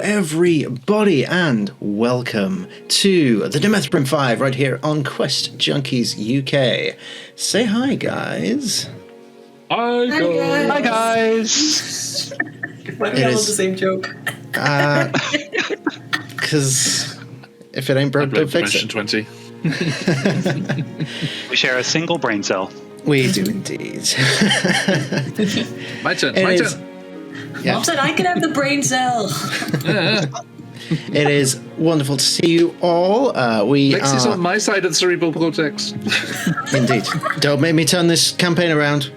everybody, and welcome to the Demethrin 5 right here on QuestJunkiesUK. Say hi, guys. Hi, guys. Hi, guys. Why do we all have the same joke? Because if it ain't broke, don't fix it. 20. We share a single brain cell. We do indeed. My turn. Yeah. Mom said I could have the brain cell. It is wonderful to see you all. Lexi's on my side of the cerebral cortex. Indeed. Don't make me turn this campaign around.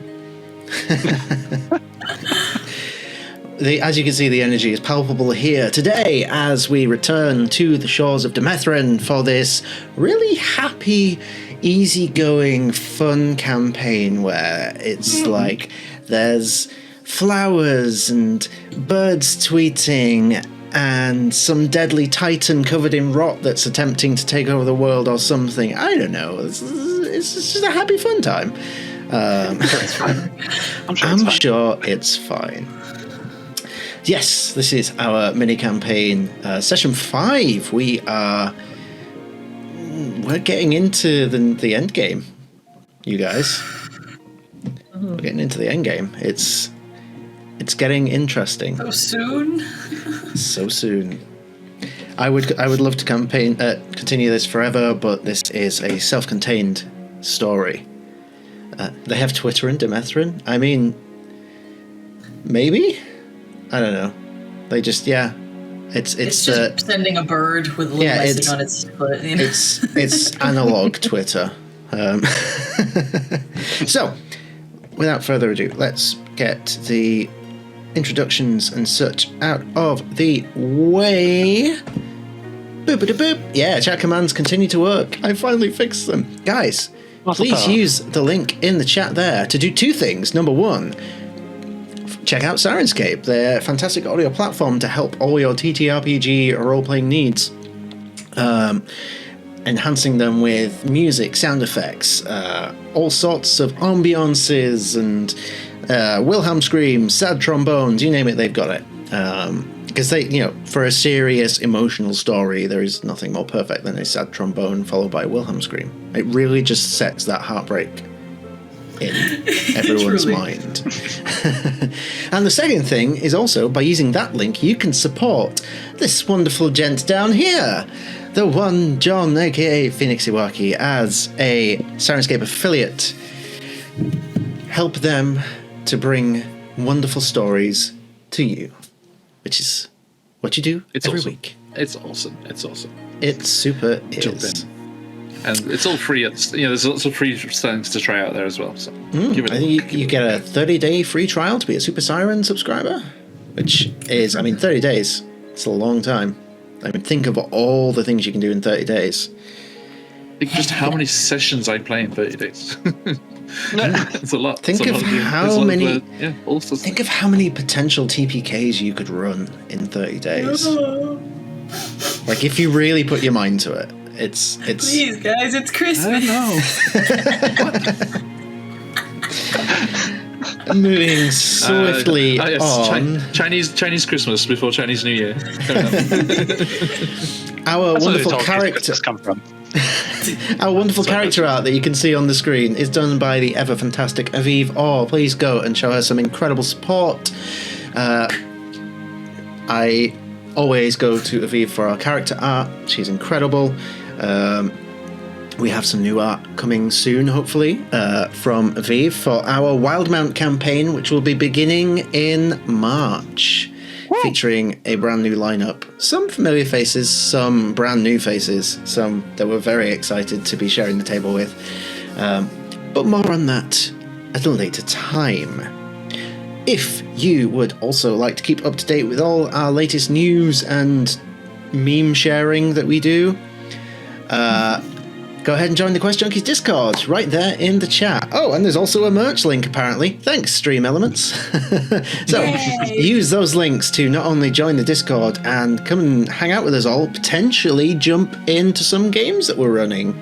As you can see, the energy is palpable here today as we return to the shores of Demethrin for this really happy, easygoing, fun campaign where it's like there's flowers and birds tweeting and some deadly titan covered in rot that's attempting to take over the world or something. I don't know. It's just a happy, fun time. I'm sure it's fine. Yes, this is our mini campaign, session 5. We're getting into the end game, you guys. We're getting into the end game. It's getting interesting. So soon. So soon. I would love to continue this forever, but this is a self-contained story. They have Twitter in Demethrin. I mean, maybe. I don't know. They just It's just sending a bird with a little message on its foot. You know? It's analog Twitter. So, without further ado, let's get the introductions and such out of the way. Boop-a-da-boop. Yeah, chat commands continue to work. I finally fixed them. Guys, please use the link in the chat there to do two things. Number one, check out Sirenscape, their fantastic audio platform to help all your TTRPG role-playing needs. Enhancing them with music, sound effects, all sorts of ambiances and Wilhelm screams, sad trombones, you name it, they've got it. Because for a serious emotional story, there is nothing more perfect than a sad trombone followed by a Wilhelm scream. It really just sets that heartbreak in everyone's mind. And the second thing is also, by using that link, you can support this wonderful gent down here, the one John, aka Phoenix Iwaki, as a Sirenscape affiliate. Help them to bring wonderful stories to you, which is what you do every week. It's awesome. It super Jump is. in. And it's all free. There's lots of free things to try out there as well. So give it I think you get a 30-day free trial to be a Super Siren subscriber, which is, 30 days. It's a long time. Think of all the things you can do in 30 days. Think just how many sessions I play in 30 days. It's a lot. Think of how many potential TPKs you could run in 30 days. Like, if you really put your mind to it. It's Please, guys, it's Christmas. Moving swiftly on. Chinese Christmas before Chinese New Year. Our wonderful character come from. Our wonderful character art that you can see on the screen is done by the ever fantastic Aviv Orr. Please go and show her some incredible support. I always go to Aviv for our character art. She's incredible. We have some new art coming soon, hopefully, from Aviv for our Wildmount campaign, which will be beginning in March, featuring a brand new lineup. Some familiar faces, some brand new faces, some that we're very excited to be sharing the table with. But more on that at a later time. If you would also like to keep up to date with all our latest news and meme sharing that we do, go ahead and join the QuestJunkies Discord right there in the chat. Oh, and there's also a merch link, apparently. Thanks, Stream Elements. So, use those links to not only join the Discord and come and hang out with us all, potentially jump into some games that we're running.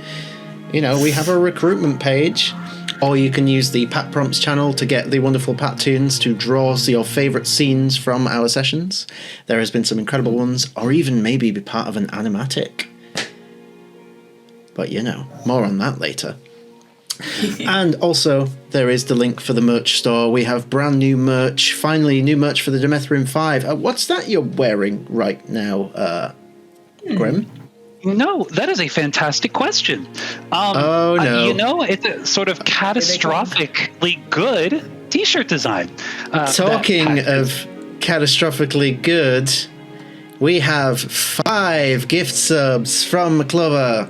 We have a recruitment page. or you can use the Pat Prompts channel to get the wonderful Pat tunes to draw your favourite scenes from our sessions. There has been some incredible ones, or even maybe be part of an animatic. But more on that later. And also, there is the link for the merch store. We have brand new merch, finally new merch for the Demethrin 5. What's that you're wearing right now, Grim? No, that is a fantastic question. Oh, no. It's a sort of catastrophically good t-shirt design. Talking of catastrophically good, we have 5 gift subs from Clover.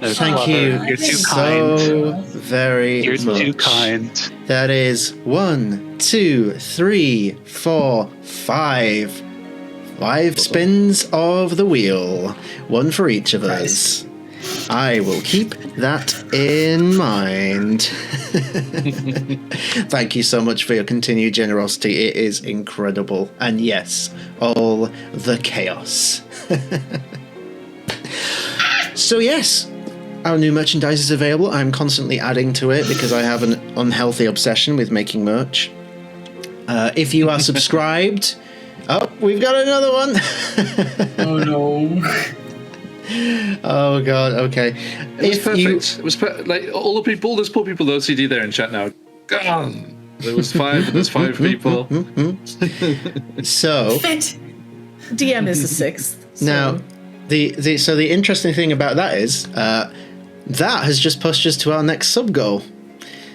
No, Thank Clover, you you're too so kind. very You're much. too kind. That is 1, 2, 3, 4, 5. 5 spins of the wheel. 1 for each of us. I will keep that in mind. Thank you so much for your continued generosity. It is incredible. And yes, all the chaos. So yes, our new merchandise is available. I'm constantly adding to it because I have an unhealthy obsession with making merch. If you are subscribed... Oh, we've got another one. Oh no. Oh god. Okay. It was perfect. It was like all the people, those poor people, those OCD there in chat now. Gone. There was 5. There's 5 people. So Fit. DM is the 6th. So. now, the interesting thing about that is that has just pushed us to our next sub goal.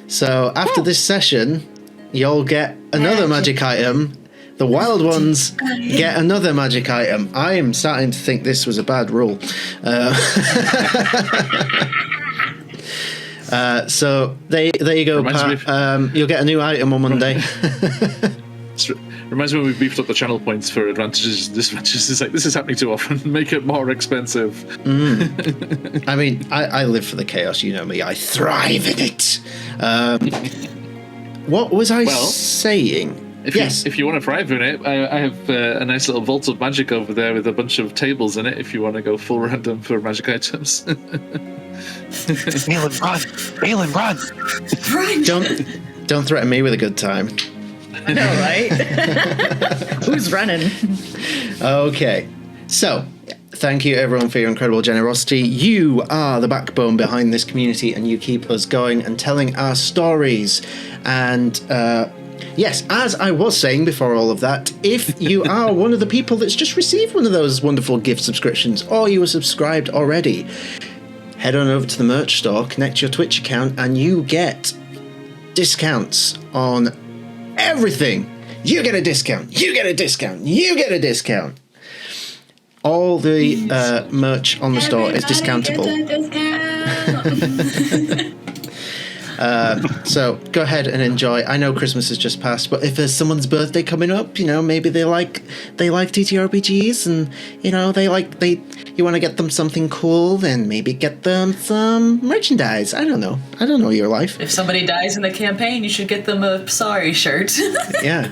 So after this session, you'll get another magic item. The wild ones get another magic item. I am starting to think this was a bad rule. So there you go, Pat. You'll get a new item on Monday. Reminds me when we beefed up the channel points for advantages and disadvantages. It's like, this is happening too often. Make it more expensive. I mean, I live for the chaos. You know me. I thrive in it. What was I saying? If you want to thrive in it, I have a nice little vault of magic over there with a bunch of tables in it if you want to go full random for magic items. Malin, run! Malin, run! Run! Don't threaten me with a good time. I know, right? Who's running? Okay. So, thank you everyone for your incredible generosity. You are the backbone behind this community and you keep us going and telling our stories. And yes, as I was saying before all of that, if you are one of the people that's just received one of those wonderful gift subscriptions or you were subscribed already, head on over to the merch store, connect your Twitch account, and you get discounts on everything. You get a discount. You get a discount. You get a discount. All the merch on the store is discountable. So go ahead and enjoy. I know Christmas has just passed, but if there's someone's birthday coming up, maybe they like TTRPGs, and you want to get them something cool, then maybe get them some merchandise. I don't know your life. If somebody dies in the campaign, you should get them a sorry shirt. Yeah.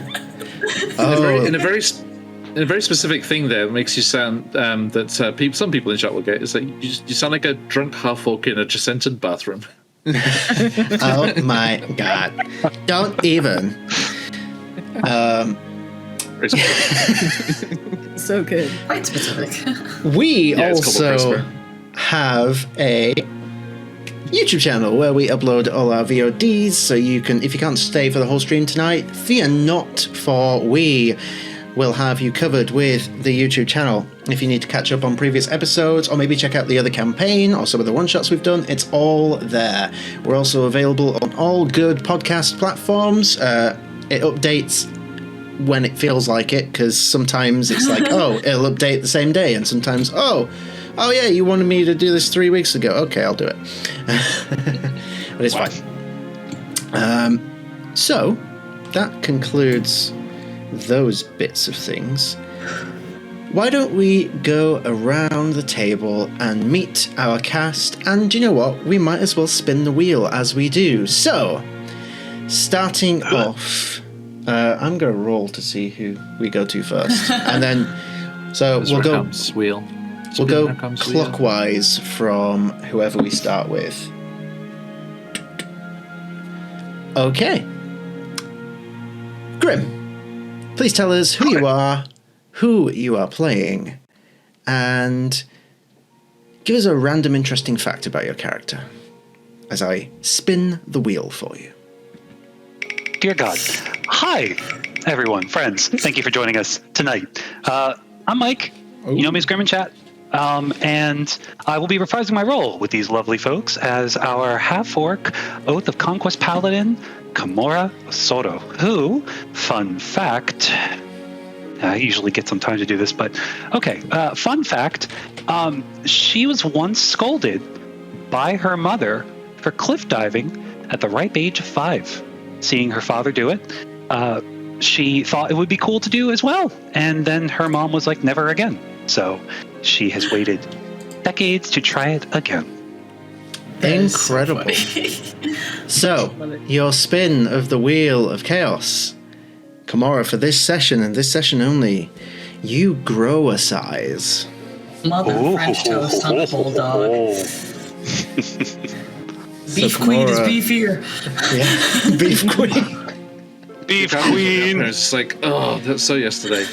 In a very specific thing there that makes you sound that some people in chat will get is that you sound like a drunk half-orc in a Jacentan bathroom. Oh my god. Don't even. So good. Quite specific. We also have a YouTube channel where we upload all our VODs, so you can, if you can't stay for the whole stream tonight, fear not, for we will have you covered with the YouTube channel. If you need to catch up on previous episodes, or maybe check out the other campaign, or some of the one-shots we've done, it's all there. We're also available on all good podcast platforms. It updates when it feels like it, because sometimes it's like, oh, it'll update the same day, and sometimes, oh yeah, you wanted me to do this 3 weeks ago. Okay, I'll do it. But it's fine. So, that concludes those bits of things. Why don't we go around the table and meet our cast, and you know what, we might as well spin the wheel as we do. So, starting off, I'm going to roll to see who we go to first, and then we'll go clockwise from whoever we start with. Okay. Grim, please tell us who you are playing, and give us a random interesting fact about your character as I spin the wheel for you. Dear God. Hi, everyone, friends. Thank you for joining us tonight. I'm Mike. You know me as Grim in chat. And I will be reprising my role with these lovely folks as our half-orc Oath of Conquest Paladin, Kimura Soto, who, fun fact, I usually get some time to do this, but okay, fun fact, she was once scolded by her mother for cliff diving at the ripe age of 5. Seeing her father do it, she thought it would be cool to do as well. And then her mom was like, never again. So she has waited decades to try it again. Incredible. So, your spin of the Wheel of Chaos. Kimura, for this session and this session only, you grow a size. Mother French toast on a bulldog. Beef So queen is Kimura- beefier. Yeah, beef queen. Beef queen. It's like, oh, that's so yesterday.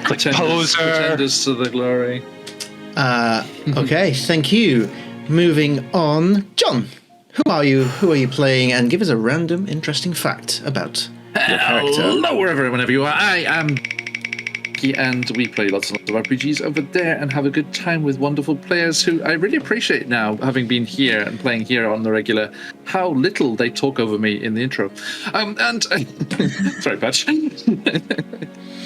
Pretenders to the glory. Okay, thank you. Moving on, John. Who are you? Who are you playing? And give us a random, interesting fact about your character. Hello, wherever you are. I am Key, and we play lots and lots of RPGs over there and have a good time with wonderful players who I really appreciate now, having been here and playing here on the regular, how little they talk over me in the intro. Sorry, Patch.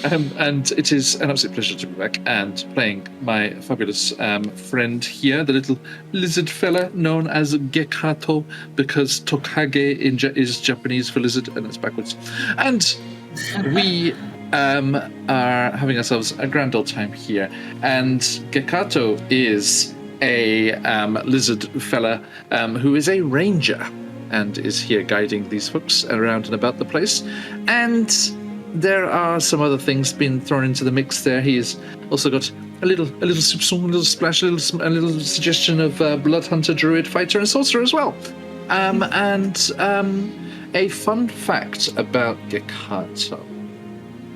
And it is an absolute pleasure to be back and playing my fabulous friend here, the little lizard fella known as Gekato, because Tokage is Japanese for lizard, and it's backwards. And we are having ourselves a grand old time here. And Gekato is a lizard fella who is a ranger and is here guiding these folks around and about the place. And there are some other things being thrown into the mix there. He's also got a little soupçon, a little splash, a little suggestion of blood hunter, druid, fighter, and sorcerer as well. A fun fact about Gekato.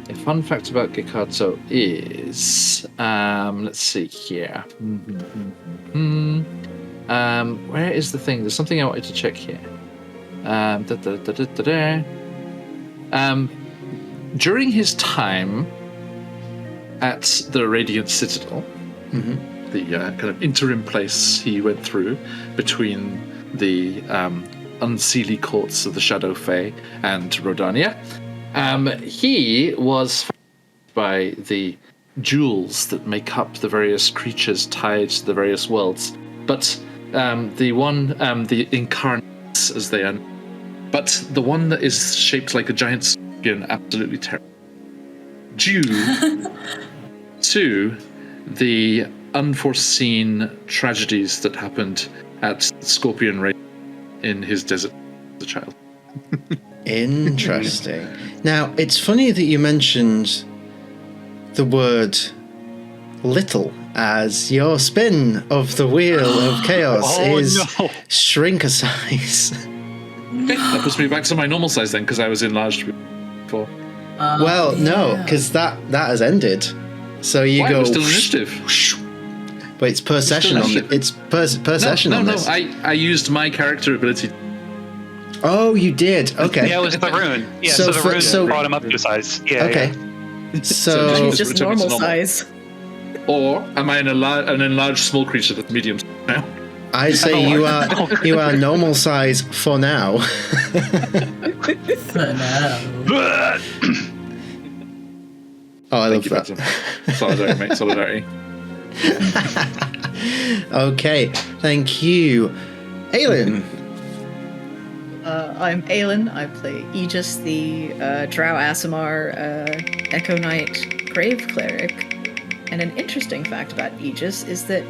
A fun fact about Gekato is, let's see here. Where is the thing? There's something I wanted to check here. During his time at the Radiant Citadel, the kind of interim place he went through between the unseelie courts of the Shadow Fae and Rodania, he was fascinated by the jewels that make up the various creatures tied to the various worlds. But the incarnates, as they are, but the one that is shaped like a giant scorpion, absolutely terrible. Due to the unforeseen tragedies that happened at Scorpion Race in his desert as a child. Interesting. Now, it's funny that you mentioned the word little, as your spin of the Wheel of Chaos is shrink a size. That puts me back to my normal size then, because I was enlarged before. Well, no, because that has ended. So you Why? go. We're still in initiative. But it's per session on it. It's per session on this. No, I used my character ability. Oh, you did. Okay. Yeah, it was the rune. Yeah, so the rune brought him up to size. Yeah. Okay. So He's just normal size. Or am I an enlarged small creature that's medium now? I say you are normal size for now. For now. Oh, I love Thank you, that. Solidarity, mate. Solidarity. Okay, thank you. Aelin. I'm Aelin. I play Aegis, the Drow Aasimar Echo Knight Grave Cleric. And an interesting fact about Aegis is that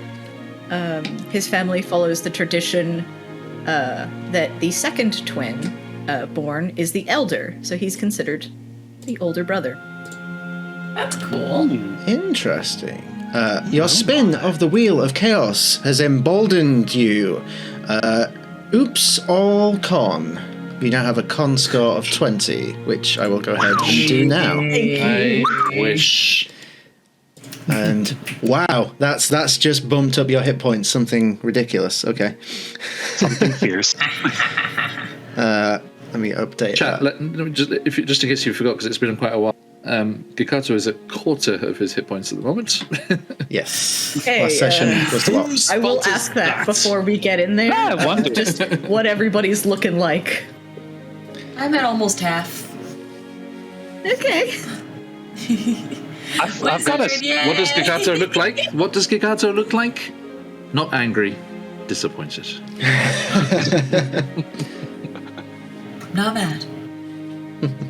his family follows the tradition that the second twin born is the elder, so he's considered the older brother. That's cool. Interesting. Your spin of the Wheel of Chaos has emboldened you. Oops, all con. You now have a con score of 20, which I will go ahead and do now. I wish. And wow, that's just bumped up your hit points. Something ridiculous. Okay. Something fierce. Let me update Chat, that. just in case you forgot, because it's been quite a while. Gikato is a quarter of his hit points at the moment. Yes. Hey, Last session was lost. I will ask that before we get in there. I wondered. Just what everybody's looking like. I'm at almost half. Okay. I've got a. What does Gikato look like? What does Gikato look like? Not angry, disappointed. Not mad.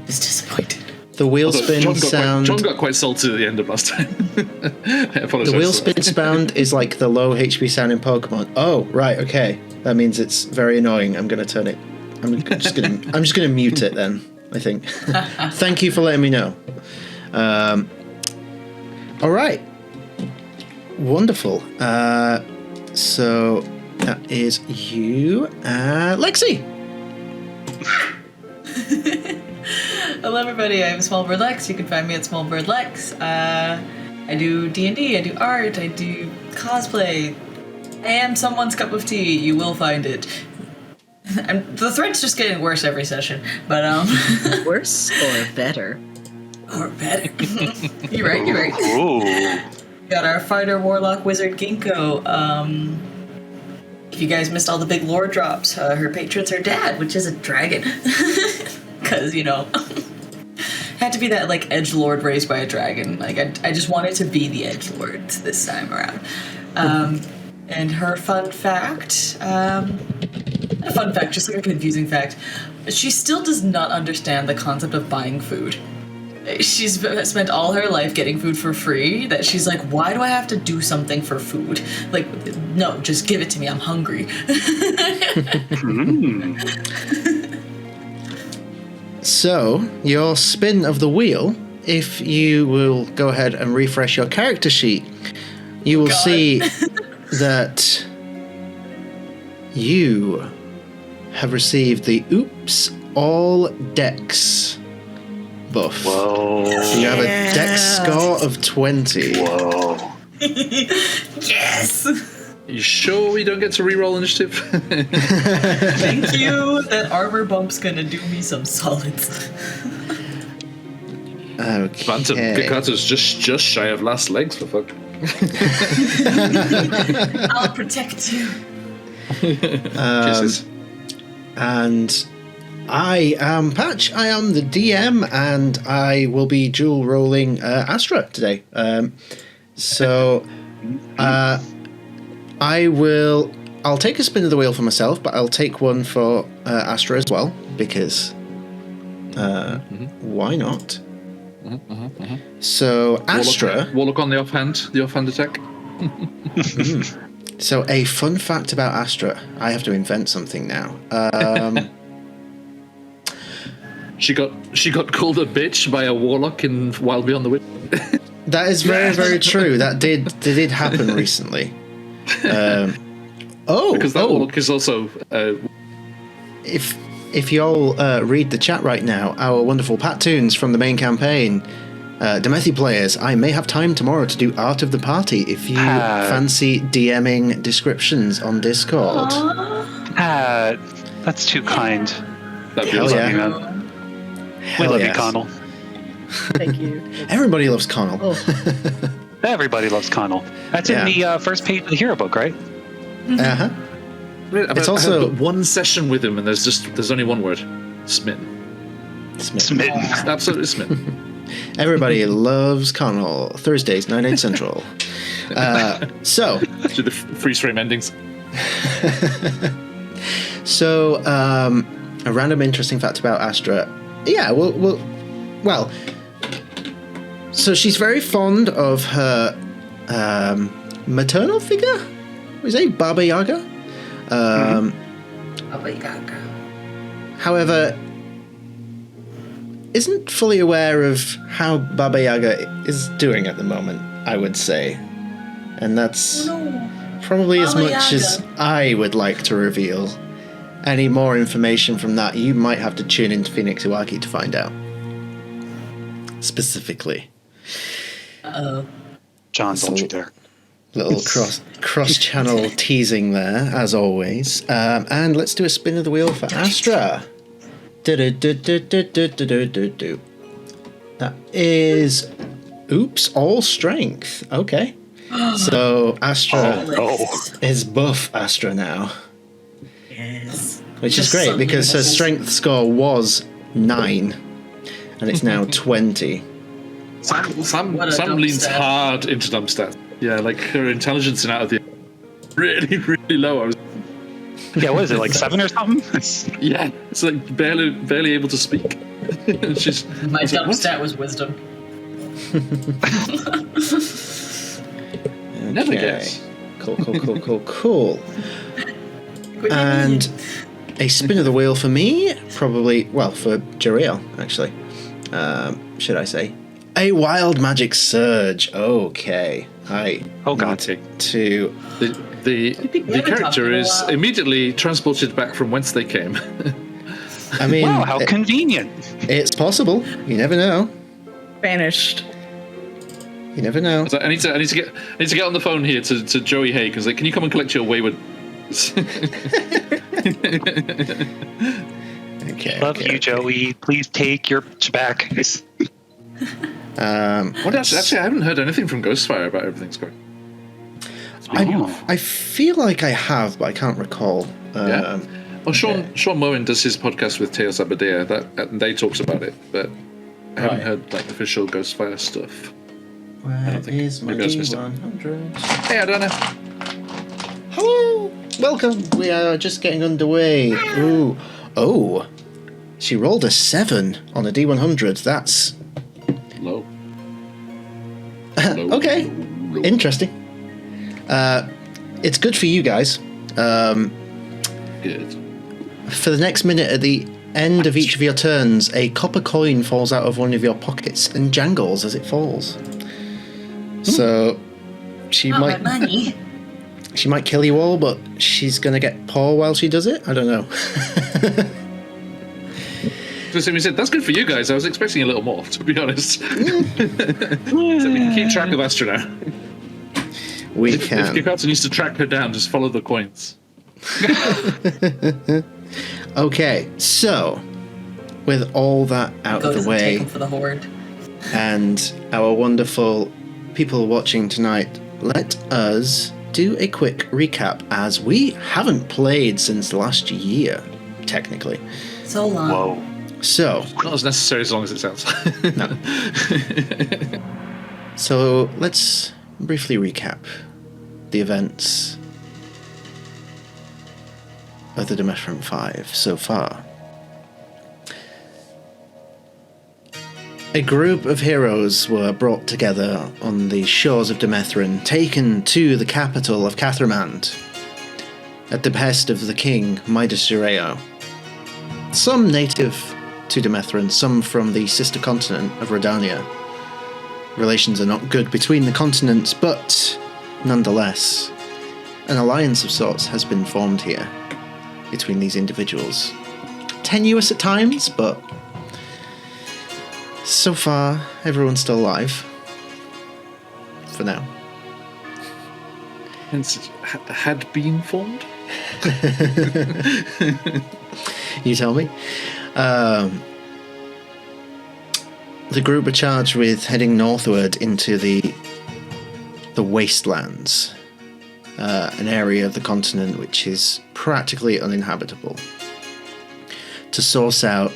Just disappointed. The wheel spin sound. John got quite salty at the end of last time. I apologize. The wheel spin sound is like the low HP sound in Pokemon. Oh, right, okay. That means it's very annoying. I'm going to turn it. I'm just going to mute it then, I think. Thank you for letting me know. All right. Wonderful. So that is you, Lexi. Hello, everybody. I'm Smallbird Lex. You can find me at Smallbird Lex. I do D&D. I do art. I do cosplay. I am someone's cup of tea. You will find it. The thread's just getting worse every session, but Worse or better? or better. You're right. Ooh. Got our fighter, warlock, wizard, ginkgo. If you guys missed all the big lore drops, her patron's her dad, which is a dragon. Because, had to be that, like, edgelord raised by a dragon. Like, I just wanted to be the edgelord this time around. And her fun fact, not a fun fact, just like a confusing fact, she still does not understand the concept of buying food. She's spent all her life getting food for free, that she's like, why do I have to do something for food? Like, no, just give it to me, I'm hungry. So, your spin of the wheel, if you will go ahead and refresh your character sheet, you will see that you have received the Oops All Dex buff. Whoa. You have a dex score of 20. Whoa. Yes! You sure we don't get to reroll initiative? Thank you! That armor bump's gonna do me some solids. Okay. Phantom, Gikato's just shy of last legs, for fuck. I'll protect you. Kisses. And I am Patch. I am the DM, and I will be dual rolling Astra today. I'll take a spin of the wheel for myself, but I'll take one for Astra as well, because why not? So Astra. Warlock on the offhand attack. So a fun fact about Astra. I have to invent something now. She got called a bitch by a warlock in Wild Beyond the Wind. That is very, very true. That did happen recently. Because that warlock is also. If y'all read the chat right now, our wonderful Pattoons from the main campaign, Demethi players, I may have time tomorrow to do Art of the Party if you fancy DMing descriptions on Discord. That's too kind. That'd be Hell awesome. yeah. We love you, yes. Connell. Thank you. Everybody loves Connell. Oh. Everybody loves Connell. That's in the first page of the hero book, right? Uh-huh. It's also I've but one session with him, and there's only one word: smitten. Smitten. Absolutely smitten. Everybody loves Connell. Thursdays, 9/8 Central. So Do the freeze frame endings. So, a random interesting fact about Astra. Yeah, well. So she's very fond of her maternal figure. Was it Baba Yaga? Baba Yaga. However, isn't fully aware of how Baba Yaga is doing at the moment, I would say. And that's probably as Baba much Yaga. as I would like to reveal. any more information from that, you might have to tune into Phoenix Iwaki to find out. Specifically. Uh-oh. John, don't you dare. Little cross-channel teasing there, as always. And let's do a spin of the wheel for Astra. Do-do-do-do-do-do-do-do-do. That is... Oops, all strength. Okay. So Astra is buff Astra now. Yes. Which is great, because her strength score was 9. And it's now 20. Sam What a dump leans stat. hard into dump stats. Yeah, like her intelligence and out of the really, really low. I was Yeah, what is it, like 7 or something? yeah, it's like barely able to speak. She's My I was like, dump "What?" stat was wisdom. Never Okay. guess. Cool. And a spin of the wheel for me, probably, well, for Jariel, actually. Should I say? A wild magic surge. Okay. Oh, God. To The haven't character talked in a is while. immediately transported back from whence they came. I mean, Wow, how convenient. it's possible. You never know. Vanished. You never know. So I need to get on the phone here to Joey Hay, because like, can you come and collect your wayward? Okay. Love you, Joey. Please take your back. What else? Actually, I haven't heard anything from Ghostfire about everything's going. I feel like I have, but I can't recall. Yeah. Well, Sean Moen does his podcast with Teos Abadea, and they talks about it, but I haven't heard like official Ghostfire stuff. Where think- is my maybe I just missed it. D100? Hey, I don't know. Hello! Welcome! We are just getting underway. Ooh. Oh! She rolled a 7 on a D100. That's... Low. okay. Low. Interesting. It's good for you guys. Good. For the next minute, at the end of each of your turns, a copper coin falls out of one of your pockets and jangles as it falls. So she Not might my money. she might kill you all, but she's gonna get poor while she does it. I don't know. So Sammy said, "That's good for you guys. I was expecting a little more, to be honest." So we can keep track of Astra now. We If can. Kikatsu needs to track her down, just follow the coins. Okay, so with all that out Go of the take way, him for the horde. and our wonderful people watching tonight, let us do a quick recap, as we haven't played since last year, technically. So long. Whoa. So, Not as necessary as long as it sounds. so let's briefly recap the events of the Demethrin 5 so far. A group of heroes were brought together on the shores of Demethrin, taken to the capital of Cathermand, at the behest of the king, Midas Jureo. Some native to Demethrin, some from the sister continent of Redania. Relations are not good between the continents, but nonetheless, an alliance of sorts has been formed here between these individuals. Tenuous at times, but so far, everyone's still alive. For now. Hence, it had been formed. You tell me. The group are charged with heading northward into the Wastelands, an area of the continent which is practically uninhabitable, to source out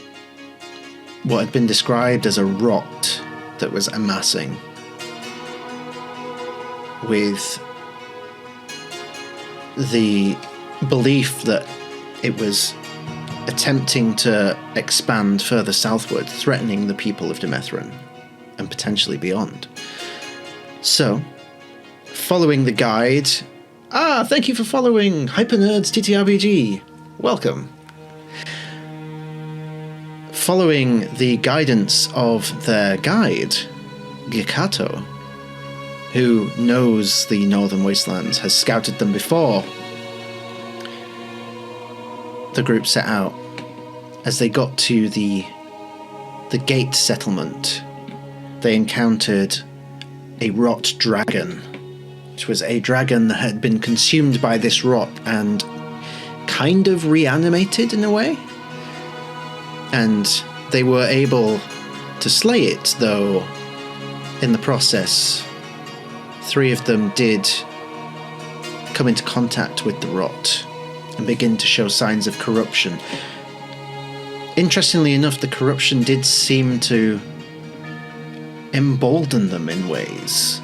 what had been described as a rot that was amassing, with the belief that it was attempting to expand further southward, threatening the people of Demethrin and potentially beyond. So, following the guide... thank you for following Hypernerds TTRPG. Welcome. Following the guidance of their guide, Gikato, who knows the Northern Wastelands, has scouted them before, the group set out, as they got to the gate settlement, they encountered a rot dragon, which was a dragon that had been consumed by this rot and kind of reanimated in a way. And they were able to slay it, though in the process, 3 of them did come into contact with the rot and begin to show signs of corruption. Interestingly enough, the corruption did seem to embolden them in ways.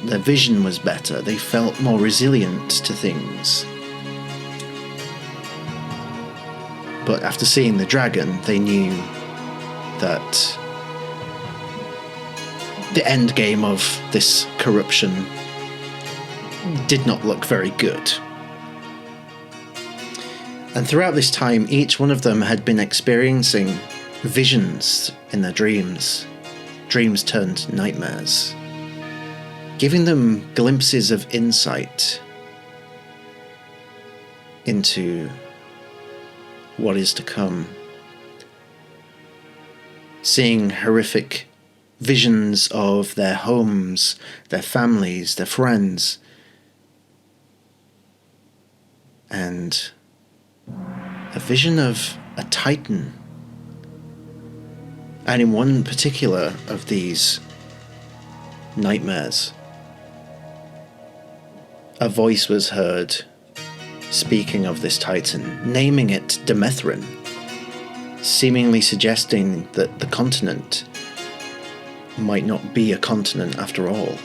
Their vision was better, they felt more resilient to things. But after seeing the dragon, they knew that the end game of this corruption did not look very good. And throughout this time, each one of them had been experiencing visions in their dreams. Dreams turned nightmares, giving them glimpses of insight into what is to come. Seeing horrific visions of their homes, their families, their friends, and a vision of a titan. And in one particular of these nightmares, a voice was heard speaking of this titan, naming it Demethrin, seemingly suggesting that the continent might not be a continent after all,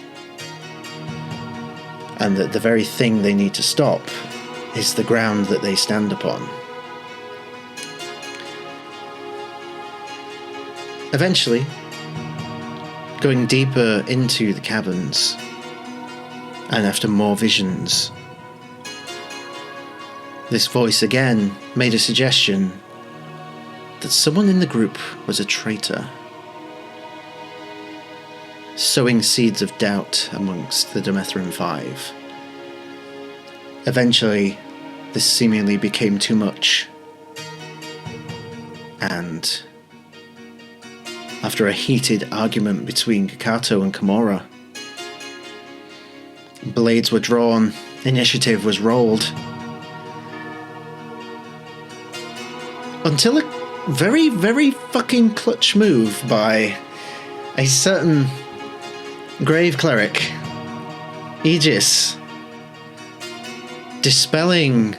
and that the very thing they need to stop is the ground that they stand upon. Eventually, going deeper into the caverns, and after more visions, this voice again made a suggestion that someone in the group was a traitor, sowing seeds of doubt amongst the Demethrin 5. Eventually, this seemingly became too much, and after a heated argument between Kakato and Kimura, blades were drawn, initiative was rolled, until a very, very fucking clutch move by a certain grave cleric, Aegis, dispelling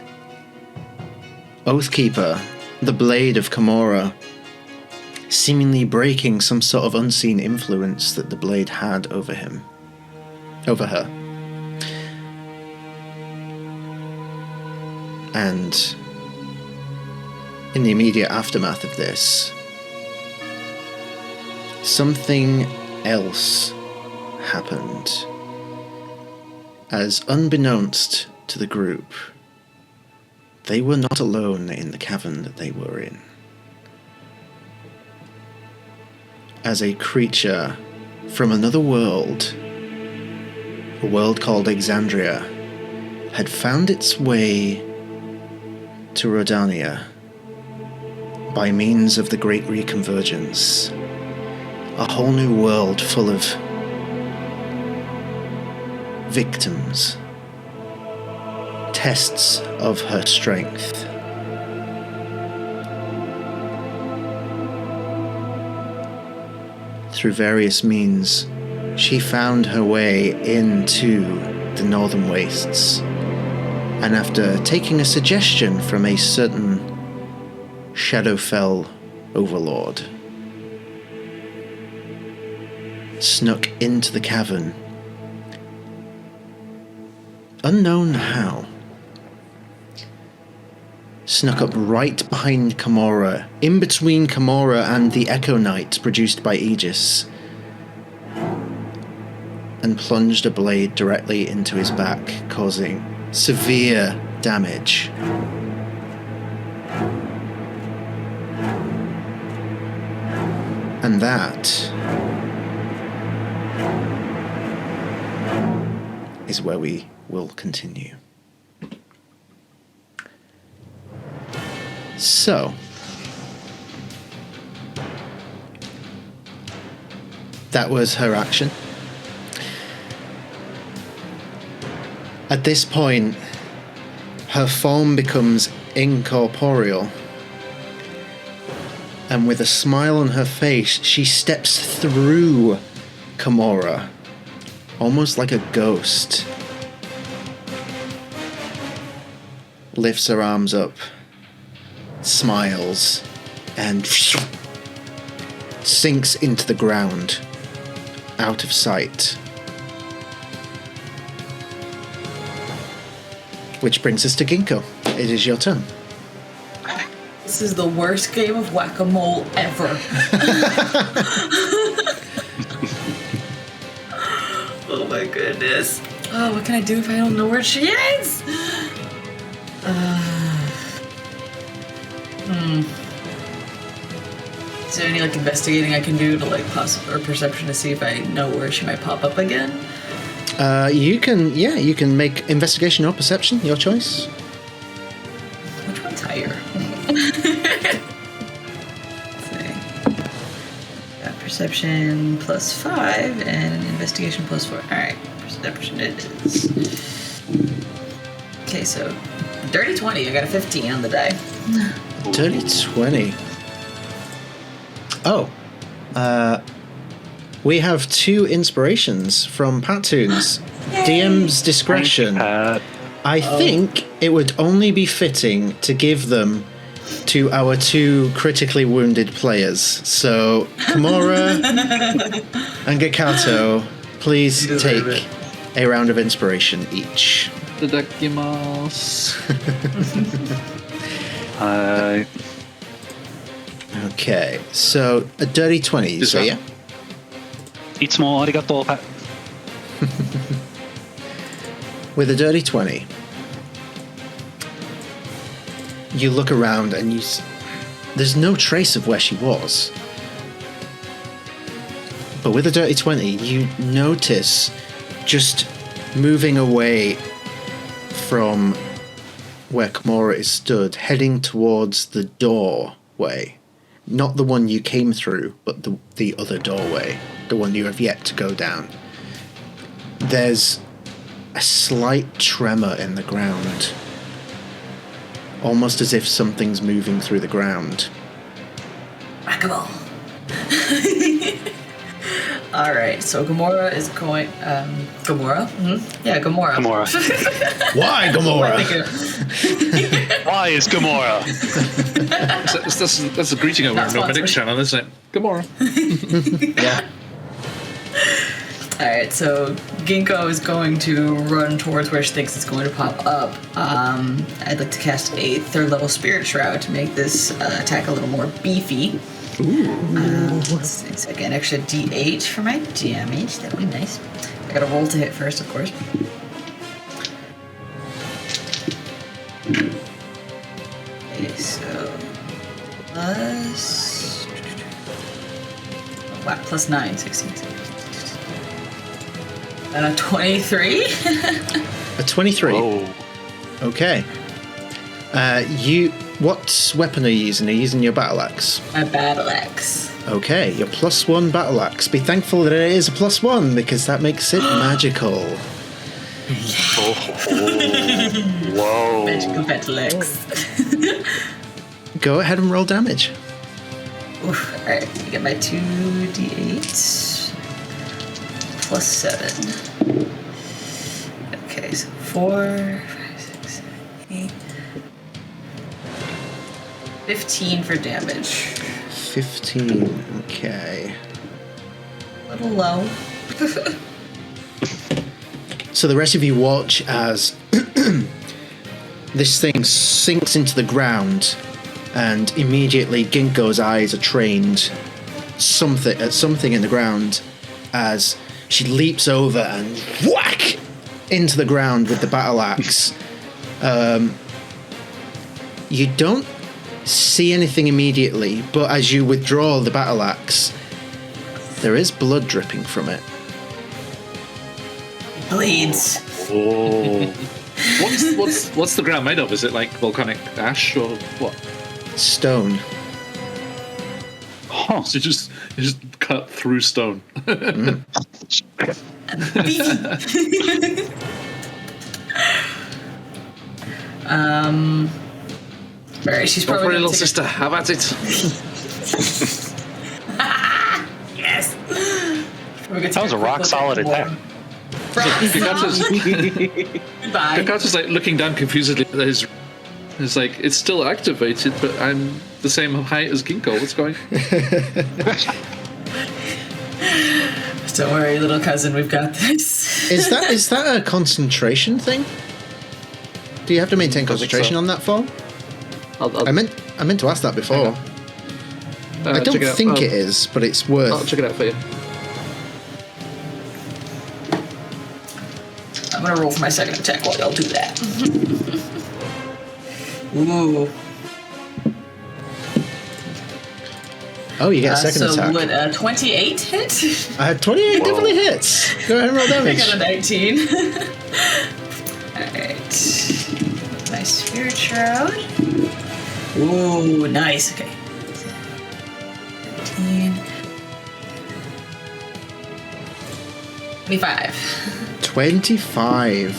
Oathkeeper, the blade of Kimura, seemingly breaking some sort of unseen influence that the blade had over him, over her. And in the immediate aftermath of this, something else happened, as unbeknownst to the group, they were not alone in the cavern that they were in. As a creature from another world, a world called Exandria, had found its way to Rodania by means of the Great Reconvergence, a whole new world full of victims, tests of her strength. Through various means, she found her way into the Northern Wastes, and after taking a suggestion from a certain Shadowfell overlord, snuck into the cavern, unknown how, snuck up right behind Kimura, in between Kimura and the Echo Knight produced by Aegis, and plunged a blade directly into his back, causing severe damage. And that is where we will continue. So, that was her action. At this point, her form becomes incorporeal. And with a smile on her face, she steps through Kimura, almost like a ghost. Lifts her arms up, smiles, and sinks into the ground, out of sight. Which brings us to Ginkgo. It is your turn. This is the worst game of whack-a-mole ever. Oh my goodness. Oh, what can I do if I don't know where she is? Is there any like investigating I can do to like or perception to see if I know where she might pop up again? You can make investigation or perception, your choice. Which one's higher? Let's see. Got perception +5 and investigation +4. Alright, perception it is. Okay, so dirty 20. I got a 15 on the die. Dirty 20. Oh. We have 2 inspirations from Pattoons. DM's discretion. I think it would only be fitting to give them to our 2 critically wounded players. So, Kimura and Gakato, please take a round of inspiration each. Itadakimasu. Okay, so a dirty 20, so yeah? いつもありがとう, Pat. With a dirty 20, you look around and there's no trace of where she was. But with a dirty 20, you notice just moving away from where Kimura is stood, heading towards the doorway. Not the one you came through, but the other doorway, the one you have yet to go down. There's a slight tremor in the ground, almost as if something's moving through the ground. Whack-a-mole. Alright, so Gamora is going... Gamora? Mm-hmm. Yeah, Gamora. Gamora. Why, Gamora? Why is Gamora? That's a greeting over on Nomadic channel, isn't it? Gamora. Yeah. Alright, so Ginkgo is going to run towards where she thinks it's going to pop up. I'd like to cast a 3rd level Spirit Shroud to make this attack a little more beefy. So again, extra D8 for my damage. That would be nice. I gotta roll to hit first, of course. Okay, so +9, 16. And a 23. A 23. Oh. Okay. What weapon are you using? Are you using your battle axe? My battle axe. Okay, your +1 battle axe. Be thankful that it is a +1 because that makes it magical. Whoa. Magical battle axe. Go ahead and roll damage. Oof. Alright, you get my 2d8 +7. Okay, so 4, 5, 6, 7, 8. 15 for damage. 15, okay. A little low. So the rest of you watch as this thing sinks into the ground, and immediately Ginkgo's eyes are trained at something in the ground as she leaps over and whack into the ground with the battle axe. You don't see anything immediately, but as you withdraw the battle axe, there is blood dripping from it. Bleeds. Oh. What's the ground made of? Is it like volcanic ash or what? stone. Huh. So you just cut through stone. Alright, she's Go probably for it, gonna little take sister. Have at it. Yes. That was a rock solid attack. Goodbye. Kakato's like looking down confusedly. It's like, it's still activated, but I'm the same height as Ginkgo. What's going on? Don't worry, little cousin, we've got this. Is that a concentration thing? Do you have to maintain concentration so. on that fall? I'll I meant to ask that before. I don't think it is, but it's worth. I'll check it out for you. I'm gonna roll for my second attack while y'all do that. Ooh. Oh, you get a second so attack. would 28 hit? 28 definitely hits. Go ahead and roll I damage. got a 19. Alright. Nice Spirit Shroud. Ooh, nice. Okay. 13. 25. 25.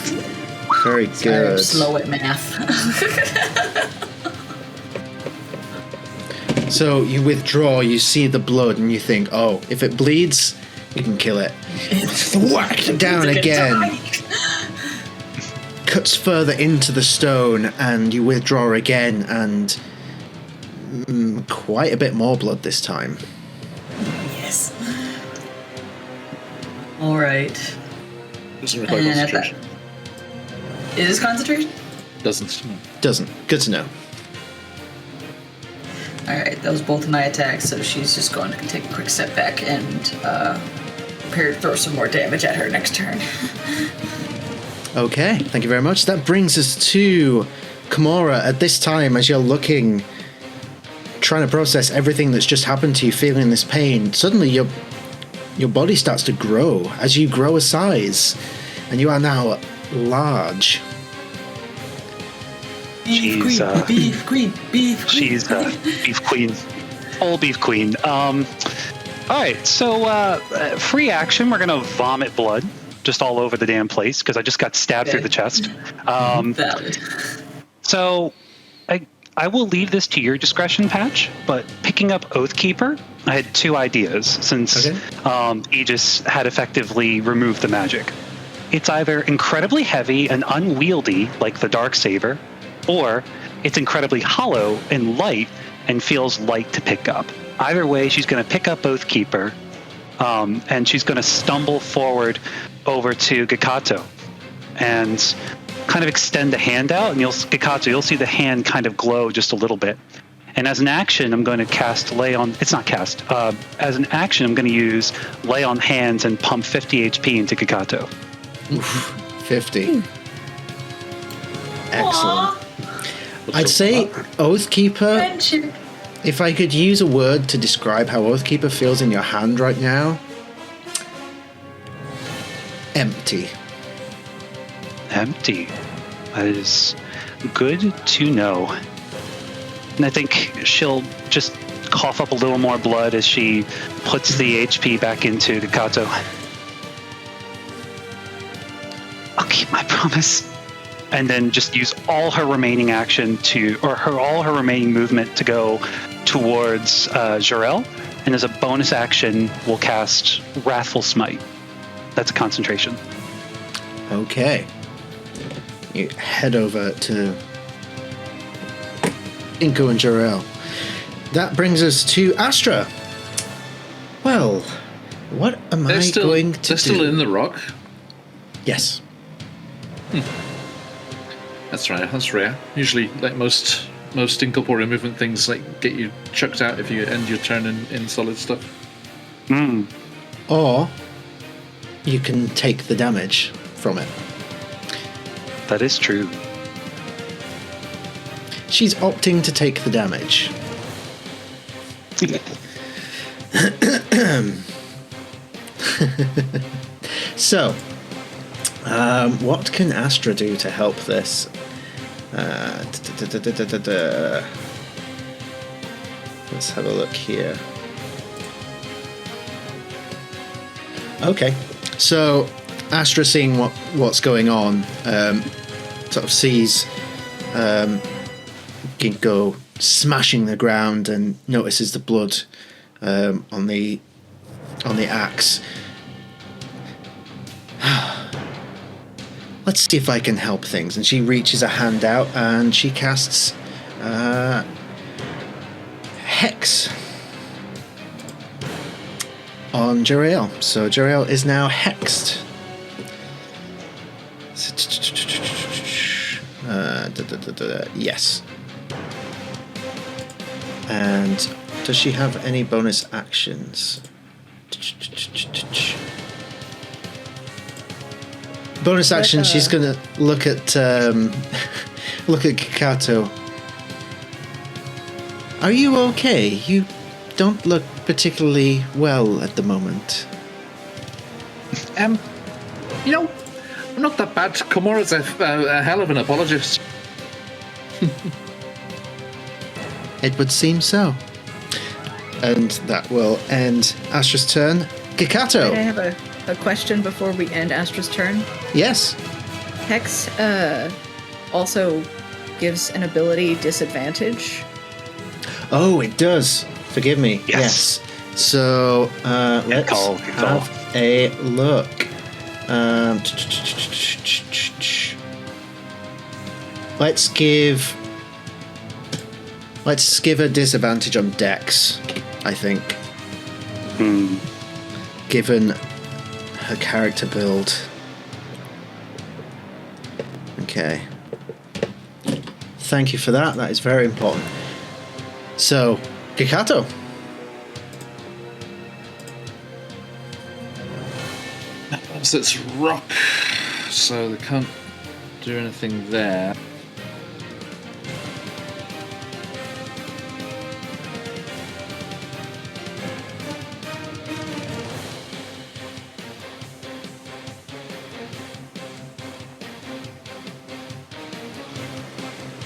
Very I'm good. slow at math. So you withdraw, you see the blood, and you think, oh, if it bleeds, you can kill it. Whack down It's again. die. Cuts further into the stone, and you withdraw again, and quite a bit more blood this time. Yes. Alright. Doesn't require And concentration. Is this concentration? Doesn't. Doesn't. Good to know. Alright, that was both my attacks, so she's just going to take a quick step back and prepare to throw some more damage at her next turn. Okay, thank you very much. That brings us to Kimura. At this time, as you're looking, trying to process everything that's just happened to you, feeling this pain, suddenly your body starts to grow as you grow a size, and you are now large. She's Beef queen. she's beef queen, full beef queen. All right, so free action. We're gonna vomit blood just all over the damn place because I just got stabbed through the chest. Valid. So I will leave this to your discretion, Patch. But picking up Oathkeeper, I had two ideas since Aegis had effectively removed the magic. It's either incredibly heavy and unwieldy, like the Darksaber, or it's incredibly hollow and light and feels light to pick up. Either way, she's going to pick up Oathkeeper, and she's going to stumble forward over to Gikato and kind of extend the hand out, and you'll see the hand kind of glow just a little bit. And as an action, I'm going to cast Lay on... It's not cast. As an action, I'm going to use Lay on Hands and pump 50 HP into Gikato. Oof, 50. Excellent. Aww. I'd say Oathkeeper, Friendship. if I could use a word to describe how Oathkeeper feels in your hand right now, empty. Empty. That is good to know. And I think she'll just cough up a little more blood as she puts the HP back into Gikato. I'll keep my promise. And then just use all her remaining action all her remaining movement to go towards Jarell. And as a bonus action, we'll cast Wrathful Smite. That's a concentration. Okay. You head over to Inko and Jarell. That brings us to Astra. Well, what am I going to do? They're still in the rock. Yes. That's right. That's rare. Usually, like most incorporeal movement things, like get you chucked out if you end your turn in solid stuff. Or you can take the damage from it. That is true. She's opting to take the damage. So, what can Astra do to help this? let's have a look here. Okay, so Astra, seeing what's going on, sort of sees Ginkgo smashing the ground and notices the blood on the axe. Let's see if I can help things. And she reaches a hand out and she casts Hex on Jeriel. So Jeriel is now hexed. Yes. And does she have any bonus actions? Bonus action. She's gonna look at Kikato. Are you okay? You don't look particularly well at the moment. I'm not that bad. Komura's a hell of an apologist. It would seem so. And that will end Astra's turn. Kikato. I have a question before we end Astra's turn. Yes. Hex also gives an ability disadvantage. Oh, it does. Forgive me. Yes. So let's have a look. Let's give a disadvantage on Dex, I think. Given her character build. Okay. Thank you for that. That is very important. So, Kikato. So it's rock, so they can't do anything there.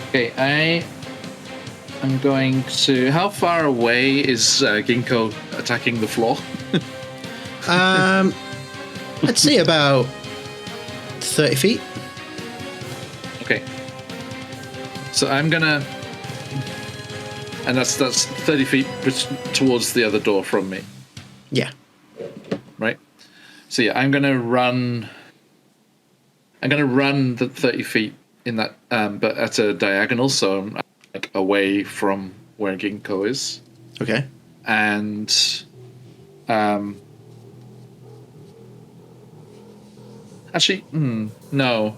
Okay, I am going to... How far away is Ginkgo attacking the floor? I'd say about 30 feet. Okay. So I'm gonna... And that's 30 feet towards the other door from me. Yeah. Right? So yeah, I'm gonna run the 30 feet in that, but at a diagonal, so I'm like away from where Ginkgo is. Okay. And actually, no.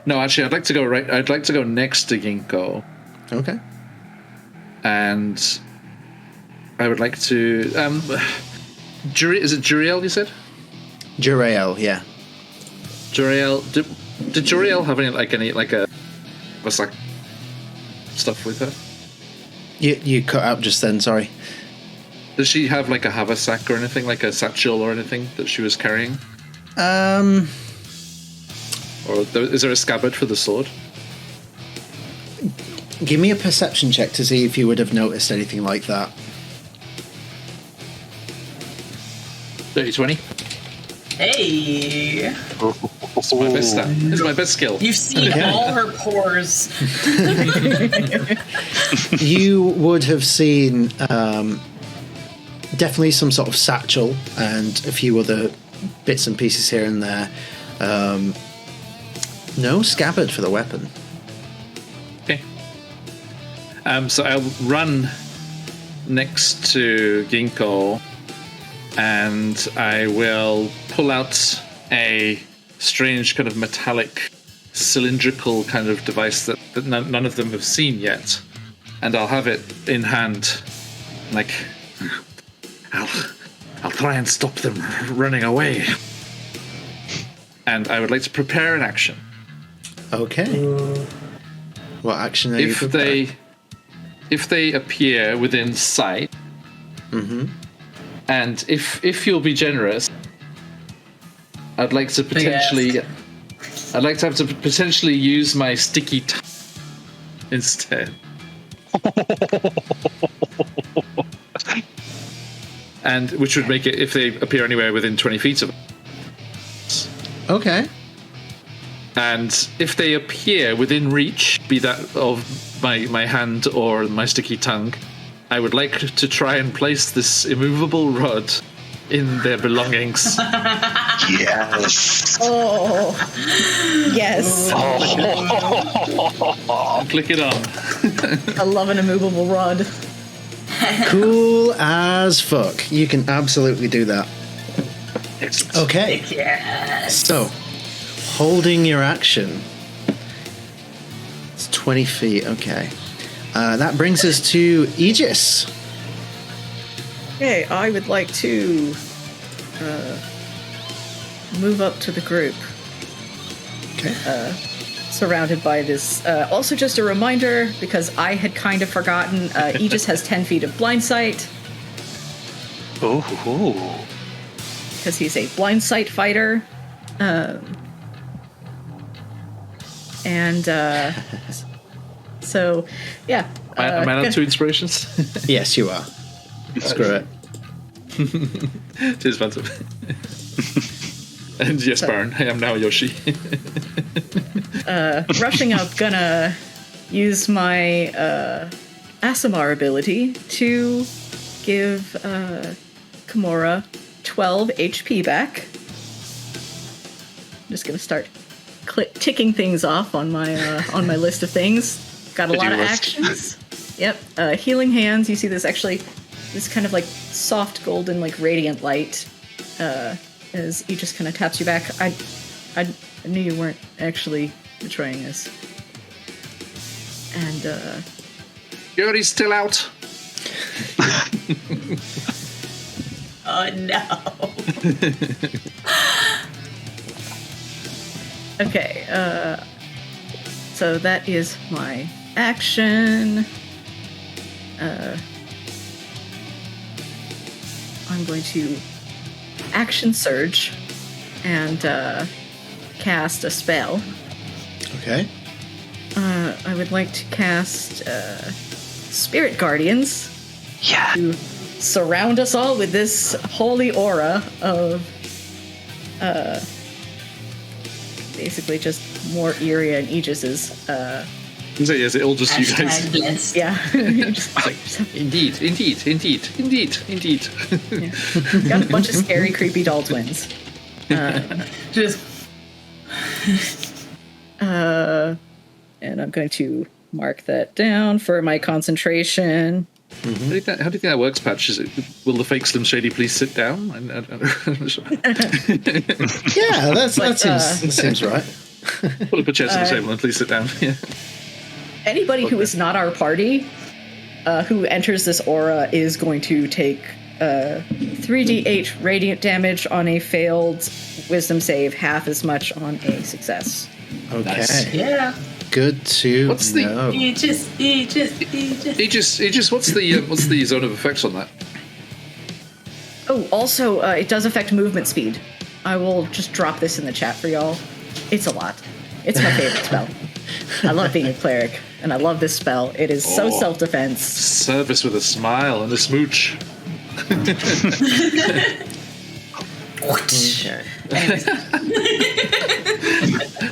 No, actually, I'd like to go right. I'd like to go next to Ginkgo. Okay. And I would like to. Is it Jeriel? You said. Jeriel, yeah. Jeriel, did Jeriel have any stuff with her? You cut out just then. Sorry. Does she have like a haversack or anything, like a satchel or anything that she was carrying? Or is there a scabbard for the sword? Give me a perception check to see if you would have noticed anything like that. 30-20. Hey! It's my best stat. It's my best skill. You've seen all her pores. You would have seen definitely some sort of satchel and a few other bits and pieces here and there. No scabbard for the weapon. Okay. So I'll run next to Ginkgo, and I will pull out a strange kind of metallic, cylindrical kind of device that none of them have seen yet, and I'll have it in hand, like I'll try and stop them running away. And I would like to prepare an action. Okay. What action are you preparing? If they appear within sight, and if you'll be generous, I'd like to potentially, I'd like to have to potentially use my sticky instead. And which would make it if they appear anywhere within 20 feet of us. Okay. And if they appear within reach, be that of my hand or my sticky tongue, I would like to try and place this immovable rod in their belongings. Yes. Oh, yes. Click it on. I love an immovable rod. Cool as fuck. You can absolutely do that. Okay. Yes. So, holding your action. It's 20 feet. Okay. That brings us to Aegis. Okay, I would like to move up to the group, Okay. surrounded by this. Also, just a reminder, because I had kind of forgotten, Aegis has 10 feet of blind sight, Oh. because he's a blind sight fighter. So, yeah. Am I allowed 2 inspirations? Yes, you are. Screw it. Cheers, Phantom. And yes, Baron, I am now Yoshi. Rushing up, gonna use my Aasimar ability to give Kimura 12 HP back. I'm just gonna start ticking things off on my list of things. Got a lot of actions. Yep. Healing hands. You see this kind of like soft golden, like radiant light as he just kind of taps you back. I knew you weren't actually betraying us. And Yuri's still out. Oh no. okay. So that is my action. I'm going to action surge and cast a spell. Okay. I would like to cast Spirit Guardians Yeah. to surround us all with this holy aura of basically just more Iria and Aegis's. So yes, it'll just you guys. Hashtag blessed. Yeah. Indeed. Yeah. Got a bunch of scary, creepy doll twins. Just And I'm going to mark that down for my concentration. How do you think that works, Patch? Will the fake Slim Shady please sit down? Yeah, that seems right. Pull up a chairs on the table and please sit down. Yeah. Anybody who is not our party, who enters this aura, is going to take 3d8 radiant damage on a failed wisdom save, half as much on a success. Okay. Nice. yeah. Good to What's the- know. Aegis. Aegis, what's the zone of effects on that? Oh, also, it does affect movement speed. I will just drop this in the chat for y'all. It's a lot. It's my favorite spell. I love being a cleric, and I love this spell. It is so Oh. self-defense. Service with a smile and a smooch. Okay.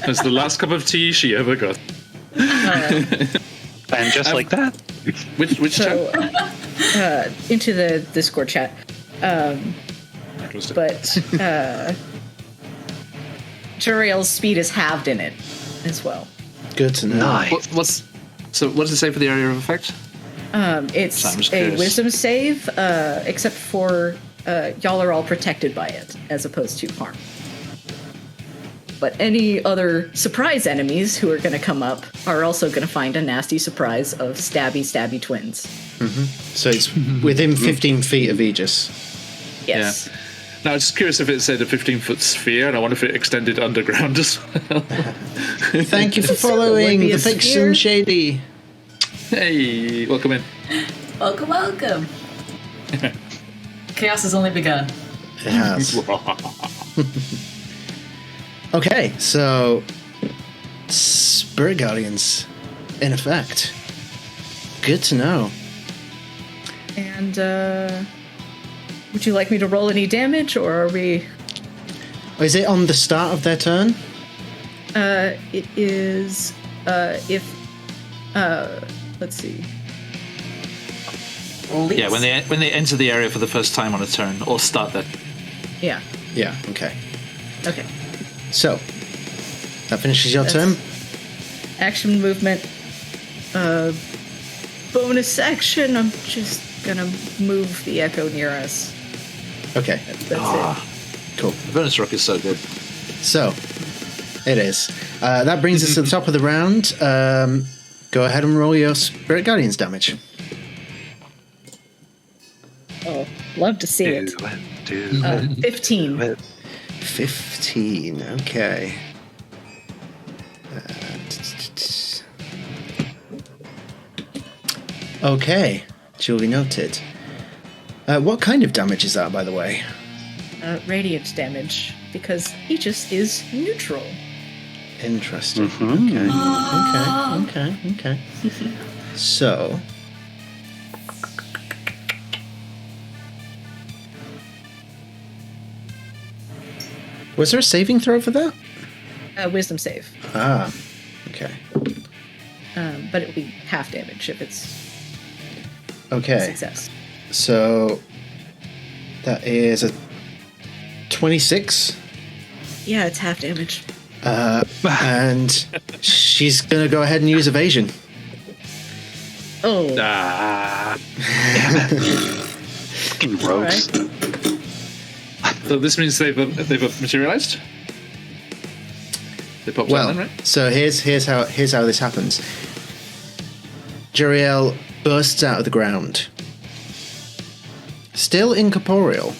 That's the last cup of tea she ever got. And just like that. Which So, chat? into the Discord chat. But Juriel's speed is halved in it as well. Good to know. Nice. What does it say for the area of effect? It's I'm just a curious. wisdom save, except for y'all are all protected by it, as opposed to harm. But any other surprise enemies who are going to come up are also going to find a nasty surprise of stabby twins. So it's within 15 feet of Aegis. Yes. Yeah. Now, I'm just curious if it said a 15-foot sphere, and I wonder if it extended underground as well. Thank you for It would following be the a fake sphere. Slim Shady. Hey, welcome in. Welcome. Chaos has only begun. It has. Okay, so Spirit Guardians in effect. Good to know. And would you like me to roll any damage, or are we? Is it on the start of their turn? It is. If. Let's see. Yeah, when they enter the area for the first time on a turn, or start that. Yeah. Yeah. Okay. Okay. So that finishes your turn. Action movement. Bonus action. I'm just gonna move the echo near us. Okay. That's it. Cool. The bonus rock is so good. So it is. That brings us to the top of the round. Go ahead and roll your Spirit Guardians damage. Oh, love to see it. 15. 15. Okay. Okay. Duly noted. What kind of damage is that, by the way? Radiant damage, because Aegis is neutral. Interesting. Mm-hmm. Okay. So. Was there a saving throw for that? Wisdom save. Ah. Okay. But it will be half damage if it's a Okay. success. So. That is a 26. Yeah, it's half damage. And she's gonna go ahead and use evasion. Oh. Fucking rogues. Alright. So this means they've materialized. They popped Well, out then, right? so here's how this happens. Juriel bursts out of the ground, still incorporeal,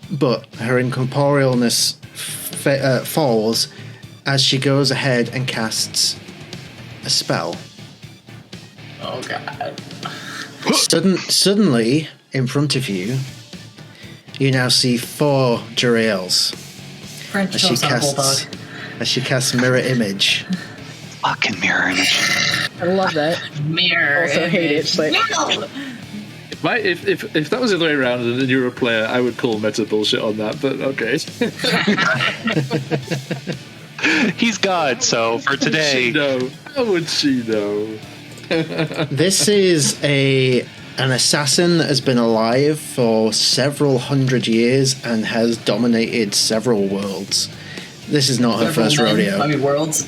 but her incorporealness falls as she goes ahead and casts a spell. Oh god. Suddenly, in front of you, you now see 4 Juriels French as she toast on a bulldog. casts mirror image. Fucking mirror image. I love that. Mirror. Also hate it, but No! If that was the other way around and you were a player, I would call meta bullshit on that. But okay. He's God, so for today. No, how would she know? This is an assassin that has been alive for several hundred years and has dominated several worlds. This is not her first rodeo. I mean, worlds.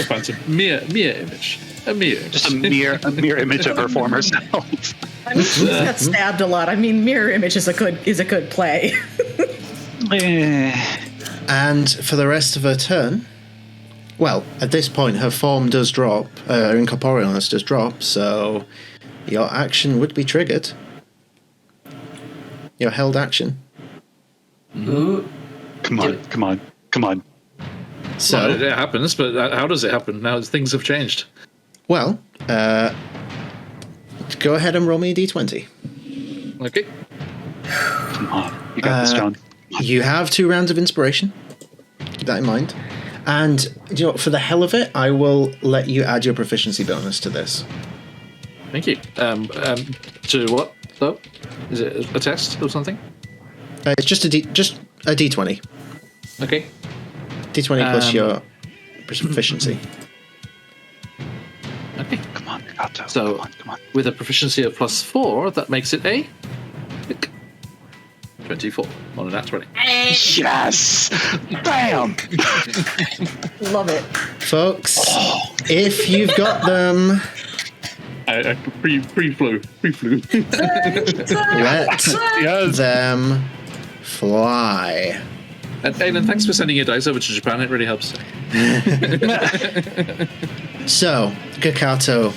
Phantom mirror image. A mirror. Just a mere image of her former self. I mean, she's got stabbed a lot. I mean, mirror image is a good play. And for the rest of her turn, well, at this point, her form does drop, her incorporealness does drop, so your action would be triggered. Your held action. Ooh. Come on. So, Well, it happens, but how does it happen? Now things have changed. well, go ahead and roll me a d20. Okay. Come on. You got this, John. You have 2 rounds of inspiration. Keep that in mind. And you know, for the hell of it, I will let you add your proficiency bonus to this. Thank you. To what though? Is it a test or something? It's just a d20. Okay. D20 plus your proficiency. Okay. Come on, Kato. So Come on. with a proficiency of +4, that makes it a 24 on a nat 20. Yes! Bam! Love it. Folks, if you've got them, I pre-flew. let them fly. And Aiden, thanks for sending your dice over to Japan. It really helps. So, Kakato,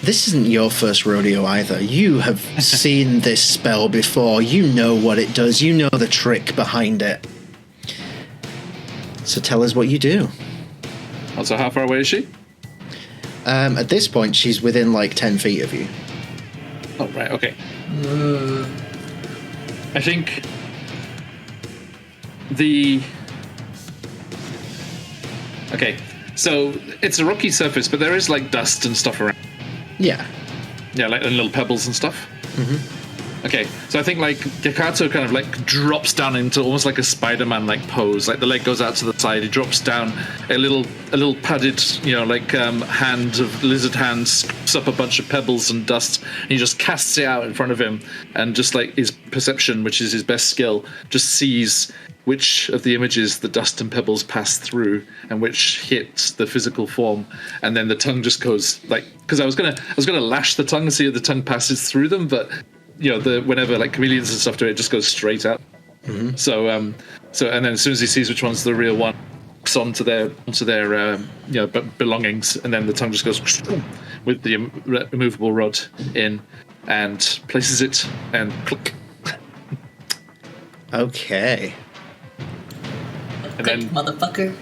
this isn't your first rodeo either. You have seen this spell before. You know what it does. You know the trick behind it. So tell us what you do. Also, how far away is she? At this point, she's within like 10 feet of you. Oh, right, okay. I think So it's a rocky surface, but there is like dust and stuff around. Yeah. Yeah, like and little pebbles and stuff. Okay, so I think like Gekato kind of like drops down into almost like a Spider-Man like pose. Like the leg goes out to the side, he drops down a little padded, hand of lizard hand, scoops up a bunch of pebbles and dust, and he just casts it out in front of him, and just like his perception, which is his best skill, just sees which of the images the dust and pebbles pass through and which hit the physical form, and then the tongue just goes like, because I was gonna lash the tongue and see if the tongue passes through them, but whenever like chameleons and stuff do it, it just goes straight out. So and then as soon as he sees which one's the real one, onto their belongings, and then the tongue just goes with the immovable rod in and places it and click. Okay. And then, motherfucker.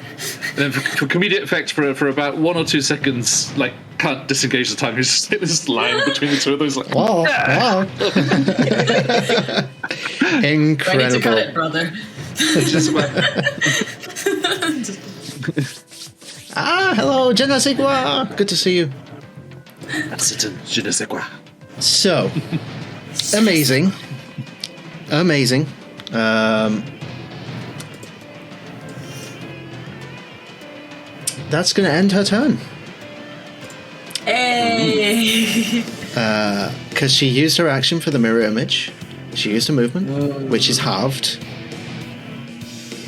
And then for comedic effect, for about 1 or 2 seconds, like can't disengage the tongue. He's just this line between the two of those. Like, Wow! Wow! Incredible. Ready to cut it, brother. Hello, je ne sais quoi. Good to see you. C'est un je ne sais quoi. So, amazing. That's going to end her turn. Hey! Because she used her action for the mirror image. She used her movement, which is halved.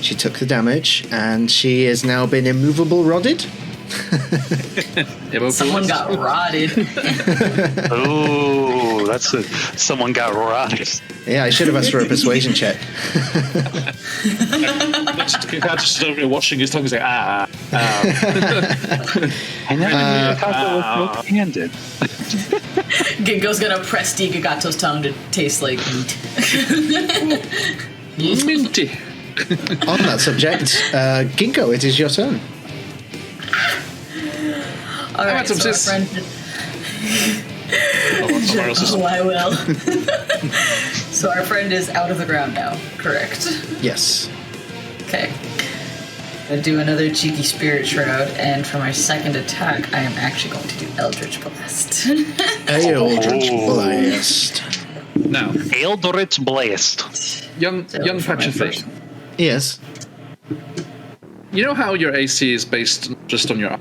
She took the damage, and she has now been immovable rodded. Someone got rotted. Oh, someone got rotted. Yeah, I should have asked for a persuasion check. Just over here watching his tongue and say, I never knew Gekato was both-handed. Ginkgo's gonna press Gigato's tongue to taste like meat. minty. On that subject, Ginkgo, it is your turn. All right, so our friend. I will. So our friend is out of the ground now, correct? Yes. Okay. I'm gonna do another cheeky spirit shroud, and for my second attack, I am actually going to do Eldritch Blast. Eldritch Blast. Now, Eldritch Blast. young patch of face. Yes. You know how your AC is based just on your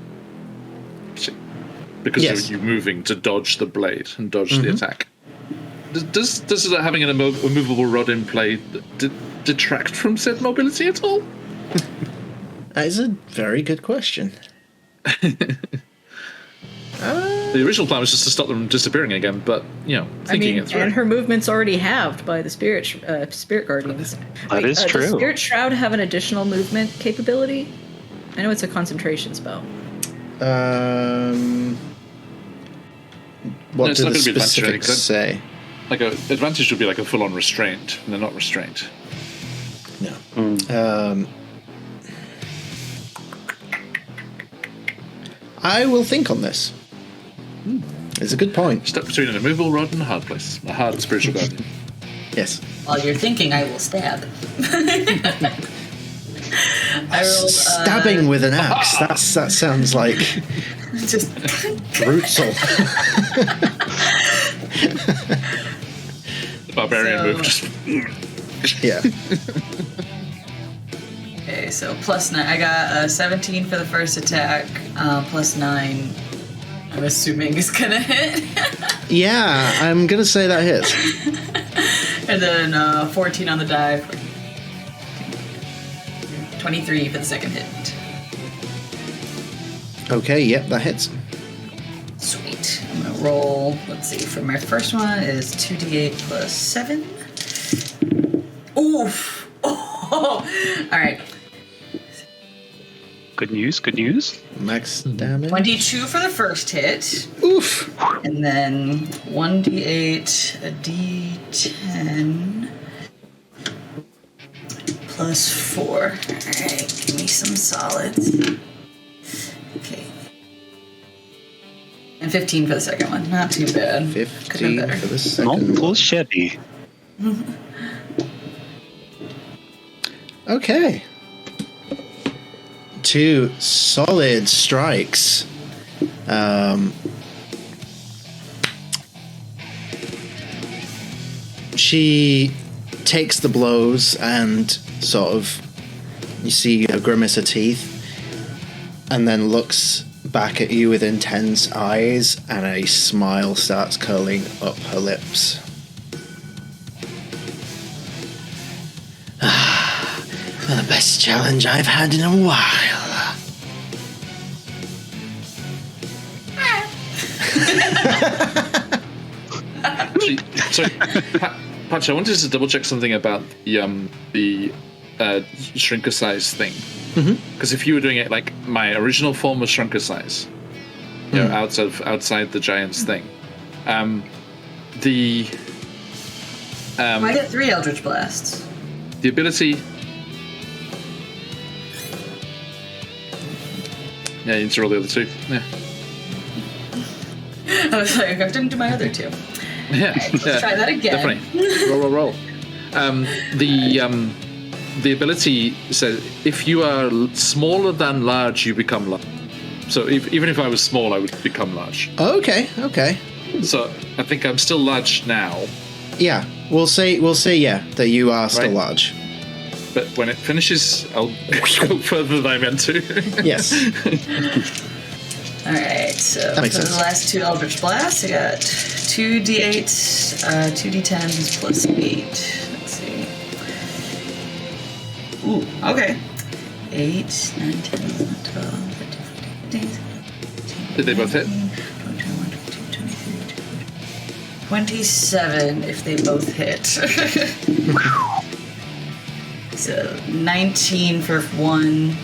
because Yes. of you moving to dodge the blade and dodge the attack. Does having an immovable rod in play detract from said mobility at all? That is a very good question. The original plan was just to stop them disappearing again, but thinking it through. And her movement's already halved by the spirit guardians. That is true. Does Spirit Shroud have an additional movement capability? I know it's a concentration spell. What it's do not the gonna be advantage, specifics say? Like advantage would be like a full-on restraint, and they're not restrained. No. I will think on this. It's a good point. Stuck between an immovable rod and a hard place, a hard spiritual guardian. Yes. While you're thinking, I will stab. I rolled, Stabbing with an axe. That sounds like just brutal. Barbarian So- move. Just Yeah. okay. So +9. I got 17 for the first attack. +9. I'm assuming is gonna hit, Yeah, I'm gonna say that hits. and then 14 on the die. 23 for the second hit. Okay, yep, that hits. Sweet. I'm gonna roll. Let's see. For my first one is 2d8 + 7. Oof. Oh. All right. Good news, good news. Max damage. 22 for the first hit. Oof. And then 1d8, a d10, +4. Alright, give me some solids. Okay. And 15 for the second one. Not too bad. Could've been 15 better. for the Not second full one. shabby. Okay. 2 solid strikes. She takes the blows and sort of, you see a grimace of teeth, and then looks back at you with intense eyes, and a smile starts curling up her lips. The best challenge I've had in a while. Actually, sorry, Patch, I wanted to double check something about the shrinker size thing. Because if you were doing it like my original form of shrunker size, you know, outside the giant's thing, I get 3 Eldritch Blasts. the ability. Yeah, you need to roll the other 2. Yeah. I was like, I didn't do my other 2. Yeah. Let's try that again. Definitely. Roll. The ability says if you are smaller than large, you become large. So even if I was small, I would become large. Okay. So I think I'm still large now. Yeah, we'll say yeah that you are still Right. large. But when it finishes, I'll go further than I meant to. Yes. Alright, so That for makes sense. the last 2 Eldritch Blasts, I got 2d8s, 2d10s plus 8. Let's see. Ooh, okay. 8, 9, 10, 11, 12, 13, 14, 15. Did they both hit? 21, 22, 23, 27 if they both hit. So 19 for 1,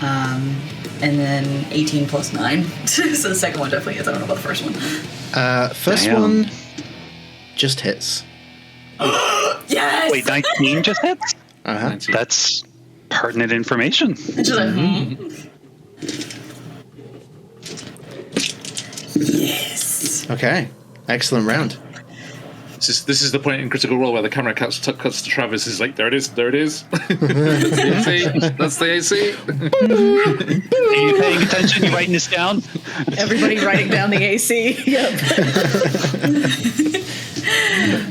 and then 18 plus 9. So the second one definitely hits. I don't know about the first one. First Damn. one just hits. Yes! Wait, 19 just hits? Uh-huh. 19. That's pertinent information. It's just like, Yes. Okay. Excellent round. This is the point in Critical Role where the camera cuts to Travis. Is like, there it is. That's the AC. That's the AC. Are you paying attention? You writing this down? Everybody writing down the AC. Yep.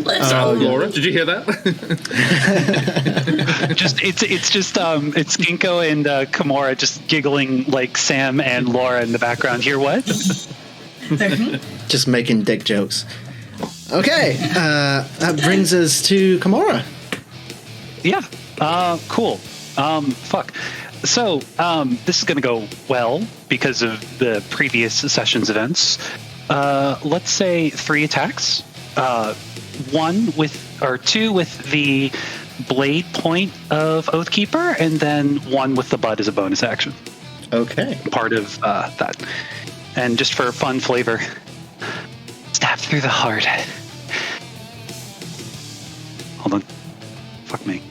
Let's Laura, did you hear that? It's Ginkgo and Kimura just giggling like Sam and Laura in the background. Hear what? Just making dick jokes. Okay. That brings us to Kimura. Yeah. Cool. Fuck. So, this is going to go well because of the previous session's events. Let's say 3 attacks. 2 with the blade point of Oathkeeper, and then 1 with the bud as a bonus action. Okay. Part of that. And just for fun flavor, stab through the heart. Hold on. Fuck me.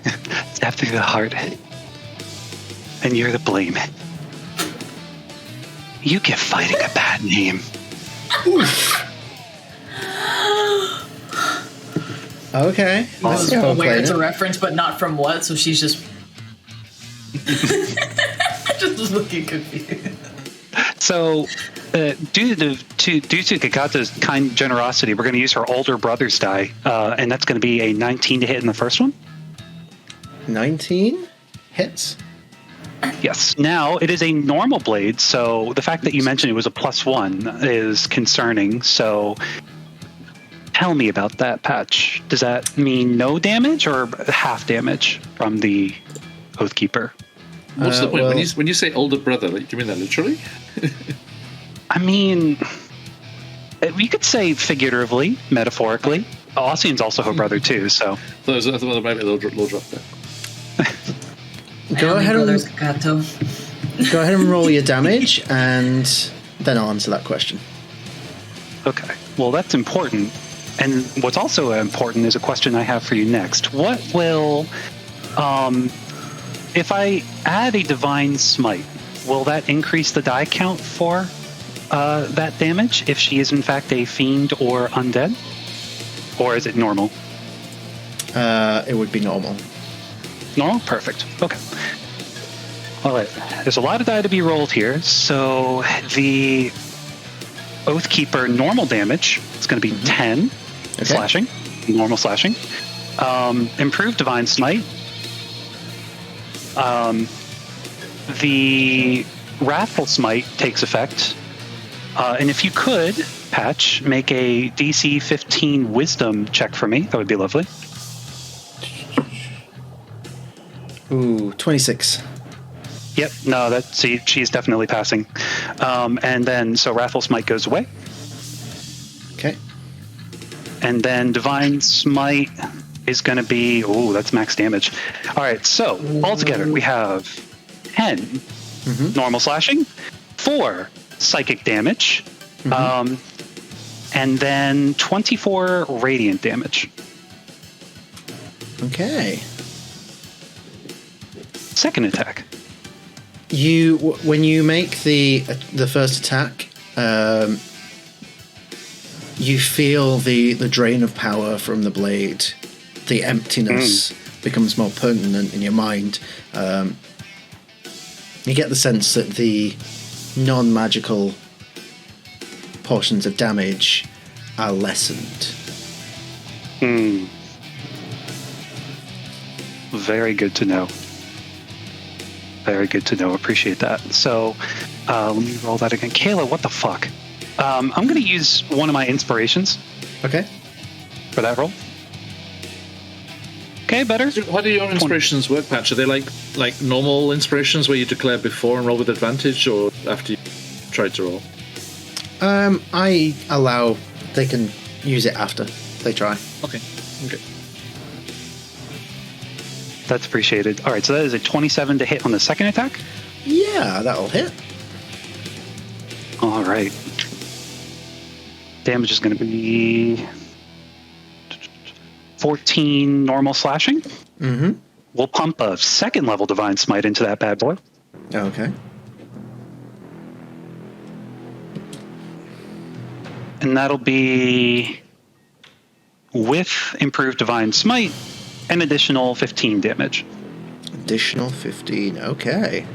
Stab through the heart. And you're the blame. You give fighting a bad name. Okay. was Well aware it's a played. reference, but not from what, so she's just just was looking confused. So, due to Kakata's kind generosity, we're going to use her older brother's die, and that's going to be a 19 to hit in the first one. 19 hits. Yes. Now, it is a normal blade, so the fact that you mentioned it was a +1 is concerning. So, tell me about that, Patch. Does that mean no damage or half damage from the Oathkeeper? What's the point? well- When you say older brother, like, do you mean that literally? I mean, you could say figuratively, metaphorically. Ossian's also her brother, too, so... I thought there might be a little drop there. Go ahead Brothers and Gato. go ahead and roll your damage, and then I'll answer that question. Okay. Well, that's important. And what's also important is a question I have for you next. What will, if I add a divine smite, will that increase the die count for that damage if she is in fact a fiend or undead? Or is it normal? It would be normal. Normal? Perfect. Okay. All right. There's a lot of die to be rolled here. So the Oathkeeper normal damage is going to be 10 slashing, normal slashing. Improved Divine Smite. The Wrathful Smite takes effect. And if you could, Patch, make a DC 15 Wisdom check for me. That would be lovely. Ooh, 26. Yep, no, she's definitely passing. And then, so Wrathful Smite goes away. Okay. And then Divine Smite is going to be, ooh, that's max damage. All right, so altogether we have 10 normal slashing, 4 psychic damage, and then 24 radiant damage. Okay. Second attack. When you make the first attack, you feel the drain of power from the blade. The emptiness becomes more pertinent in your mind. You get the sense that the non-magical portions of damage are lessened. Very good to know. Very good to know. Appreciate that. So let me roll that again. Kayla, what the fuck? I'm going to use one of my inspirations. Okay. For that roll. Okay, better. How do your inspirations work, Patch? Are they like normal inspirations where you declare before and roll with advantage, or after you tried to roll? I allow they can use it after they try. Okay. That's appreciated. All right, so that is a 27 to hit on the second attack. Yeah, that'll hit. All right. Damage is going to be 14 normal slashing. We'll pump a second level Divine Smite into that bad boy. Okay. And that'll be, with improved Divine Smite, an additional 15 damage. Additional 15. Okay.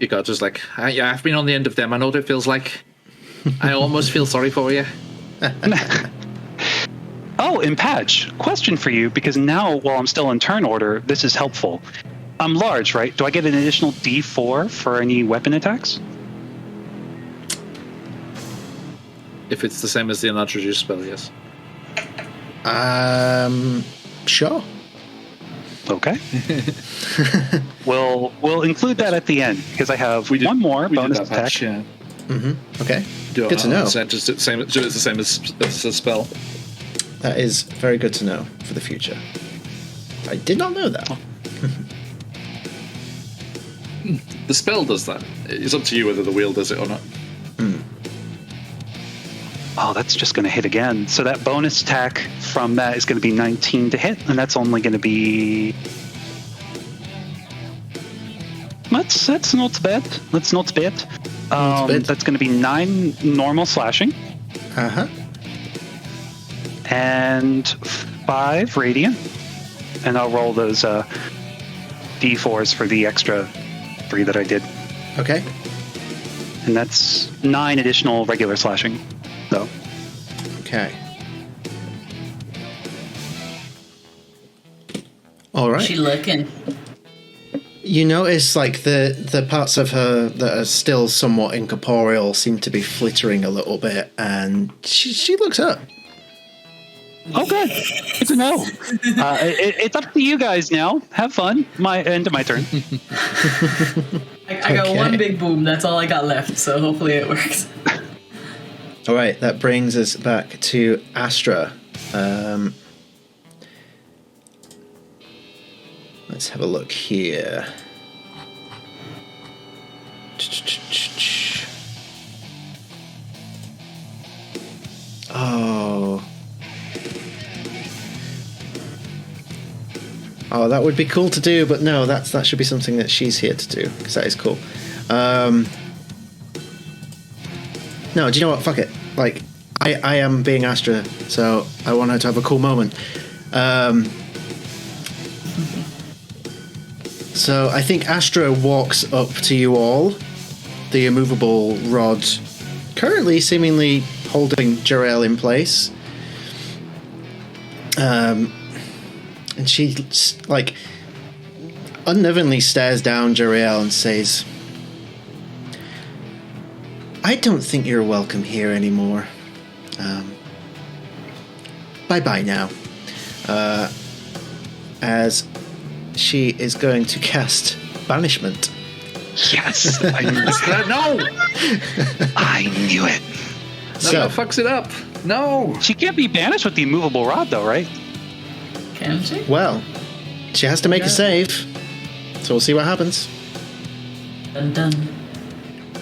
You got just like, yeah, I've been on the end of them. I know what it feels like. I almost feel sorry for you. Oh, and Patch, question for you, because now while I'm still in turn order, this is helpful. I'm large, right? Do I get an additional D4 for any weapon attacks? If it's the same as the enlarged reduce spell, yes. Sure. Okay. We'll include that at the end, because I have one more bonus attack. Patch, yeah. Okay. Good to know. It's the same as the spell. That is very good to know for the future. I did not know that. The spell does that. It's up to you whether the wheel does it or not. Oh, that's just going to hit again. So that bonus attack from that is going to be 19 to hit, and that's only going to be... That's not bad. That's not bad. That's going to be 9 normal slashing. And 5 radiant. And I'll roll those D4s for the extra 3 that I did. Okay. And that's 9 additional regular slashing, though. Okay. All right. She looking. You notice, like, the parts of her that are still somewhat incorporeal seem to be flittering a little bit, and she looks up. Oh, good. Good to know. It's up to you guys now. Have fun. End of my turn. I got one big boom. That's all I got left, so hopefully it works. All right, that brings us back to Astra. Let's have a look here. Oh, that would be cool to do, but no, that should be something that she's here to do, because that is cool. No, do you know what? Fuck it. Like, I am being Astra, so I want her to have a cool moment. So I think Astra walks up to you all, the immovable rod currently seemingly holding Jarell in place. And she, like, unnervingly stares down Jarell and says, I don't think you're welcome here anymore. Bye-bye now. As she is going to cast Banishment. Yes! I knew it. No! I knew it. No, fucks it up. No! She can't be banished with the immovable rod, though, right? Can she? Well, she has to make a save. So we'll see what happens. Dun dun.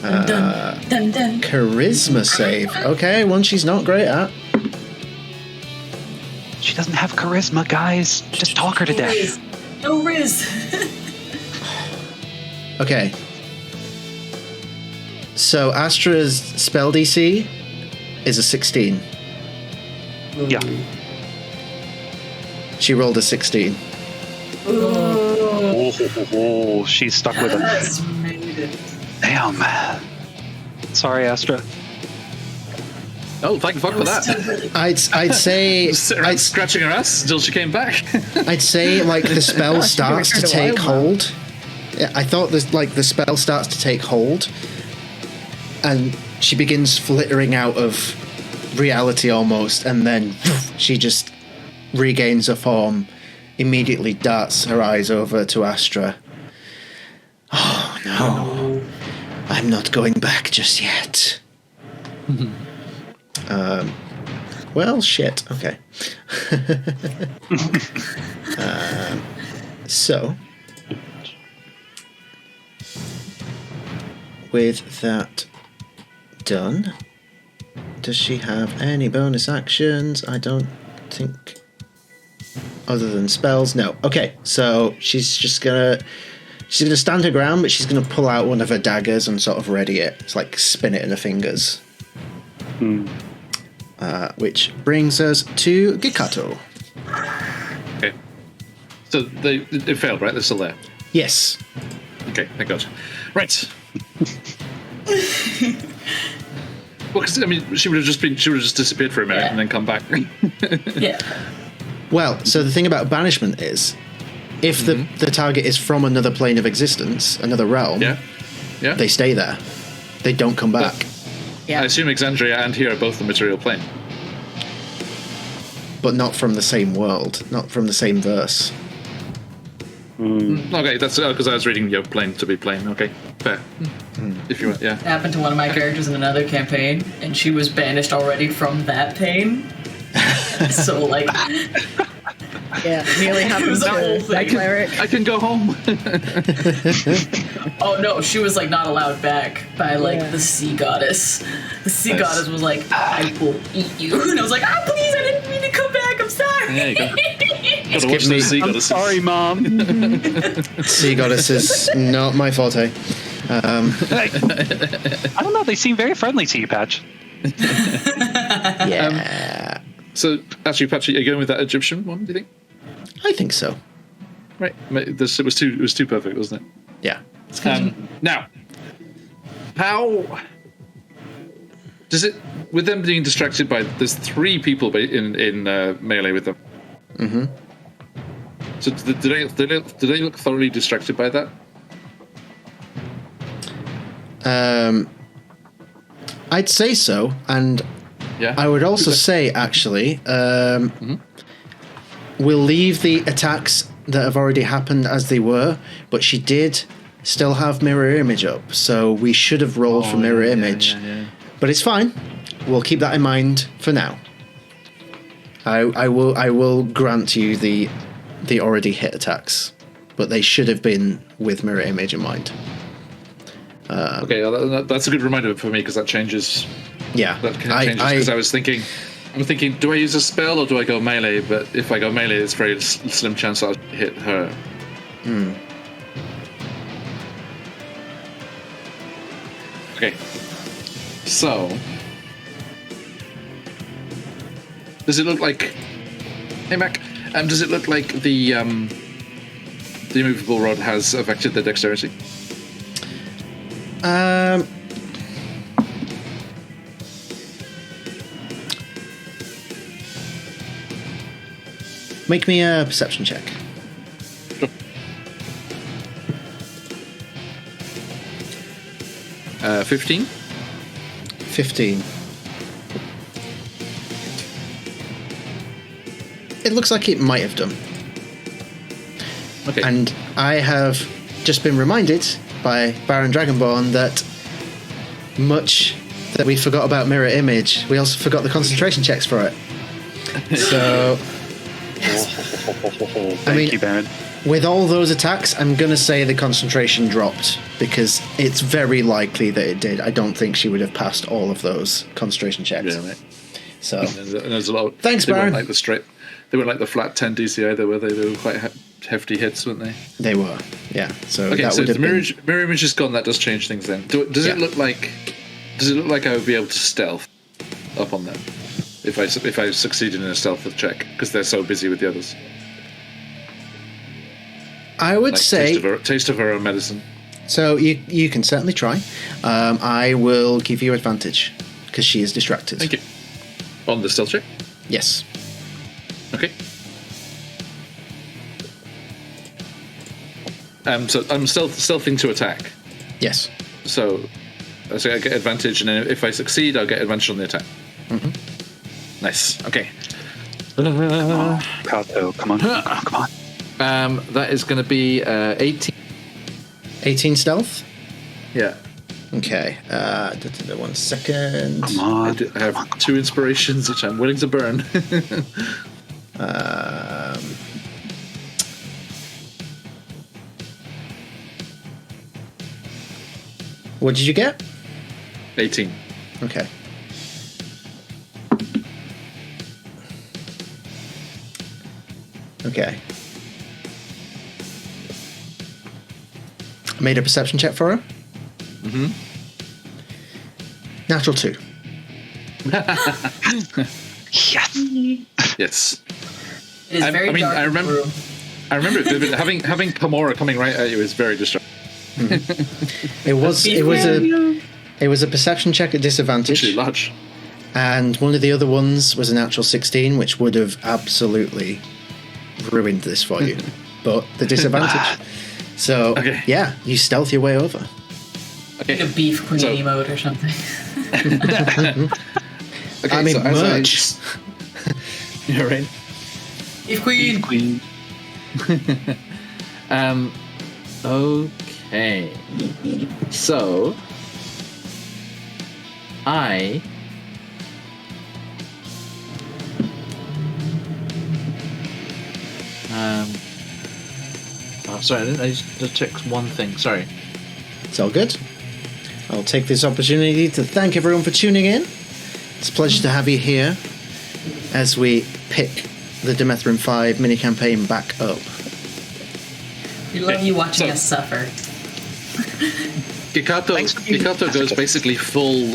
Dun dun. Dun dun. Charisma save. Okay, one she's not great at. She doesn't have charisma, guys. Just talk her to death. No Riz. Okay. So Astra's spell DC is a 16. Yeah. She rolled a 16. Oh, she's stuck with him. That's made it. Damn. Sorry, Astra. Oh, thank fuck for that. I'd say Sit around scratching her ass until she came back. I'd say like the spell Gosh, you starts to returned a take while ago. hold. Yeah, I thought this like the spell starts to take hold, and she begins flittering out of reality almost, and then she just regains her form. Immediately darts her eyes over to Astra. Oh no, I'm not going back just yet. Well, shit. Okay. So, with that done, does she have any bonus actions? I don't think. Other than spells, no. Okay, so she's gonna stand her ground, but she's gonna pull out one of her daggers and sort of ready it. It's like spin it in her fingers. Which brings us to Gikato. Okay. So it failed, right? They're still there. Yes. Okay, thank God. Right. Well, because I mean, she would have just disappeared for a minute and then come back. Yeah. Well, so the thing about banishment is, if the target is from another plane of existence, another realm, Yeah. they stay there. They don't come back. Yeah. I assume Exandria and here are both the material plane. But not from the same world, not from the same verse. Okay, that's because I was reading your plane to be plane. Okay, fair. If you want, yeah. Happened to one of my characters in another campaign, and she was banished already from that pain. So like, Yeah, nearly happens The whole to thing. that cleric. I can go home. oh no, she was like not allowed back by like Yeah. the sea goddess. The sea Nice. goddess was like, I will eat you, and I was like, please, I didn't mean to come back. I'm sorry. There you go. Gotta watch give me- those sea I'm goddesses. sorry, Mom. Sea goddess is not my forte. I don't know. They seem very friendly to you, Patch. Yeah, So, actually, Patrick, are you going with that Egyptian one? Do you think? I think so. Right. It was too perfect, wasn't it? Yeah. Now, how does it? With them being distracted by, there's 3 people in melee with them. Mm-hmm. So do they look thoroughly distracted by that? I'd say so, and Yeah. I would also say, actually, we'll leave the attacks that have already happened as they were, but she did still have mirror image up, so we should have rolled for mirror image. Yeah. But it's fine. We'll keep that in mind for now. I will grant you the already hit attacks, but they should have been with mirror image in mind. Okay, well, that's a good reminder for me because that changes. Yeah, That kind of changes because I'm thinking, do I use a spell or do I go melee? But if I go melee, it's very slim chance I'll hit her. Okay, so does it look like? Hey Mac, does it look like the the immovable rod has affected their dexterity? Make me a perception check. Sure. 15. 15. It looks like it might have done. Okay. And I have just been reminded by Baron Dragonborn that much that we forgot about mirror image, we also forgot the concentration checks for it. So, Thank you, Baron. with all those attacks, I'm going to say the concentration dropped because it's very likely that it did. I don't think she would have passed all of those concentration checks. Yeah, right. So, And there's a lot. Thanks, they Baron. Weren't like the straight. They weren't like the flat 10 DC either, were they? They were quite hefty hits, weren't they? they were. Yeah. So Okay, that so would the have mirror image is gone. That does change things. Then, does it Yeah. look like? Does it look like I would be able to stealth up on them if I succeeded in a stealth check because they're so busy with the others? I would Like say taste of her own medicine. so. You can certainly try. I will give you advantage because she is distracted. Thank you. On the stealth check. Yes. Okay. So I'm stealthing to attack. Yes. So I get advantage, and then if I succeed, I'll get advantage on the attack. Mm-hmm. Nice. Okay. Kato, come on. Come on. That is going to be 18. 18 stealth. Yeah. Okay. 1 second. Come on. I have 2 inspirations, which I'm willing to burn. What did you get? 18. Okay. Okay. Made a perception check for her. Mm-hmm. Natural 2. Yes. Yes. It is very dark. I in the remember. room. I remember it vividly. having Kamora coming right at you is very distracting. It was a perception check at disadvantage. Actually, large. And one of the other ones was a natural 16, which would have absolutely ruined this for you. But the disadvantage. So, Okay. yeah, you stealth your way over. Okay. Like a beef queen So- mode or something. Okay, I mean, so as merch. You're right. Beef queen. Queen. Okay. So I oh, sorry, I just checked one thing. Sorry. It's all good. I'll take this opportunity to thank everyone for tuning in. It's a pleasure to have you here as we pick the Demethrin 5 mini campaign back up. We love you watching So- us suffer. Gikato goes basically full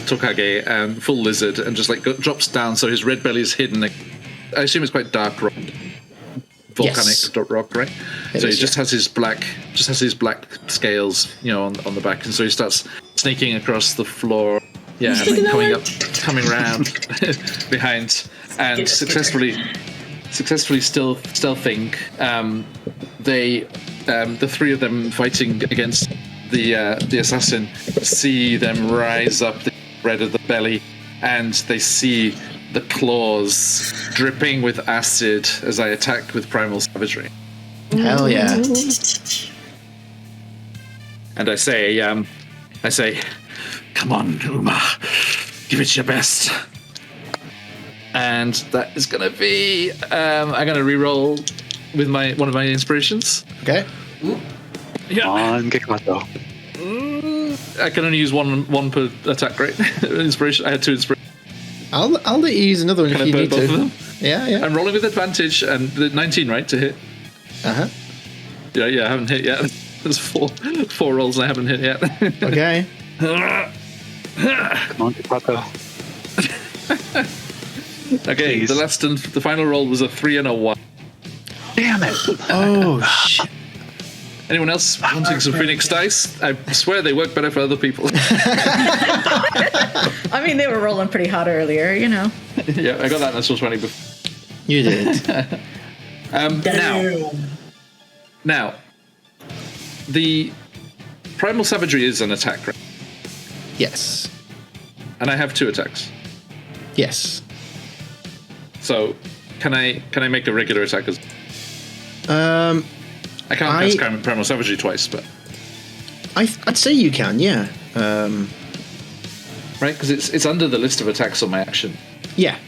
Tokage and full lizard and just drops down so his red belly is hidden. I assume it's quite dark rock. Volcanic Yes. rock, right? It So is, he just yeah. has his black scales, on the back, and so he starts sneaking across the floor. Yeah, and then coming around behind, and successfully stealthing. The three of them fighting against the assassin see them rise up the red of the belly, and they see the claws dripping with acid as I attack with primal savagery. Hell yeah. And I say, come on, Uma, give it your best. And that is gonna be, I'm gonna re-roll with one of my inspirations. Okay. Yeah, On Gikato. I can only use one per attack, right? Inspiration. I had 2 inspirations. I'll let you use another one Can if I you burn need both to. of them? Yeah. I'm rolling with advantage, and the 19, right, to hit. Uh-huh. Yeah, I haven't hit yet. There's four rolls and I haven't hit yet. Okay. Come on, Gikato. Okay, Please. the final roll was a 3 and a 1. Damn it! Oh, shit. Anyone else wanting some Phoenix dice? I swear they work better for other people. I mean, they were rolling pretty hot earlier, you know. Yeah, I got that natural 20 before. You did. Now, the Primal Savagery is an attack, right? Yes. And I have 2 attacks. Yes. So, can I make a regular attack? I can't cast Primal Savagery twice, but... I'd say you can, yeah. Right, because it's under the list of attacks on my action. Yeah.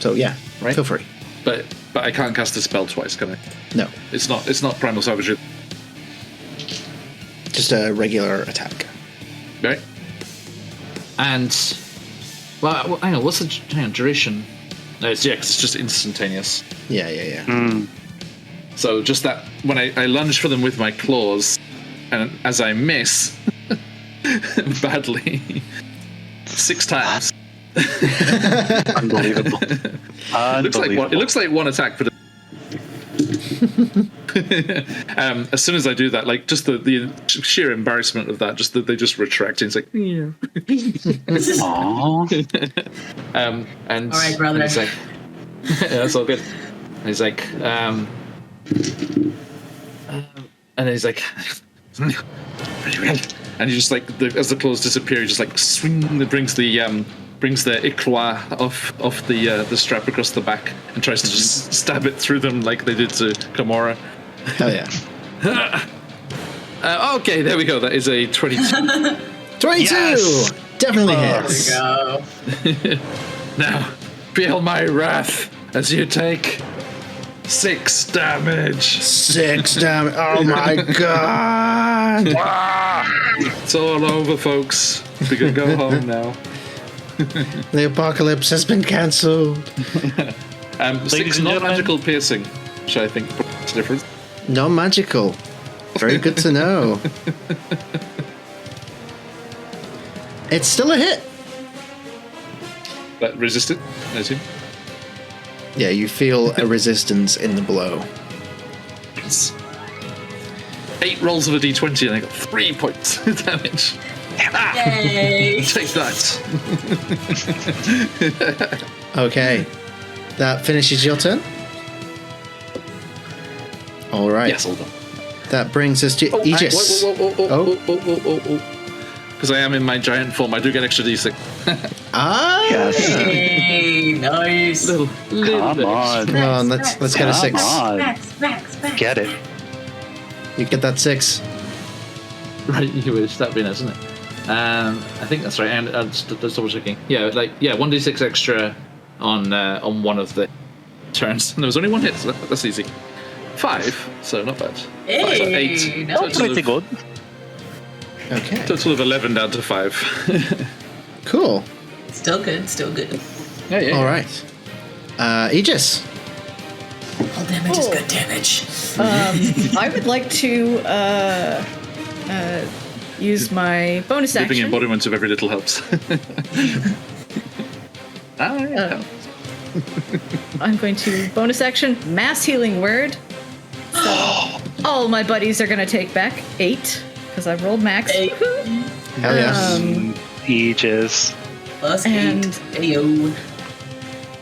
So, yeah. Right? Feel free. But I can't cast a spell twice, can I? No. It's not Primal Savagery. Just a regular attack. Right? And... Well, hang on, what's the duration? No, it's 'cause it's just instantaneous. Yeah. So just that, when I lunge for them with my claws, and as I miss, badly, 6 times. Unbelievable. It looks like one attack, but as soon as I do that, like just the sheer embarrassment of that, just that they just retract and it's like, yeah. Aww. And all right, brother. And he's like, yeah, that's all good. And he's like, and he's like, and you just like as the claws disappear, you just like swing. It brings the ichwa off the strap across the back and tries to just stab it through them like they did to Gamora. Hell yeah. Okay, there we go. That is a 22. 22! Yes! Definitely There hits. we go. Now, feel my wrath as you take 6 damage. 6 damage. Oh my god. It's all over, folks. We can go home now. The apocalypse has been cancelled. 6 and gentlemen. non-magical piercing, which I think makes a difference. Non-magical. Very good to know. It's still a hit. But resisted, I assume. Yeah, you feel a resistance in the blow. It's 8 rolls of a d20 and I got 3 points of damage. Yay! Take that. Okay. That finishes your turn? Alright. Yes, all done. That brings us to Aegis. Because I am in my giant form, I do get extra d6. Ah! Yes. Hey, nice. Little Come bit. on. Come on, let's get a 6. Come on. Max. Get it. You get that 6. Right, you wish. That'd be nice, isn't it? I think that's right. And just double checking. Yeah, 1d6 extra on one of the turns. And there was only 1 hit, so that's easy. 5, so not bad. Hey, 5, 8. no. Pretty good. Okay. Total of 11 down to 5. Cool. Still good. Yeah. Alright. Aegis. All damage is good damage. I would like to use my bonus Living action. embodiment of every little helps. I'm going to bonus action mass healing word. So all my buddies are going to take back 8 because I've rolled max. 8. Hell yes. Aegis. Plus And- 8. Ayo.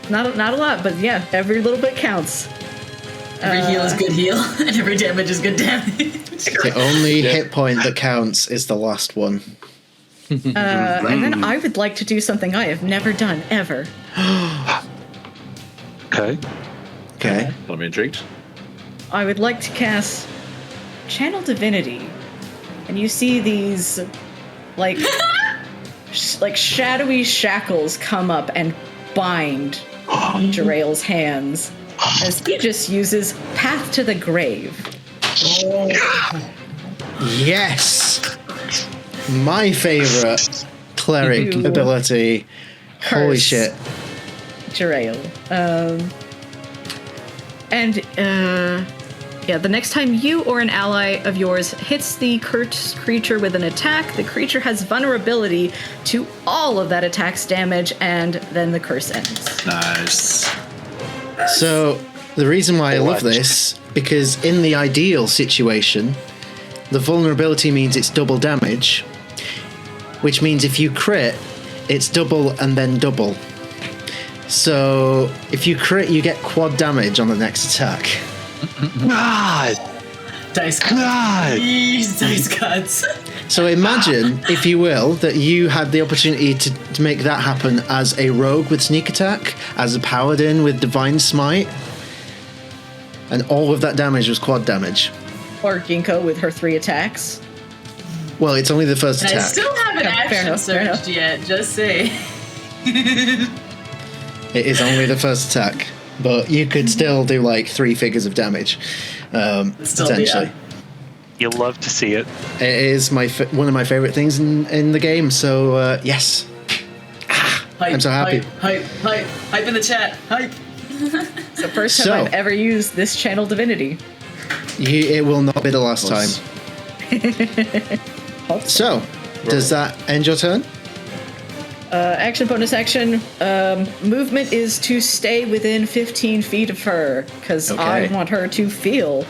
Not a lot, but yeah, every little bit counts. Every heal is good heal, and every damage is good damage. The only hit point that counts is the last one. And then I would like to do something I have never done ever. Okay. Okay. I'm intrigued. I would like to cast Channel Divinity, and you see these like shadowy shackles come up and bind Jarael's hands as he just uses Path to the Grave. Yes! My favorite cleric Ooh. ability. Holy Curse. shit. Jarael. The next time you or an ally of yours hits the cursed creature with an attack, the creature has vulnerability to all of that attack's damage, and then the curse ends. Nice. So, The reason why I love Watch. this, because in the ideal situation, the vulnerability means it's double damage, which means if you crit, it's double and then double. So if you crit, you get quad damage on the next attack. God. Dice cuts. God. These dice cuts. So imagine, if you will, that you had the opportunity to make that happen as a rogue with sneak attack, as a paladin with divine smite, and all of that damage was quad damage. Or Ginkgo with her 3 attacks. Well, it's only the first And I attack. still haven't Fair action enough, fair searched yet, just say. It is only the first attack, but you could still do like 3 figures of damage, Still, potentially. yeah. You'll love to see it. It is one of my favorite things in the game. So yes, Hype, I'm so happy. Hype in the chat. Hype. It's the first time So- I've ever used this channel divinity. it will not be the last time. So, does that end your turn? Action bonus action. Movement is to stay within 15 feet of her, because I Okay. want her to feel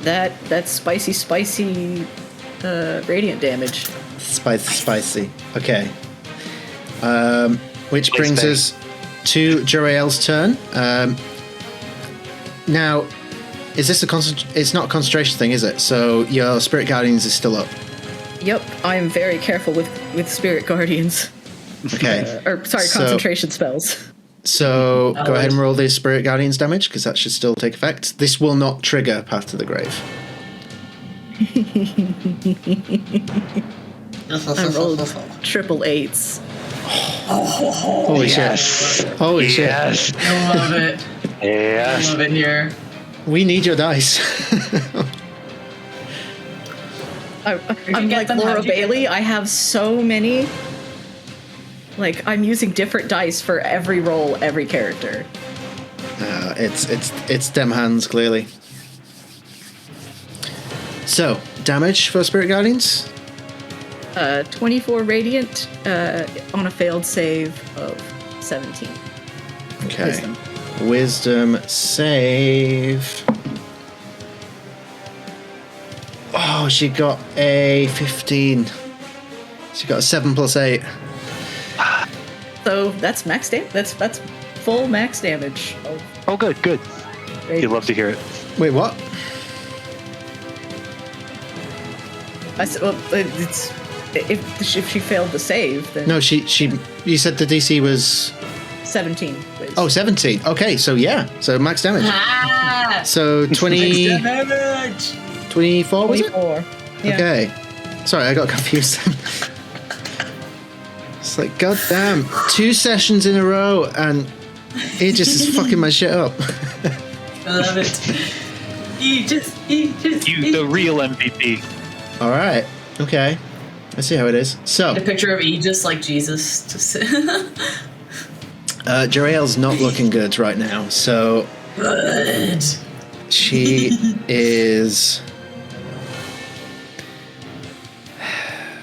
that spicy radiant damage. Spicy. Okay. Which Please brings stay. us to Jarael's turn. Now, is this it's not a concentration thing, is it? So your Spirit Guardians is still up. Yep, I'm very careful with spirit guardians. Okay. So- Concentration spells. So go ahead and roll the Spirit Guardians damage, because that should still take effect. This will not trigger Path to the Grave. I rolled triple 8s. Holy Yes. shit. Holy Yes. I love it. I Yes. love it here. shit. We need your dice. I'm get like them? Laura How'd you get Bailey. I have so many. Like, I'm using different dice for every roll, every character. It's them hands, clearly. So, damage for Spirit Guardians? 24 radiant on a failed save of 17. Okay. Wisdom. Wisdom save. Oh, she got a 15. She got a 7 plus 8. So that's max damage. That's full max damage. Oh, good. Radiant. You'd love to hear it. Wait, what? Well, it's if she failed the save, then No, she. You said the DC was 17. Oh, 17. Okay, so yeah. So max damage. Ah! So 20, Damage! 24 was it? 24. Yeah. Okay. Sorry, I got confused. It's like, god damn, 2 sessions in a row and it just is fucking my shit up. I love it. Aegis. You, the real MVP. All right. Okay. I see how it is. So, A picture of Aegis like Jesus. Just Jarael's not looking good right now. So good. she is.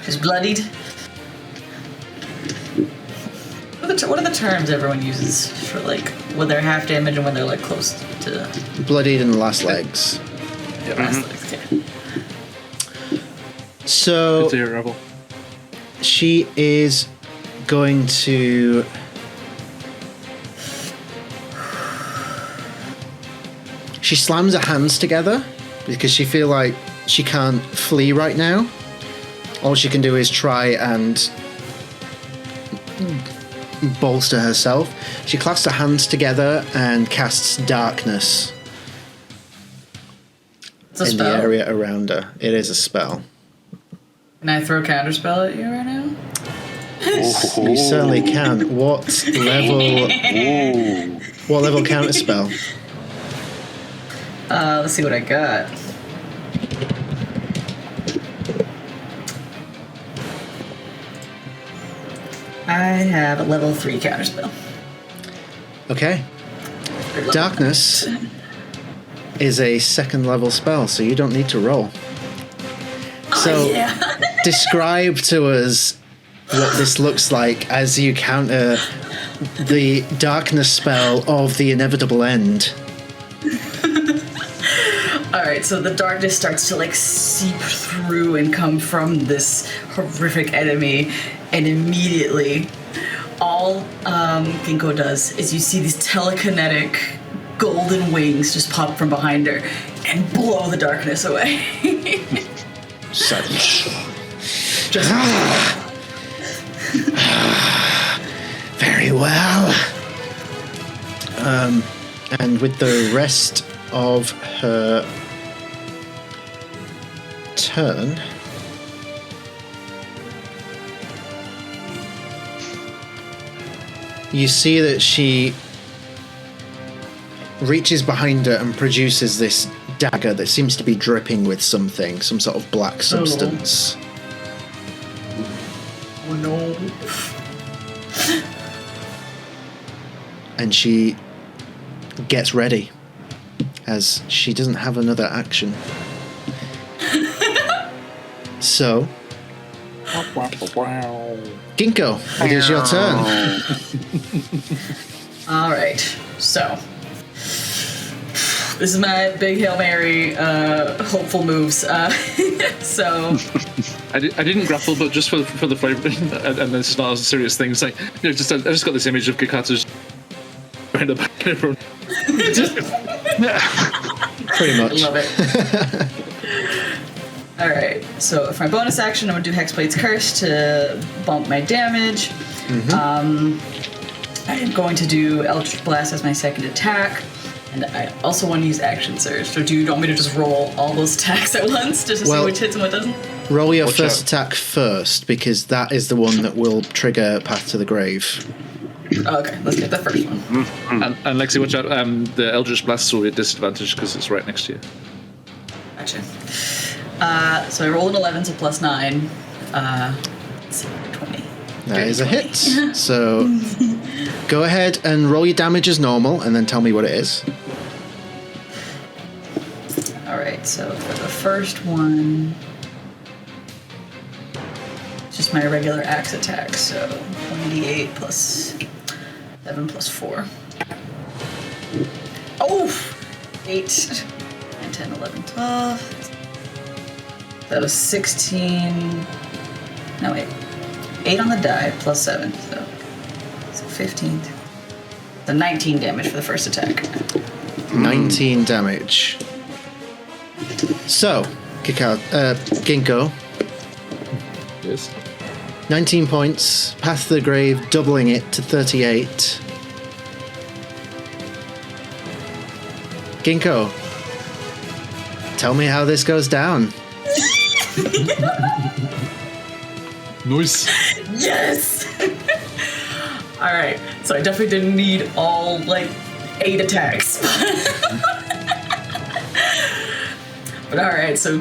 She's bloodied. What are the terms everyone uses for like when they're half damage and when they're like close to Bloodied in the last legs. the last legs? Okay. So It's a rebel. she is going to. She slams her hands together because she feel like she can't flee right now. All she can do is try and bolster herself. She clasps her hands together and casts darkness It's a in spell. the area around her. It is a spell. Can I throw a counterspell at you right now? You certainly can. What level? What level counterspell? Let's see what I got. I have a level 3 counterspell. Okay. Darkness is a 2nd level spell, so you don't need to roll. So, Yeah. describe to us what this looks like as you counter the darkness spell of the inevitable end. right, so the darkness starts to like seep through and come from this horrific enemy, and immediately all Ginkgo does is you see these telekinetic golden wings just pop from behind her and blow the darkness away. Just very well. And with the rest of her turn, you see that she reaches behind her and produces this dagger that seems to be dripping with something, some sort of black substance. Oh no. And she gets ready, as she doesn't have another action. So, Ginkgo, it is your turn. All right, so this is my big Hail Mary hopeful moves. So I didn't grapple, but just for the flavor, and it's not a serious thing. It's like, I just got this image of Kikata's behind the back of everyone. Pretty much. Love it. All right, so for my bonus action, I'm gonna do Hexblade's Curse to bump my damage. Mm-hmm. I am going to do Eldritch Blast as my second attack, and I also want to use Action Surge. So do you want me to just roll all those attacks at once, just to see which hits and what doesn't? Roll your first attack first, because that is the one that will trigger Path to the Grave. Oh, okay, let's get the first one. And Lexi, watch out. The Eldritch Blast will be a disadvantage because it's right next to you. Gotcha. So I rolled an 11, so plus 9. Let's see, 20. That is a hit. So go ahead and roll your damage as normal, and then tell me what it is. Alright, so for the first one, it's just my regular axe attack, so 1d8 plus 7 plus 4. Oh! 8, 9, 10, 11, 12. That was 16. No, wait. 8 on the die plus 7, so 15. So 19 damage for the first attack. 19 damage. So, Ginkgo. Yes. 19 points. Path to the Grave, doubling it to 38. Ginkgo, tell me how this goes down. Nice. Yes! Alright, so I definitely didn't need all, 8 attacks. But alright, so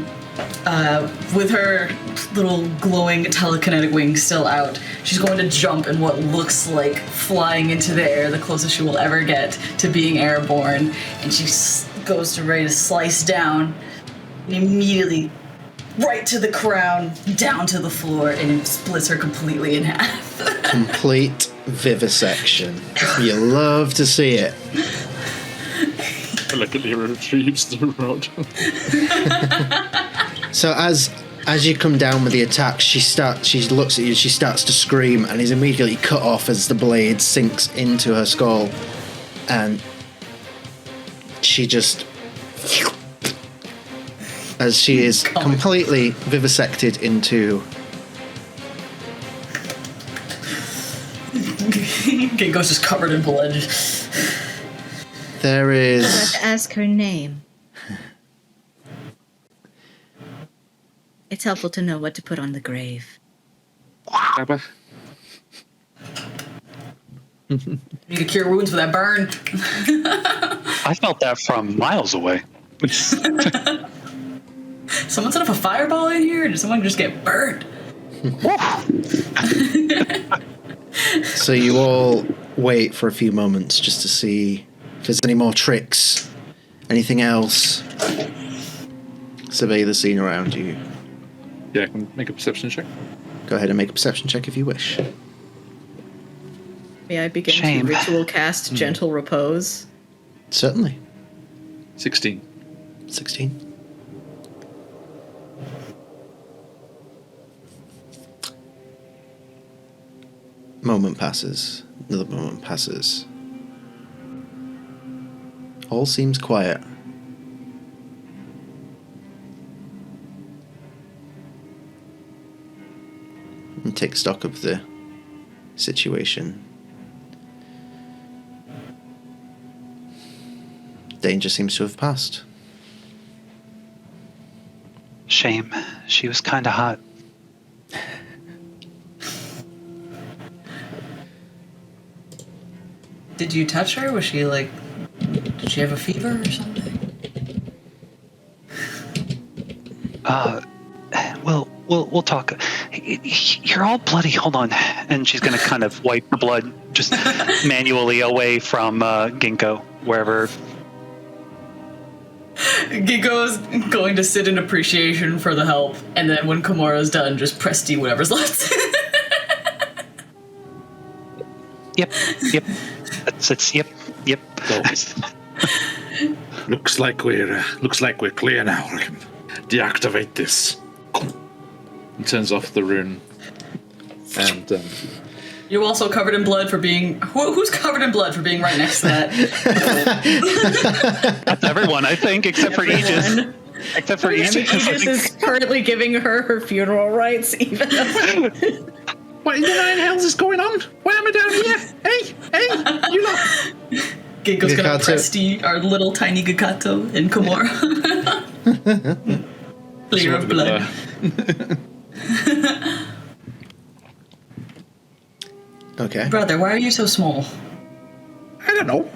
with her little glowing telekinetic wings still out, she's going to jump in what looks like flying into the air, the closest she will ever get to being airborne, and she goes to ready to slice down, and immediately right to the crown, down to the floor, and it splits her completely in half. Complete vivisection. You love to see it. Like a hero retrieves the rod. So as you come down with the attack, she looks at you, she starts to scream, and is immediately cut off as the blade sinks into her skull, and she just, as she is completely vivisected into. Ginkgo's just covered in blood. There is. I have to ask her name. It's helpful to know what to put on the grave. Abba. Need to cure wounds for that burn. I felt that from miles away. Someone set off a fireball in here, or did someone just get burned? So you all wait for a few moments just to see if there's any more tricks, anything else. Survey the scene around you. Yeah, I can make a perception check. Go ahead and make a perception check if you wish. May I begin Shame. to ritual cast Gentle Repose? Certainly. 16. 16. moment passes. Another moment passes. All seems quiet. And take stock of the situation. Danger seems to have passed. Shame. She was kind of hot. Did you touch her? Was she like... Did she have a fever or something? We'll talk. You're all bloody. Hold on. And she's going to kind of wipe the blood just manually away from Ginkgo, wherever. Ginkgo's going to sit in appreciation for the help, and then when Kimura's done, just press D whatever's left. Yep. It's yep. Looks like we're clear now. I can deactivate this. He turns off the rune. And You're also covered in blood for being... Who's covered in blood for being right next to that? That's everyone, I think, except for Aegis. Except for Aegis. Aegis is currently giving her funeral rites, even though... what in the nine hells is going on? Why am I down here? Hey, you lot. Ginkgo's gonna press D, our little tiny Gakato in Kimura. Clear of blood. Okay. Brother, why are you so small? I don't know.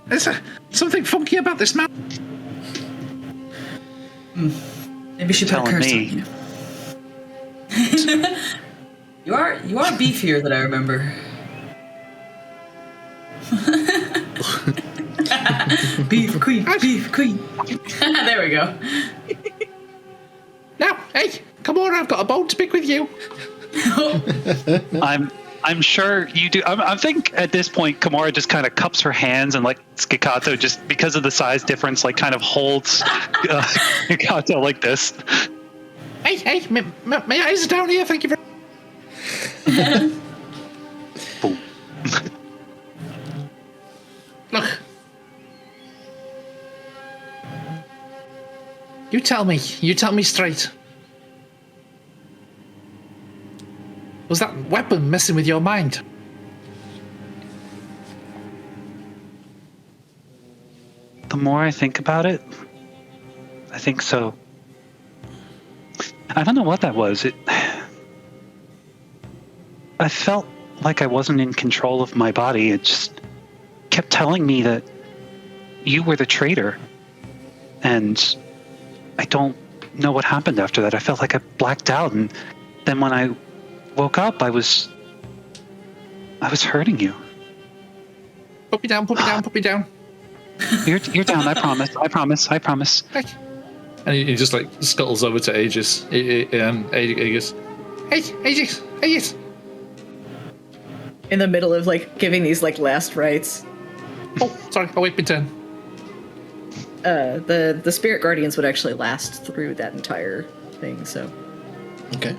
There's something funky about this map. Maybe she put a curse on you. You are beefier than I remember. Beef queen. There we go. Now, hey, come on! I've got a bone to pick with you. I'm sure you do. I think at this point, Kimura just kind of cups her hands and like Skikato, just because of the size difference, like kind of holds Skikato like this. Hey, my eyes are down here. Thank you very much. Boom. Look. You tell me straight. Was that weapon messing with your mind? The more I think about it, I think so. I don't know what that was. I felt like I wasn't in control of my body. It just kept telling me that you were the traitor. And I don't know what happened after that. I felt like I blacked out, and then when I woke up, I was hurting you. Put me down. You're down. I promise. Hey. And he just like scuttles over to Aegis. Aegis. Hey, Aegis. In the middle of like giving these like last rites. Oh, sorry. I'll wait my turn. The spirit guardians would actually last through that entire thing. So. Okay.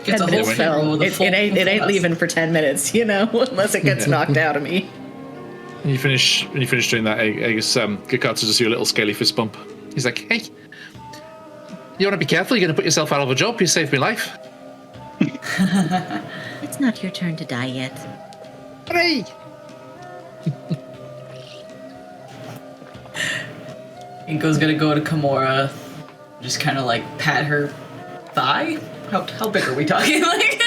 10 minutes fell. It ain't leaving for 10 minutes, unless it gets knocked out of me. When you finish doing that, I guess Gakatsu just do a little scaly fist bump. He's like, hey, you want to be careful, you're going to put yourself out of a job, you saved my life. It's not your turn to die yet. Hooray! Inko's gonna go to Kimura, just kind of like pat her thigh. How big are we talking? Like,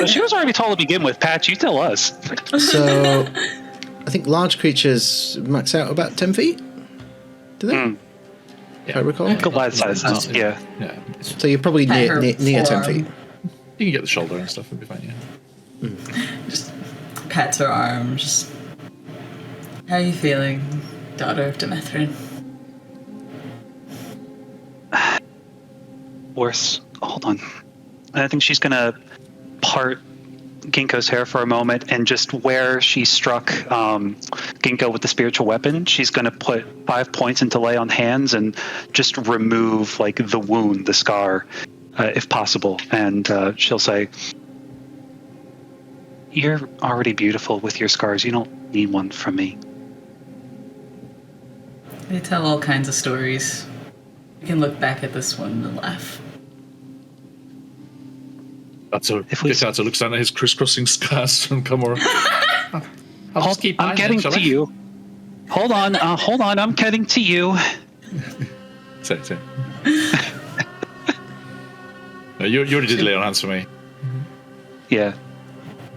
she was already tall to begin with. Pat, you tell us. So, I think large creatures max out about 10 feet. Do they? If I recall. Goliath size. Yeah. So you're probably near 10 feet. You can get the shoulder and stuff, it'll be fine, yeah. Just pats her arm, just... How are you feeling, daughter of Demethrin? Worse. Hold on. I think she's going to part Ginkgo's hair for a moment, and just where she struck Ginkgo with the spiritual weapon, she's going to put 5 points into lay on hands and just remove like the wound, the scar, if possible. And she'll say, You're already beautiful with your scars. You don't need one from me. They tell all kinds of stories. We can look back at this one and laugh. Gekato looks down at his crisscrossing scars from Kamora. I'll just keep I'm getting to you. Hold on, I'm getting to you. Say. No, you already did lay on hands for me. Yeah.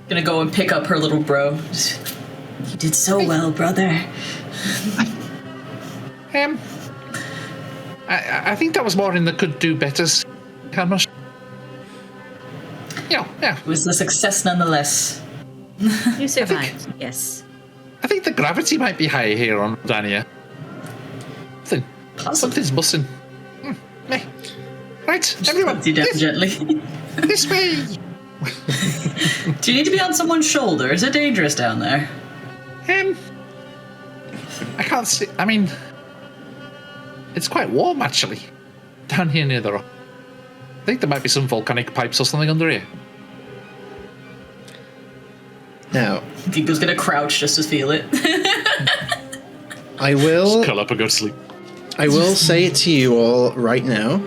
Gonna go and pick up her little bro. You did so well, brother. I think that was more in the could do betters. I'm not sure. Yeah. It was a success nonetheless. You survived, yes. I think the gravity might be high here on Dania. Something's bussing. Meh. Right, everyone. Puts you down gently. This way. Do you need to be on someone's shoulder? Is it dangerous down there? I can't see. I mean, it's quite warm actually. Down here near the rock. I think there might be some volcanic pipes or something under here. Now, Ginko's gonna crouch just to feel it. I will. Just curl up and go to sleep. I will say it to you all right now.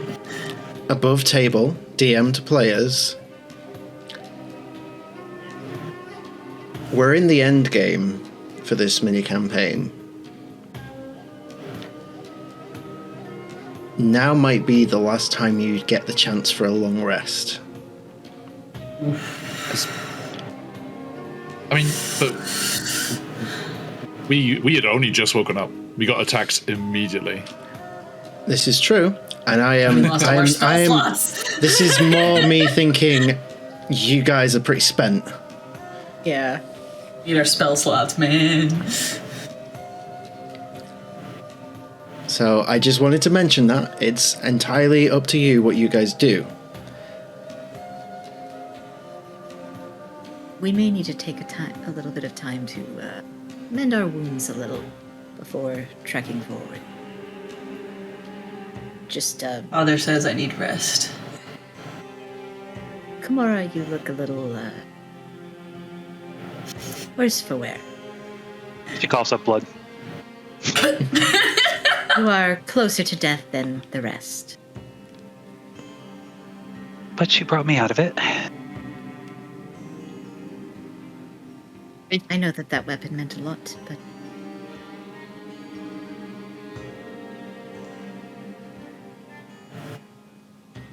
Above table, DM to players. We're in the end game for this mini campaign. Now might be the last time you get the chance for a long rest. I mean, but we had only just woken up. We got attacked immediately. This is true, and I am. We lost all our spell slots. This is more me thinking you guys are pretty spent. Yeah. Need our spell slots, man. So I just wanted to mention that. It's entirely up to you what you guys do. We may need to take a little bit of time to mend our wounds a little before trekking forward. Just, Father says I need rest. Kamora, you look a little, worse for wear. She coughs up blood. You are closer to death than the rest. But she brought me out of it. I know that weapon meant a lot, but...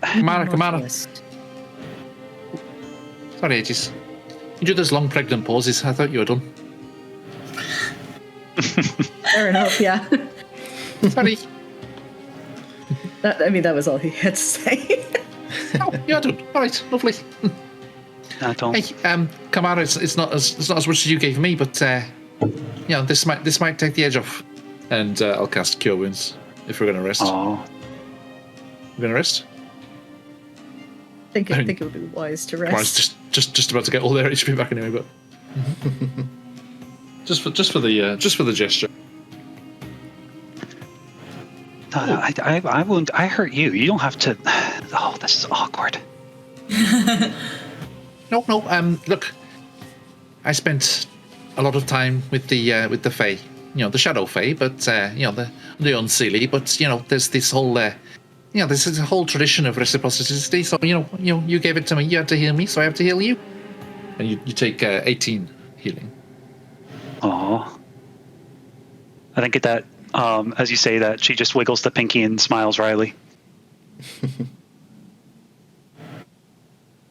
Kamara. Sorry, Aegis. You do those long pregnant pauses. I thought you were done. Fair enough, yeah. Sorry. That was all he had to say. Oh, you're done. All right, lovely. I don't. Hey, Kamara, it's not as much as you gave me, but this might take the edge off. And I'll cast Cure Wounds if we're going to rest. Oh. We're going to rest. I think it would be wise to rest. Mine's just about to get all their HP back anyway, but just for the gesture. No, I won't. I hurt you. You don't have to. Oh, this is awkward. No. Look, I spent a lot of time with the Fae. The Shadow Fae, but the Unseelie. But there's this whole there's a whole tradition of reciprocity. So you gave it to me. You had to heal me, so I have to heal you. And you take 18 healing. Oh. I think at that, as you say that, she just wiggles the pinky and smiles wryly.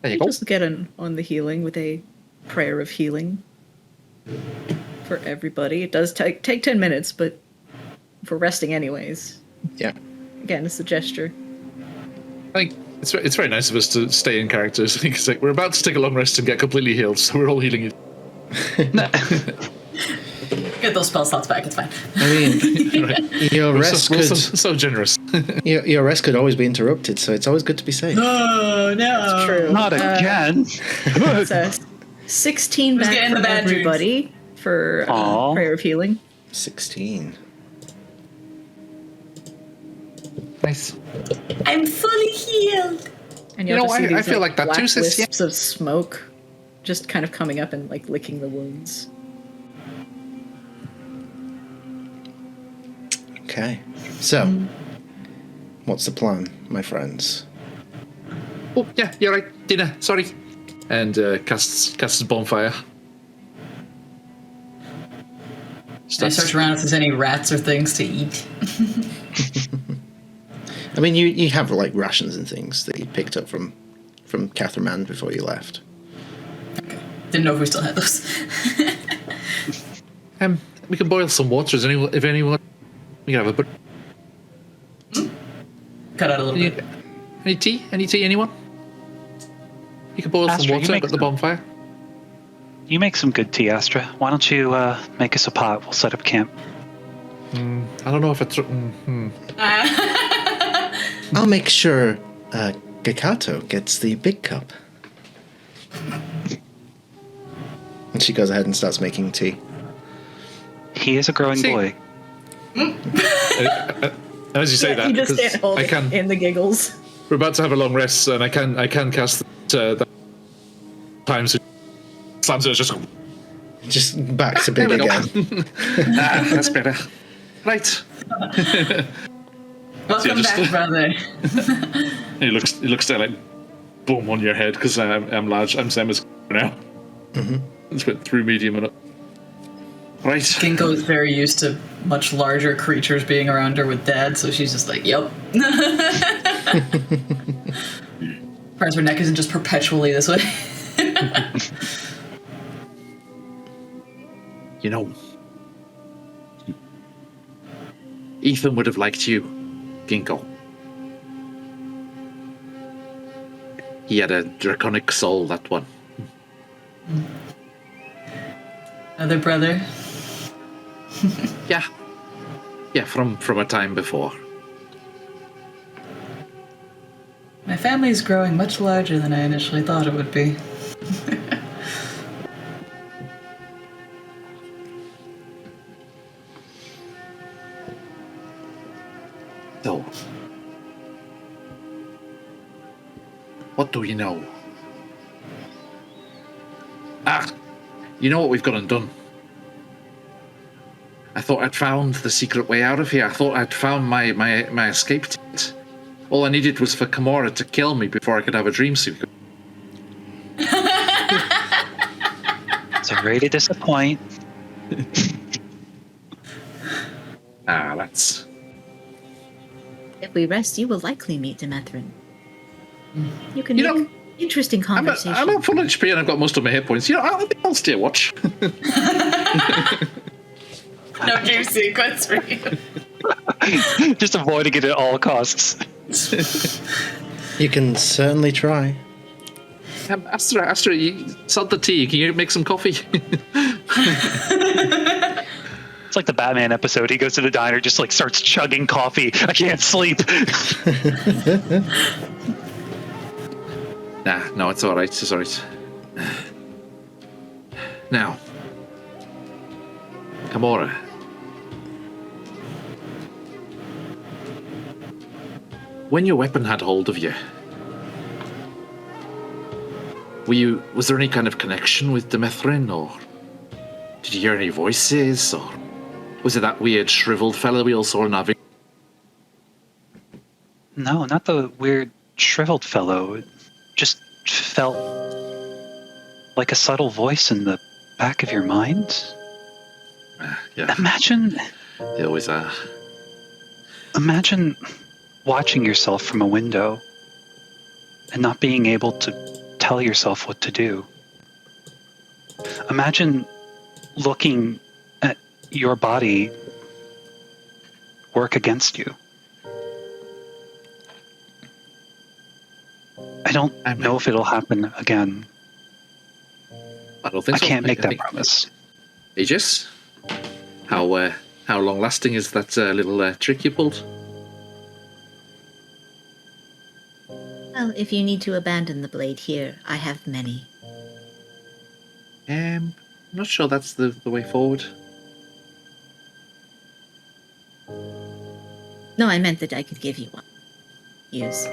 There you go. Just get on the healing with a prayer of healing for everybody. It does take 10 minutes, but for resting anyways. Yeah. Again, it's a gesture. I think it's very nice of us to stay in character. I think it's like we're about to take a long rest and get completely healed, so we're all healing you. Get those spell slots back, it's fine. I mean, Right. your rest We're could so generous. your rest could always be interrupted, so it's always good to be safe. Oh, no. True. Not again. So 16 Who's back getting for the bad everybody for Aw. prayer of healing. 16. Nice. I'm fully healed. And You you'll know, just see I these, feel like that black too, sis, yeah. wisps of smoke just kind of coming up and like licking the wounds. Okay. So, what's the plan, my friends? Oh, yeah, you're right. Dinner, sorry. And casts bonfire. I search around if there's any rats or things to eat. I mean, you have like rations and things that you picked up from Catherman before you left. Okay. Didn't know if we still had those. We can boil some water. If anyone, we can have a bit. Cut out a little bit. Any tea? Any tea? Anyone? You can boil some Astra, water at the bonfire. You make some good tea, Astra. Why don't you make us a pot? We'll set up camp. I don't know if it's. I'll make sure Gekato gets the big cup. And she goes ahead and starts making tea. He is a growing boy. As you say that, You just can't hold I it can. in the giggles. We're about to have a long rest, and I can cast that times. Slams it just. Just back to big There we go. again. That's better. Right. Welcome just- back, brother. He looks there like boom on your head because I'm large. I'm same as now. It's went through medium and up. Right. Ginkgo is very used to much larger creatures being around her with Dad, so she's just like, yep. Perhaps her neck isn't just perpetually this way. You know, Ethan would have liked you, Ginkgo. He had a draconic soul, that one. Other brother. Yeah. Yeah, from a time before. My family's growing much larger than I initially thought it would be. So, what do we know? You know what we've gone and done? I thought I'd found the secret way out of here. I thought I'd found my escape ticket. All I needed was for Kimura to kill me before I could have a dream sequence. Sorry to disappoint. That's... If we rest, you will likely meet Demethrin. You can You make know, interesting conversation. I'm at full HP and I've got most of my hit points. You know, I think I'll stay watch. No dream sequence for you. Just avoiding it at all costs. You can certainly try. Astra, you salt the tea. Can you make some coffee? It's like the Batman episode. He goes to the diner, just like starts chugging coffee. I can't sleep. No, it's all right. It's all right. Now, Kimura. When your weapon had hold of you, was there any kind of connection with Demethrin, or did you hear any voices, or was it that weird shriveled fellow we all saw in Navi? No, not the weird shriveled fellow. It just felt like a subtle voice in the back of your mind. Yeah, Imagine they always are. Imagine watching yourself from a window and not being able to tell yourself what to do. Imagine looking at your body work against you. I don't know if it'll happen again. I don't think so. I can't make that think- promise. Aegis? How long lasting is that little trick you pulled? Well, if you need to abandon the blade here, I have many. I'm not sure that's the way forward. No, I meant that I could give you one. Use.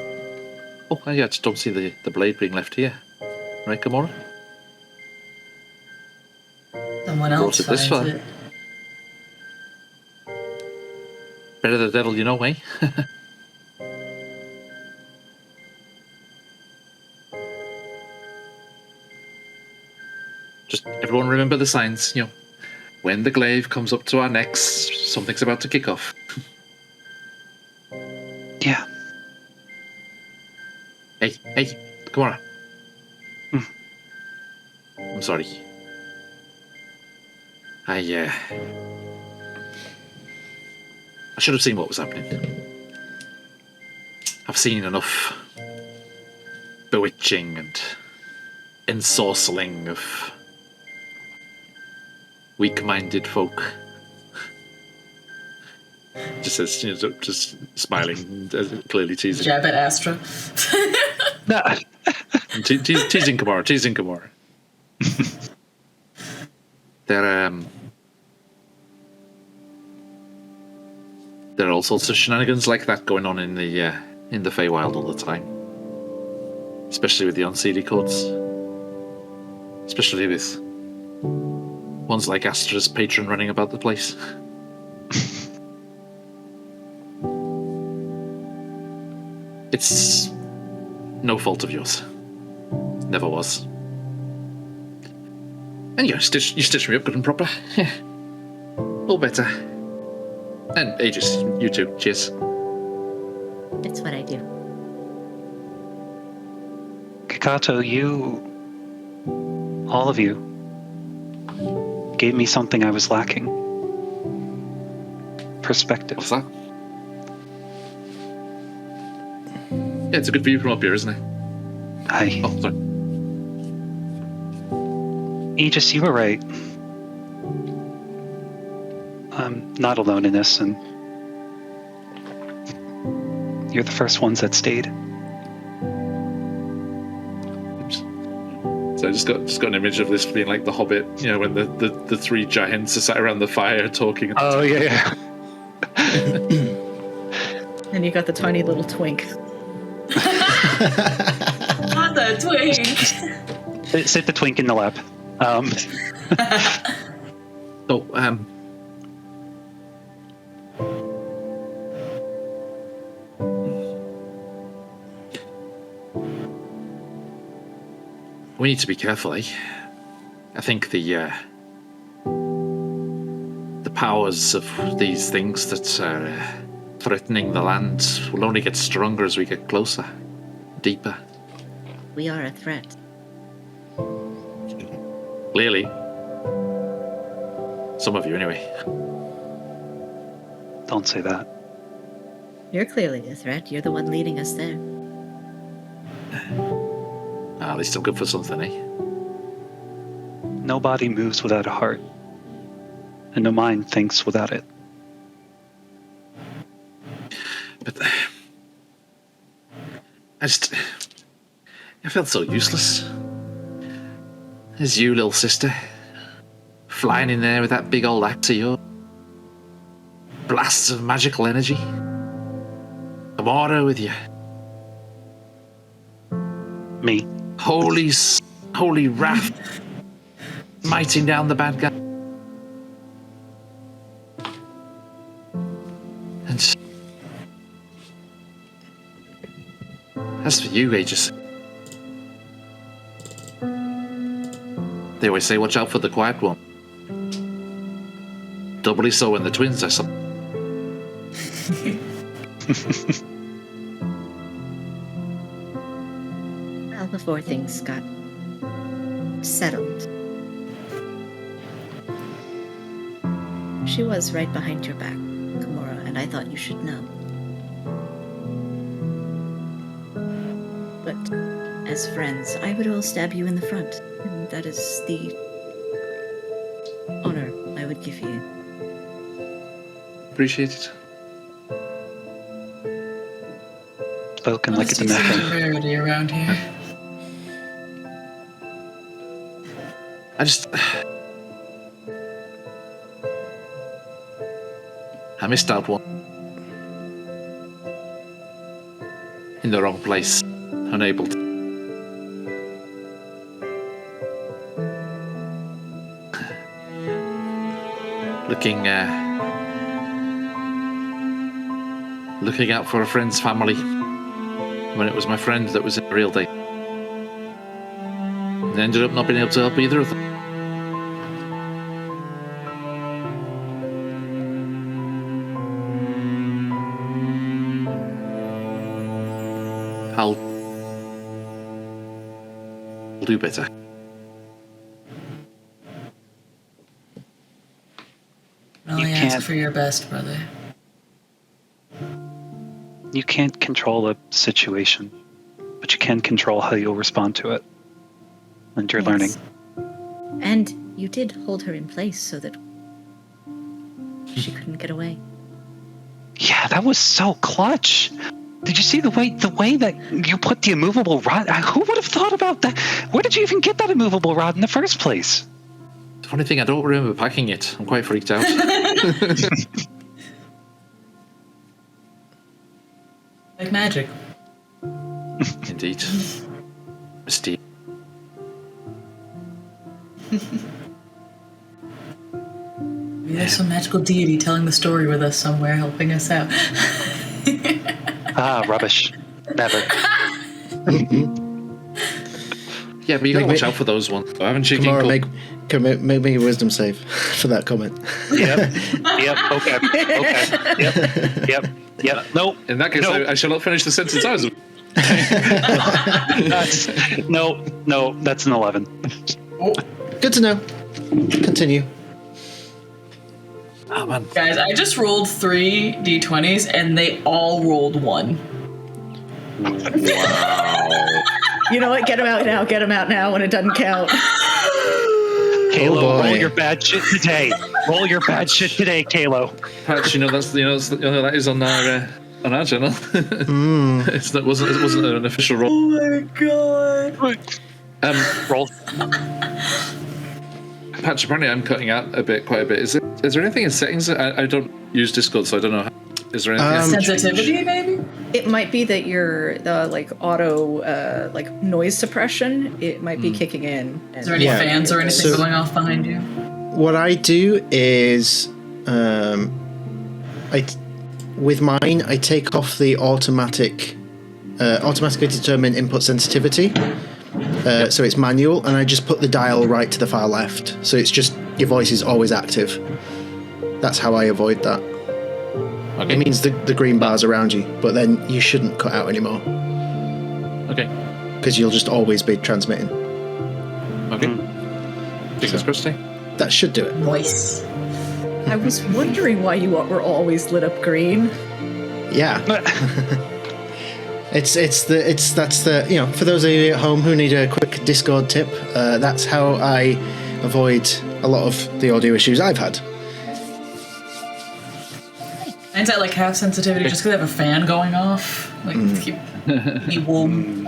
Oh, I just don't see the blade being left here. Right, Kimura? Someone else it this finds far. it. Better the devil you know, eh? Just everyone remember the signs, you know. When the glaive comes up to our necks, something's about to kick off. Yeah. Hey, come on. I'm sorry. I should have seen what was happening. I've seen enough bewitching and ensorceling of weak-minded folk. Just says, you know, just smiling, clearly teasing. Jab at Astra. No. Teasing Kamara. There are all sorts of shenanigans like that going on in the Feywild all the time, especially with the Unseelie courts, especially with ones like Astra's patron running about the place. It's no fault of yours. Never was. And you stitched me up good and proper. Yeah. All better. And Aegis, you too. Cheers. It's what I do. Kakato, all of you, gave me something I was lacking. Perspective. What's that? Yeah, it's a good view from up here, isn't it? Oh, sorry. Aegis, you were right. I'm not alone in this, and you're the first ones that stayed. So I just got an image of this being like the Hobbit, you know, when the three giants are sat around the fire talking. Oh, yeah. And you got the tiny little twink. Not the twink. Sit the twink in the lap. We need to be careful, eh? I think the powers of these things that are threatening the land will only get stronger as we get closer, deeper. We are a threat. Clearly. Some of you, anyway. Don't say that. You're clearly a threat. You're the one leading us there. At least I'm good for something, eh? No body moves without a heart, and no mind thinks without it. But I felt so useless. There's you, little sister, flying in there with that big old axe of yours. Blasts of magical energy. Kamara with you. Me. Holy wrath. Smiting down the bad guy. And as for you, Aegis, they always say watch out for the quiet one. Doubly so when the twins are some. Well, before things got settled, she was right behind your back, Kimura, and I thought you should know. But as friends, I would all stab you in the front, and that is the honor I would give you. Appreciate it. Spoken like a Honesty's such a Demethrin. rarity around here. I missed out one. In the wrong place. Unable to. looking out for a friend's family when it was my friend that was in real day. And ended up not being able to help either of them. I'll do better. Only ask for your best, brother. You can't control a situation, but you can control how you'll respond to it. And you're learning. And you did hold her in place so that she couldn't get away. Yeah, that was so clutch. Did you see the way that you put the immovable rod? Who would have thought about that? Where did you even get that immovable rod in the first place? The funny thing, I don't remember packing it. I'm quite freaked out. Like magic. Indeed. Mystique. Maybe there's some magical deity telling the story with us somewhere, helping us out. Rubbish. Never. Yeah, but you gotta watch out for those ones, haven't you, Kamara, Ginkle? make me a wisdom save for that comment. Yep. Okay. Yep. Nope. In that case, Nope. I shall not finish the sentence I was. No, that's an 11. Good to know. Continue. Oh, man. Guys, I just rolled 3 d20s and they all rolled 1. Wow. You know what? Get him out now. Get him out now when it doesn't count. Kalo, boy. roll your bad shit today. Roll your bad shit today, Kalo. Patch, that is on our channel. It wasn't an official roll. Oh my god. Roll. Patch, apparently I'm cutting out quite a bit. Is there anything in settings? I don't use Discord, so I don't know. Is there anything? Sensitivity, maybe? It might be that your auto noise suppression. It might be kicking in. Is there any fans or anything going off behind you? What I do is, with mine, I take off the automatically determine input sensitivity. So it's manual, and I just put the dial right to the far left. So it's just your voice is always active. That's how I avoid that. Okay. It means the green bars around you, but then you shouldn't cut out anymore. Okay. Because you'll just always be transmitting. Okay. Fingers crossed. That should do it. Nice. I was wondering why you were always lit up green. Yeah. That's the for those of you at home who need a quick Discord tip, that's how I avoid a lot of the audio issues I've had. Mine's at half sensitivity just because I have a fan going off. Keep warm.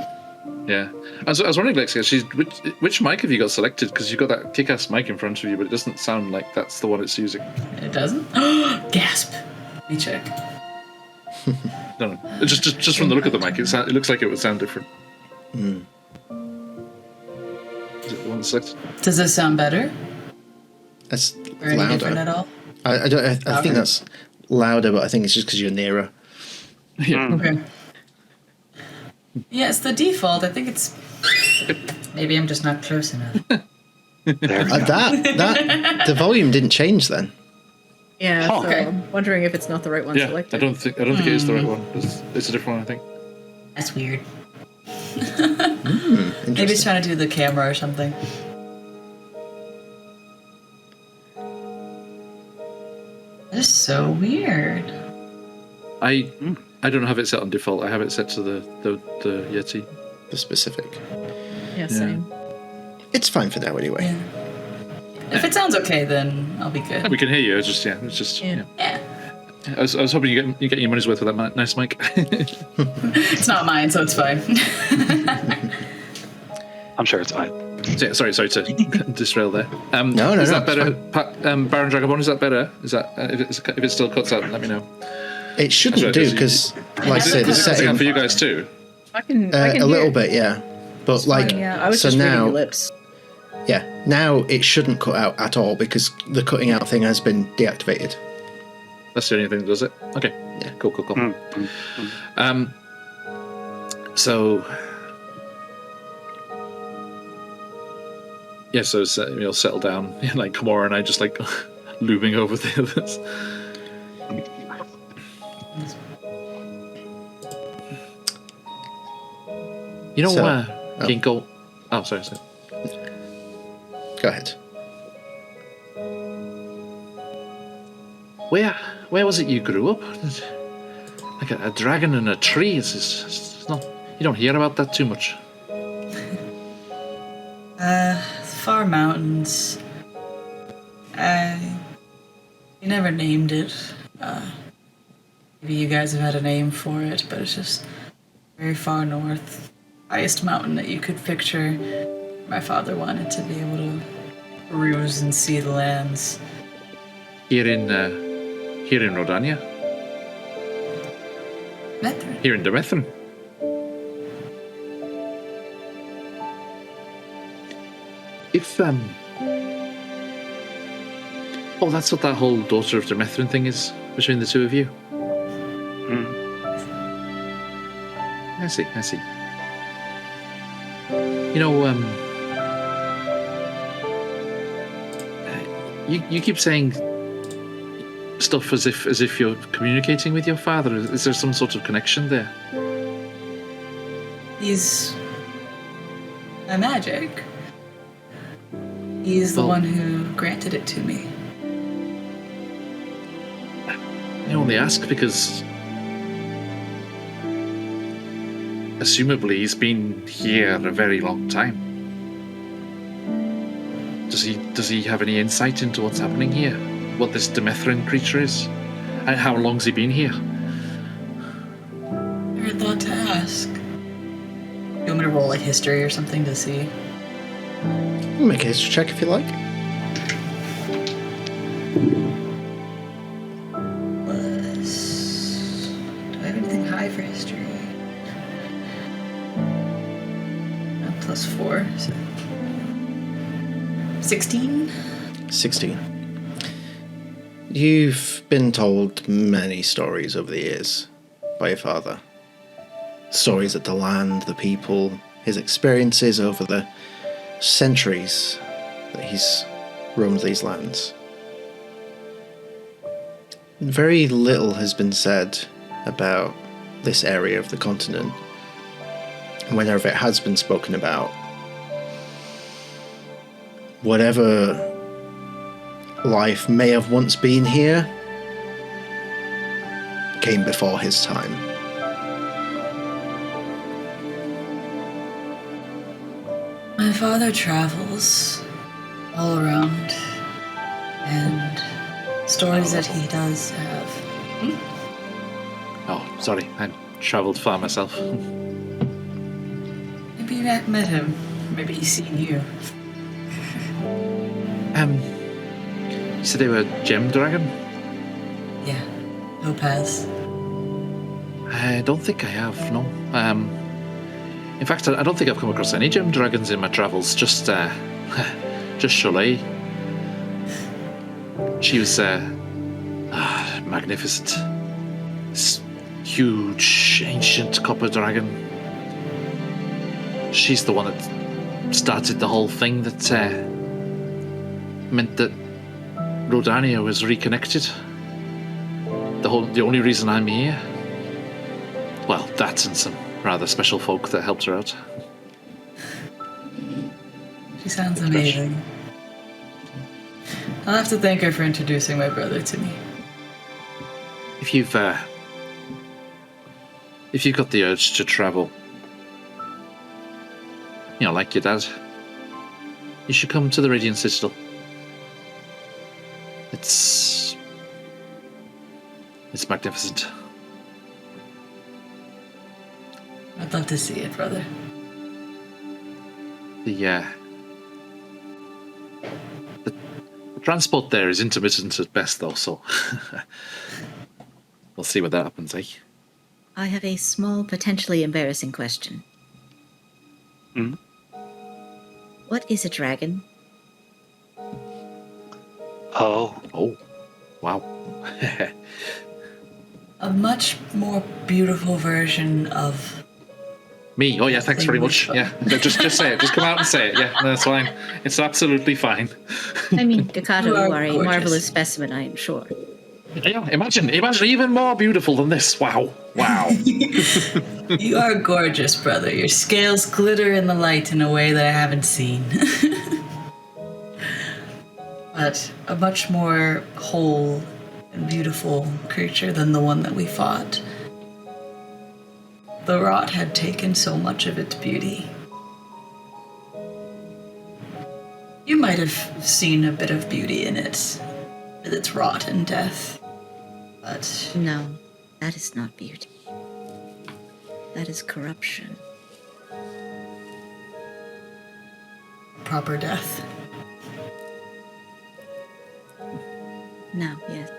Yeah. I was wondering, Lexia, which mic have you got selected? Because you've got that kick-ass mic in front of you, but it doesn't sound like that's the one it's using. It doesn't? Gasp. Let me check. No. Just from the look of the mic, it looks like it would sound different. Is it the one that's selected? Does this sound better? That's Or any different at louder. all? I think that's louder, but I think it's just because you're nearer. Yeah. Okay. Yeah, it's the default. I think it's... Maybe I'm just not close enough. That the volume didn't change then. Yeah, so Okay. I'm wondering if it's not the right one Yeah, selected. I don't think it is the right one. It's a different one, I think. That's weird. Interesting. Maybe it's trying to do the camera or something. That is so weird. I don't have it set on default. I have it set to the Yeti. The specific. Yeah, same. It's fine for now anyway. Yeah. If it sounds okay, then I'll be good. We can hear you. It's just Yeah. Yeah. I was hoping you get your money's worth with that nice mic. It's not mine, so it's fine. I'm sure it's fine. Sorry to disrail there. No, is no, that better, Baron Dragobon? Is that better? Is that if it still cuts out? Let me know. It shouldn't do because, like I say, the Is it cutting out setting for you guys too? I can a hear little it. bit, yeah. But like, Yeah, I was so just reading now, your lips. Yeah, now it shouldn't cut out at all because the cutting out thing has been deactivated. That's the only thing that does it? Okay. Yeah, cool. So... Yeah, so you'll settle down. Like, Kamora and I just, like, looming over the others. You know, Ginkgo... Oh, sorry. Go ahead. Where was it you grew up? Like a dragon in a tree. It's not... You don't hear about that too much. Far mountains. You never named it. Maybe you guys have had a name for it, but it's just very far north. Highest mountain that you could picture. My father wanted to be able to peruse and see the lands. Here in Rodania? Demethrin. Here in Demethrin. If, Oh, that's what that whole Daughter of Demethrin thing is, between the two of you? I see. You know, you keep saying stuff as if you're communicating with your father. Is there some sort of connection there? He's a magic. He's the one who granted it to me. I only ask because assumably he's been here a very long time. Does he have any insight into what's happening here? What this Demethrin creature is? And how long's he been here? Never thought to ask. You want me to roll like history or something to see? Make a history check if you like. Do I have anything high for history? +4, so 16? 16. You've been told many stories over the years by your father. Stories of the land, the people, his experiences over the centuries that he's roamed these lands. Very little has been said about this area of the continent. Whenever it has been spoken about, whatever life may have once been here came before his time. My father travels all around, and stories that he does have. Oh, sorry, I travelled far myself. Maybe you have met him. Maybe he's seen you. You said they were gem dragon? Yeah, Topaz. I don't think I have, no. In fact, I don't think I've come across any gem dragons in my travels, just Cholet. She was, magnificent. This huge, ancient copper dragon. She's the one that started the whole thing that, meant that Rodania was reconnected. The only reason I'm here. Well, that and some rather special folk that helped her out. She sounds amazing. I'll have to thank her for introducing my brother to me. If you've got the urge to travel, you know, like your dad, you should come to the Radiant Citadel. It's magnificent. I'd love to see it, brother. The transport there is intermittent at best, though, so we'll see what that happens, eh? I have a small, potentially embarrassing question. What is a dragon, Oh. Oh, wow. A much more beautiful version of... Me? Oh, yeah, thanks very much. Yeah, just say it. Just come out and say it. Yeah, no, that's fine. It's absolutely fine. I mean, Gakato, You are you are a gorgeous. marvelous specimen, I am sure. Yeah, imagine even more beautiful than this. Wow. You are gorgeous, brother. Your scales glitter in the light in a way that I haven't seen. But a much more whole and beautiful creature than the one that we fought. The rot had taken so much of its beauty. You might have seen a bit of beauty in it, with its rot and death. But No, that is not beauty. That is corruption. proper death. No, yes.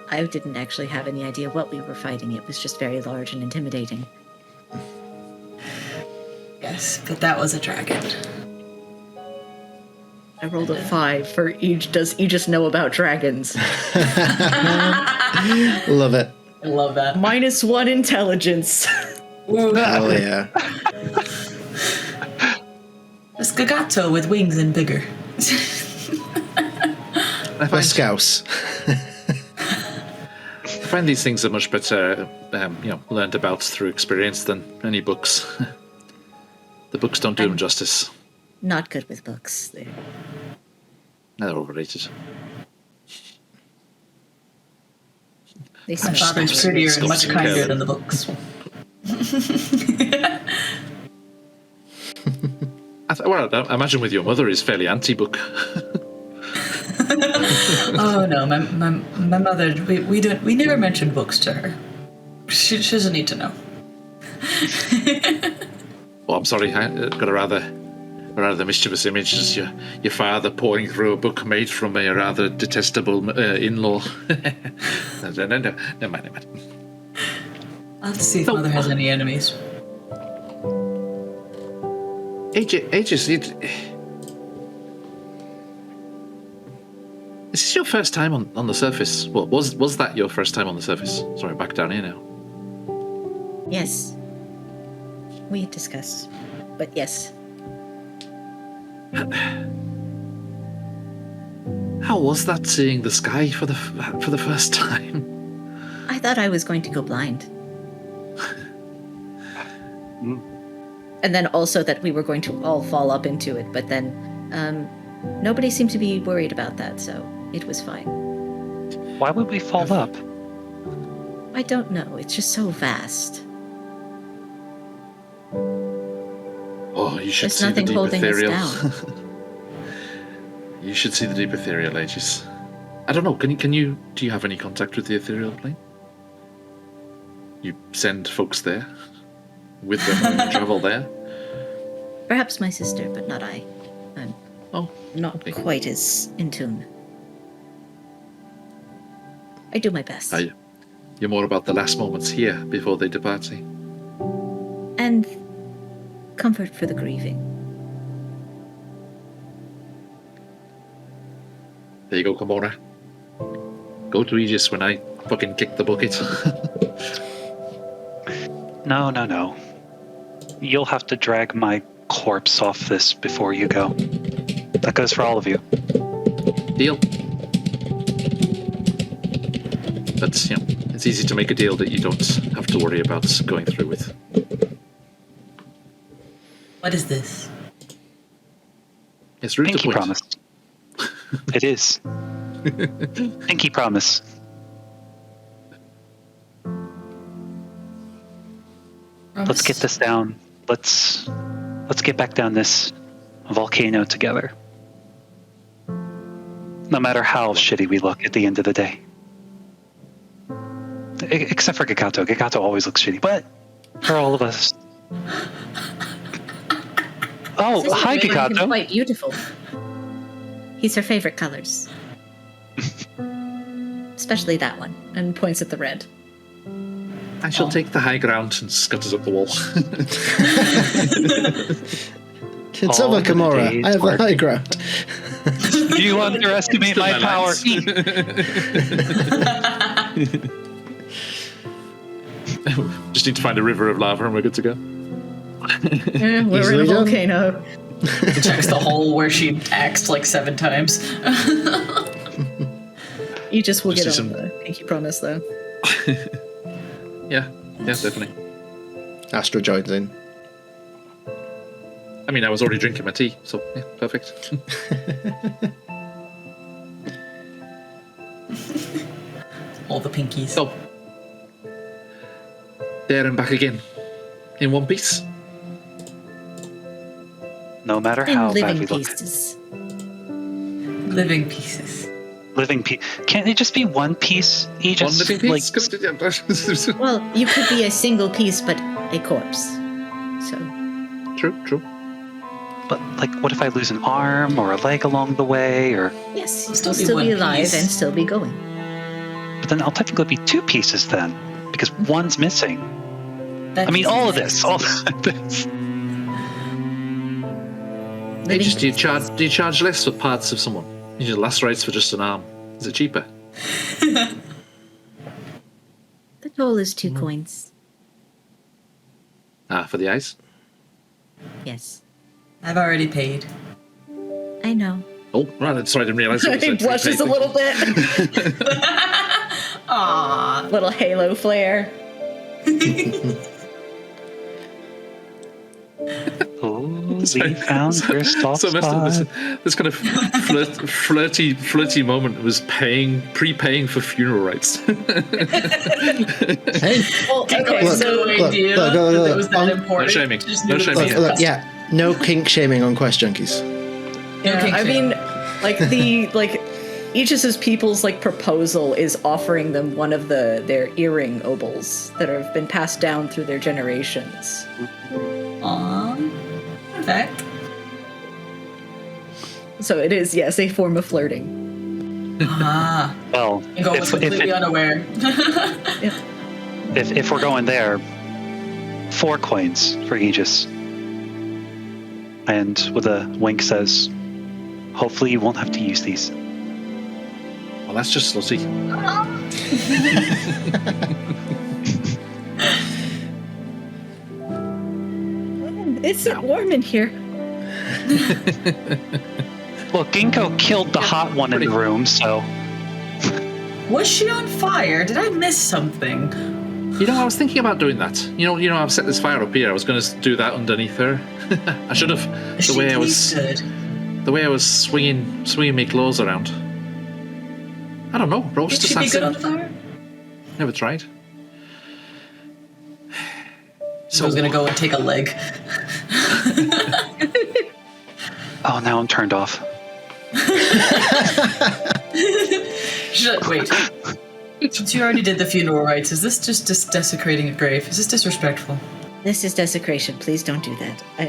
I didn't actually have any idea what we were fighting. It was just very large and intimidating. Yes, but that was a dragon. I rolled a 5 for each. Does Aegis know about dragons? Love it. I love that. -1 intelligence. Oh yeah. A Skagato with wings and bigger. We're scouts. I find these things are much better, learned about through experience than any books. The books don't do them justice. Not good with books. They're overrated. They My seem father's prettier and much Scots kinder Kelly. than the books. I imagine with your mother is fairly anti-book. Oh no, my mother. We never mentioned books to her. She doesn't need to know. Oh, I'm sorry, I got a rather mischievous image as your father poring through a book made from a rather detestable in-law. No, never mind. I'll have to see if mother has any enemies. Aegis, is this your first time on the surface? Well, was that your first time on the surface? Sorry, back down here now. Yes. We discussed. But yes. How was that seeing the sky for the first time? I thought I was going to go blind. And then also that we were going to all fall up into it, but then nobody seemed to be worried about that, so it was fine. Why would we fall up? I don't know, it's just so vast. Oh, you should There's see the nothing deep holding us ethereal. down. You should see the deep ethereal, Aegis. I don't know. Can you? Do you have any contact with the ethereal plane? You send folks there with them and travel there. Perhaps my sister, but not I. I'm Oh, not okay. quite as in tune. I do my best. You're more about the last moments here before they depart. Eh? And comfort for the grieving. There you go, Kimura. Go to Aegis when I fucking kick the bucket. No. You'll have to drag my corpse off this before you go. That goes for all of you. Deal. But it's easy to make a deal that you don't have to worry about going through with. What is this? It's rude to Pinky point. promise. It is. Pinky promise. Let's get this down. Let's get back down this volcano together. No matter how shitty we look at the end of the day. Except for Gagato. Gagato always looks shitty. But for all of us. Oh, Sister hi made him Gagato. quite beautiful. He's her favorite colors. Especially that one. And points at the red. I shall take the high ground and scutters up the wall. It's All over, for the Kimura. day's I have the work. high ground. You underestimate Still my my power. lines. Just need to find a river of lava and we're good to go. We're Easily in a done. volcano. Checks the hole where she axed like 7 times. You just will Just get see on some- the pinky promise, though. Yeah, definitely. Astra joins in. I mean, I was already drinking my tea, so yeah, perfect. All the pinkies. So, there and back again. In one piece. No matter In how bad living we look. pieces. Living pieces. Living piece. Can't it just be one piece? Each One living piece. Well, you could be a single piece, but a corpse. So, True. But like, what if I lose an arm or a leg along the way? Or yes, Still you'll be still one be alive piece. and still be going. but then I'll technically be 2 pieces then, because one's missing. That I mean, piece all is of this, all of this. Hey, Living do you charge less for parts of someone? You do last rights for just an arm. Is it cheaper? The toll is 2 coins. Ah, for the eyes? Yes, I've already paid. I know. Oh, right, sorry, I didn't realise it was He blushes a little bit. Aww. Little halo flare. Oh, we found your soft So spot. this kind of flirty moment was prepaying for funeral rights. Hey, Well, okay, Look, so look, idea look, that it was that on- important. No shaming. Just No knew it was shaming. look, yeah, no kink shaming on Quest Junkies. yeah, Okay, I so- mean, like the Aegis's people's proposal is offering them one of their earring obols that have been passed down through their generations. Aww. In fact, So it is, yes, a form of flirting. Well, Ingo was completely unaware. if we're going there, 4 coins for Aegis. And with a wink says, hopefully you won't have to use these. Well, that's just slutty. It's warm in here. Well, Ginkgo killed the hot one in the room, so Was she on fire? Did I miss something? You know, I was thinking about doing that. You know, I've set this fire up here. I was going to do that underneath her. I should have. The way I was swinging my clothes around. I don't know. Roast Did she be good on assassin. fire? Never tried. So I was gonna go and take a leg. oh, now I'm turned off. Wait. Since you already did the funeral rites, is this just desecrating a grave? Is this disrespectful? This is desecration. Please don't do that. I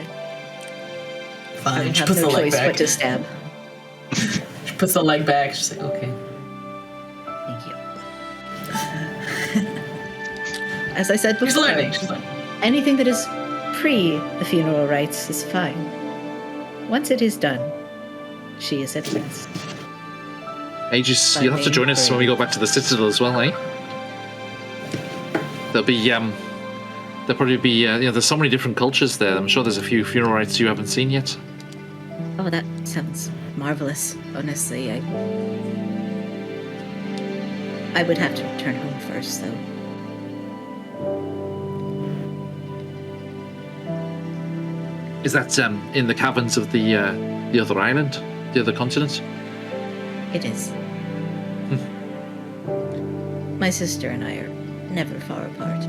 Fine. She have puts no the leg choice back. but to stab. She puts the leg back. She's like, okay. Thank you. As I said She's before, learning. She's learning. anything that is pre the funeral rites is fine. Once it is done, she is at rest. Aegis, you'll have to join us when we go back to the Citadel as well, eh? There'll probably be, there's so many different cultures there. I'm sure there's a few funeral rites you haven't seen yet. Oh, that sounds marvelous. Honestly, I would have to return home first, though. Is that in the caverns of the other island, the other continent? It is. My sister and I are never far apart.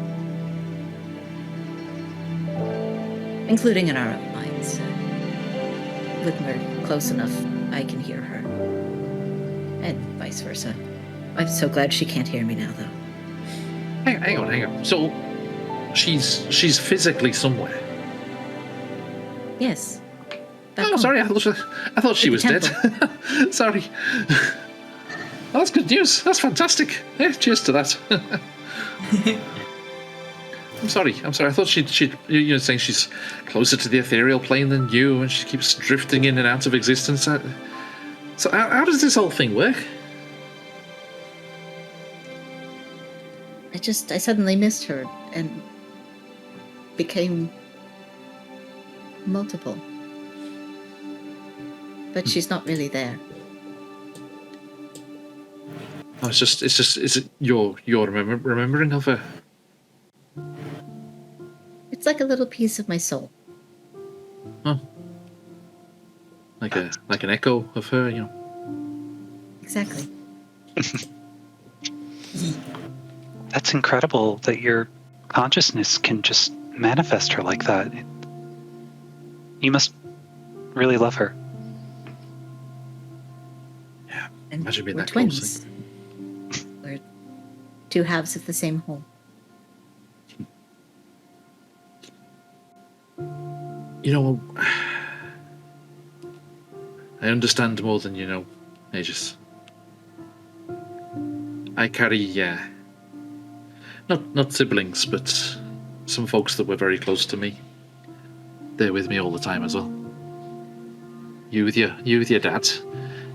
Including in our own minds. When we're close enough, I can hear her. And vice versa. I'm so glad she can't hear me now, though. Hang on. So, she's physically somewhere. Yes. Back Oh, home. sorry. I thought she In was the dead. Sorry. Oh, that's good news. That's fantastic. Yeah, cheers to that. I'm sorry. I thought she'd saying she's closer to the ethereal plane than you, and she keeps drifting in and out of existence. So how does this whole thing work? I suddenly missed her and became multiple. But she's not really there. Oh, is it your remembering of her? It's like a little piece of my soul. Oh. Like an echo of her, Exactly. That's incredible that your consciousness can just manifest her like that. You must really love her. Yeah, And imagine being we're that twins. close. We're two halves of the same whole. I understand more than you know, Aegis. I carry, not siblings, but some folks that were very close to me. They're with me all the time as well. You with your dad,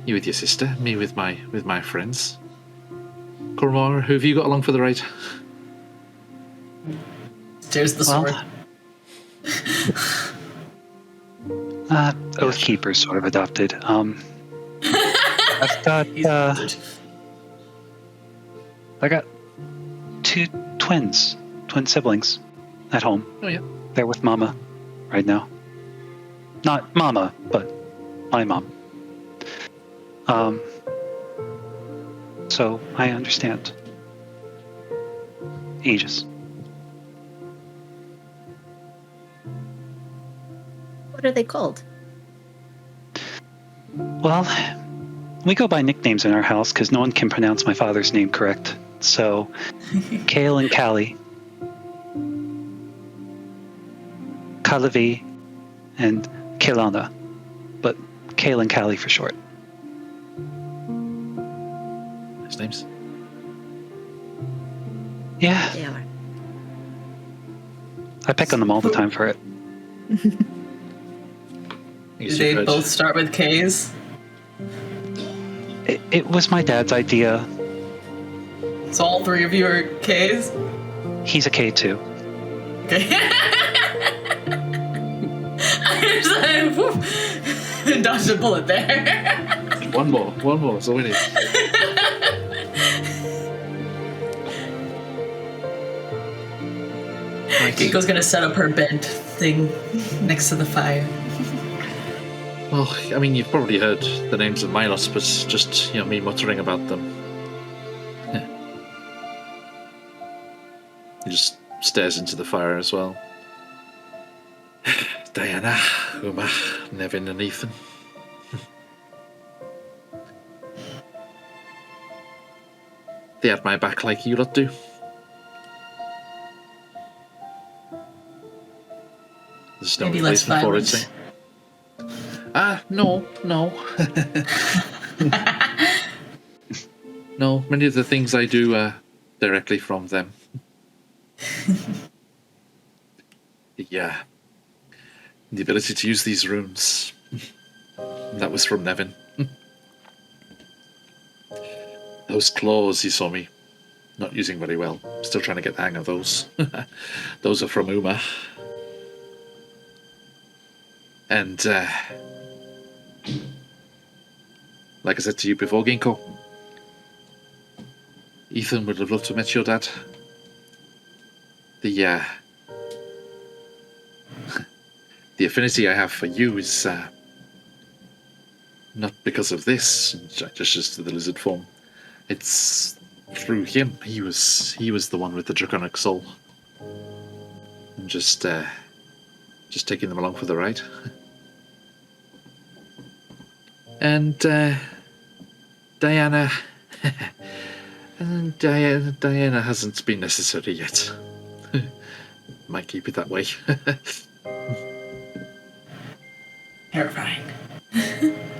you with your sister, me with my friends. Koromara, who have you got along for the ride? There's the sword. Oathkeeper's sort of adopted. I've got I got two twin siblings at home. Oh yeah. They're with Mama right now. Not Mama, but my mom. So I understand. Aegis. What are they called? Well, we go by nicknames in our house because no one can pronounce my father's name correct. So, Kale and Callie, Kalavi, and Kelana, but Kale and Callie for short. Nice names. Yeah, They are. I pick on them all the time for it. I Do guess they you could. both start with K's? It was my dad's idea. So all three of you are K's? He's a K too. Okay. I just like, dodged a bullet there. One more, that's all we need. Kiko's gonna set up her bed thing next to the fire. Well, I mean, you've probably heard the names of Milos, but just, me muttering about them. Yeah. He just stares into the fire as well. Diana, Uma, Nevin and Ethan. They had my back like you lot do. There's no Maybe less replacement for it, violent. No. No, many of the things I do are directly from them. Yeah. The ability to use these runes. That was from Nevin. Those claws you saw me not using very well. Still trying to get the hang of those. Those are from Uma. And, like I said to you before, Ginkgo, Ethan would have loved to have met your dad. The affinity I have for you is not because of this, just to the lizard form. It's through him. He was the one with the draconic soul. I'm just taking them along for the ride. And Diana, Diana hasn't been necessary yet. Might keep it that way. Terrifying.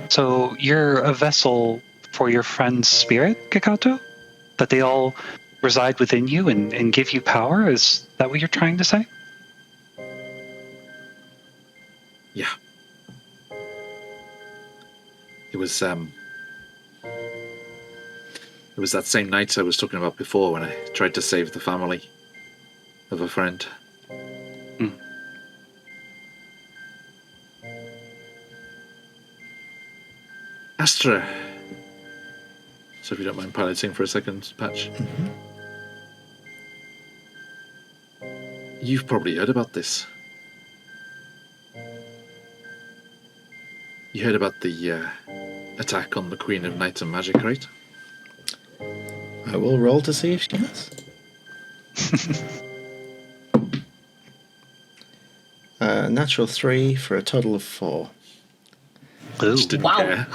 So you're a vessel for your friend's spirit, Kakato? That they all reside within you and give you power? Is that what you're trying to say? Yeah. It was that same night I was talking about before when I tried to save the family of a friend. Astra. So if you don't mind piloting for a second, Patch. Mm-hmm. You've probably heard about this. You heard about the attack on the Queen of Night and Magic, right? I will roll to see if she has. Natural 3 for a total of 4. Ooh. Just didn't Wow. care.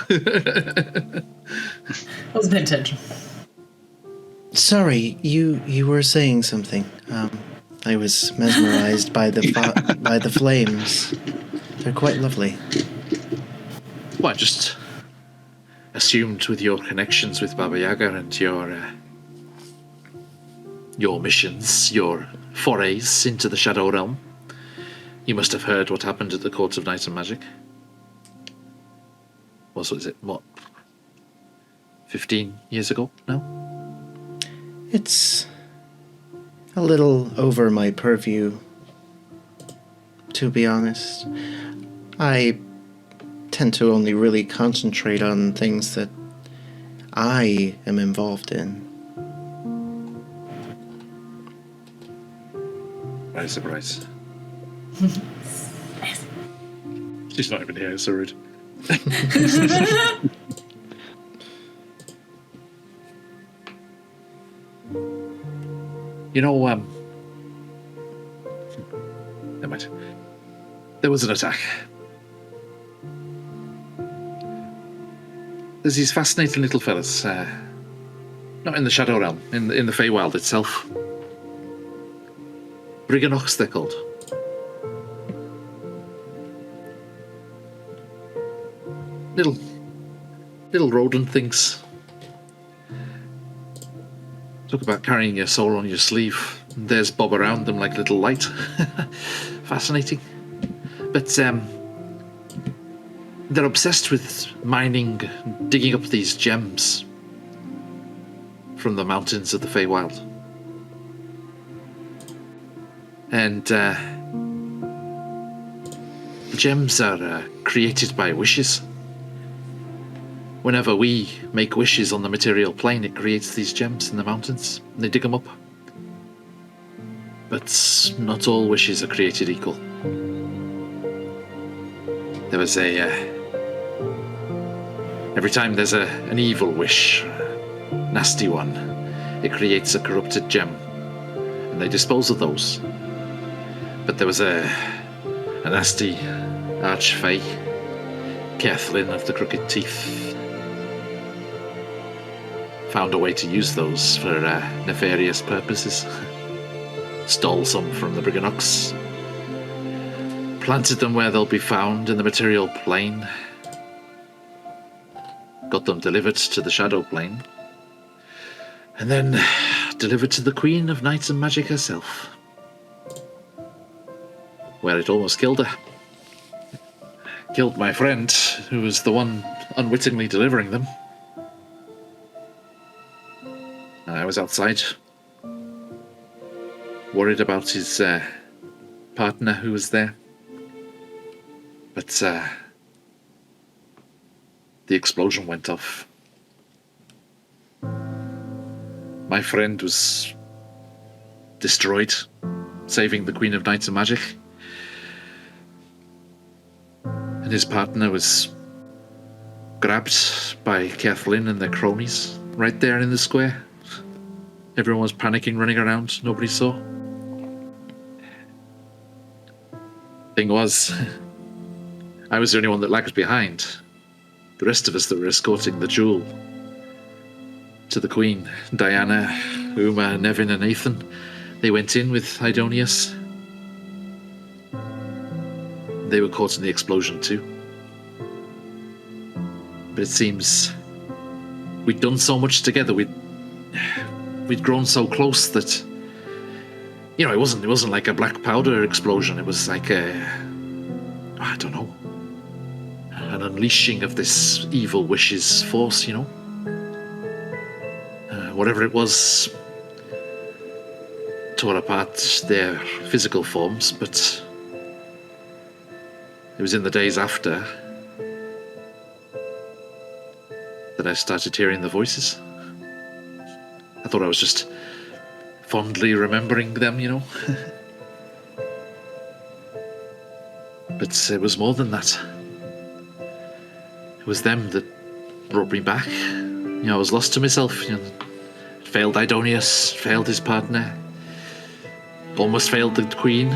Wasn't paying attention. Sorry, you were saying something. I was mesmerized by the by the flames. They're quite lovely. Well, I just assumed with your connections with Baba Yaga and your missions, your forays into the Shadow Realm, you must have heard what happened at the Courts of Night and Magic. What was it? What? 15 years ago now? It's a little over my purview, to be honest. I tend to only really concentrate on things that I am involved in. Surprise. She's not even here, it's so rude. You know, never mind. There was an attack. There's these fascinating little fellas, not in the Shadow Realm, in the Feywild itself. Briganox, they're called. Little rodent things. Talk about carrying your soul on your sleeve. And there's Bob around them like little light. Fascinating. But they're obsessed with mining, digging up these gems from the mountains of the Feywild. And the gems are created by wishes. Whenever we make wishes on the material plane, it creates these gems in the mountains, and they dig them up. But not all wishes are created equal. There was every time there's an evil wish, nasty one, it creates a corrupted gem, and they dispose of those. But there was a nasty archfey, Kathleen of the Crooked Teeth, found a way to use those for nefarious purposes. Stole some from the Briganox, planted them where they'll be found in the material plane, got them delivered to the Shadow Plane, and then delivered to the Queen of Night and Magic herself, where it almost killed her. Killed my friend, who was the one unwittingly delivering them. And I was outside, worried about his partner who was there. But the explosion went off. My friend was destroyed, saving the Queen of Night and Magic. And his partner was grabbed by Kathleen and their cronies right there in the square. Everyone was panicking, running around. Nobody saw. Thing was, I was the only one that lagged behind. The rest of us that were escorting the jewel to the Queen, Diana, Uma, Nevin and Ethan, they went in with Idonius. They were caught in the explosion too. But it seems we'd done so much together, we'd grown so close that, you know, it wasn't like a black powder explosion. It was like I don't know, an unleashing of this evil wishes force, you know. Whatever it was tore apart their physical forms, but it was in the days after that I started hearing the voices. I thought I was just fondly remembering them, you know. But it was more than that. It was them that brought me back. You know, I was lost to myself, you know. Failed Idonius, failed his partner, almost failed the Queen.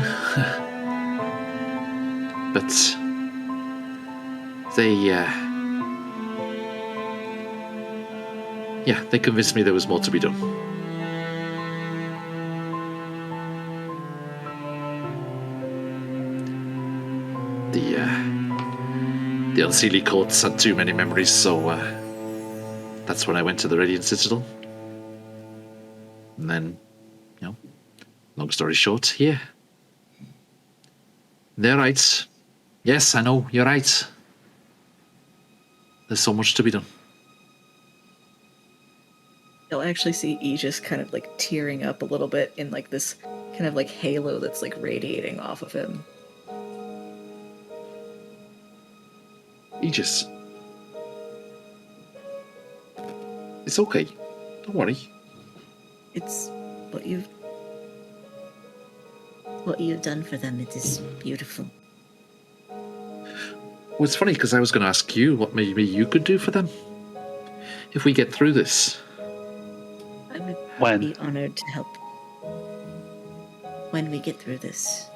But they convinced me there was more to be done. The Unseelie Courts had too many memories, so that's when I went to the Radiant Citadel. And then, you know, long story short, here. They're right. Yes, I know, you're right. There's so much to be done. You'll actually see Aegis kind of like tearing up a little bit in like this kind of like halo that's like radiating off of him. Aegis. It's okay. Don't worry. It's what you've done for them. It is beautiful. Well, it's funny because I was going to ask you what maybe you could do for them if we get through this. I would When? be honored to help. When we get through this.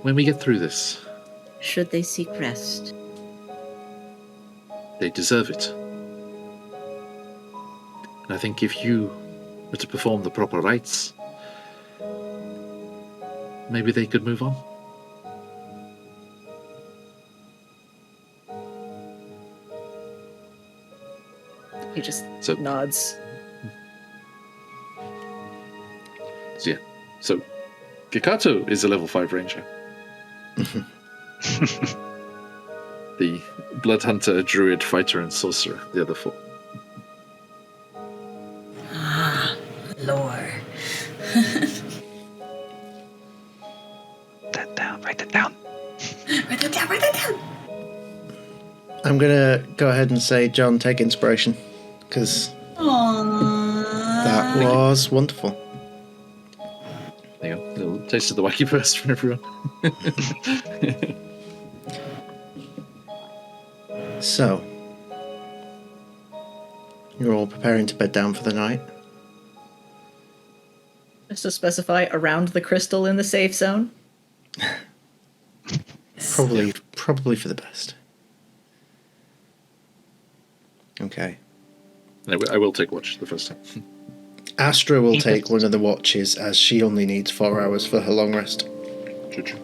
When we get through this, Should they seek rest? they deserve it. And I think if you were to perform the proper rites, maybe they could move on. He just So- nods. So yeah. So Gikato is a level 5 ranger. The blood hunter, druid, fighter, and sorcerer, the other 4. Lore. That down, write that down. Write that down, write that down. I'm gonna go ahead and say, John, take inspiration, because Aww. that was wonderful. There you go. A little taste of the wacky burst for everyone. So, you're all preparing to bed down for the night. Just to specify, around the crystal in the safe zone. Probably for the best. Okay. I will take watch the first time. Astra will take one of the watches, as she only needs 4 hours for her long rest. True.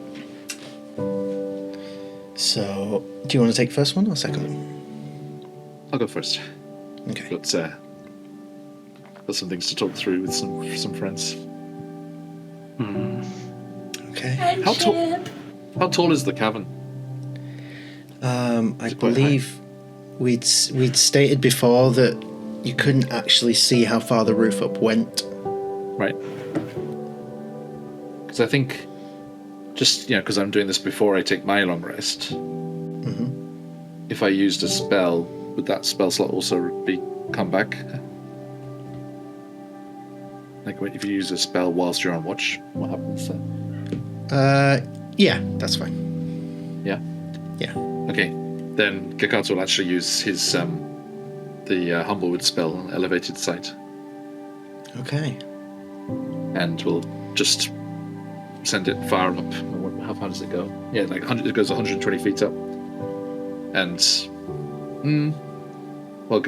So, do you want to take first one or second one? I'll go first. Okay. Got some things to talk through with some friends. Okay. How tall is the cavern? I quite believe we'd stated before that you couldn't actually see how far the roof up went. Right. Because I think, just, because I'm doing this before I take my long rest, if I used a spell, would that spell slot also come back? Like, if you use a spell whilst you're on watch, what happens then? Yeah, that's fine. Yeah? Yeah. Okay. Then Kakato will actually use his, the Humblewood spell, Elevated Sight. Okay. And we'll just send it far up. How far does it go? Yeah, like it goes 120 feet up. And well,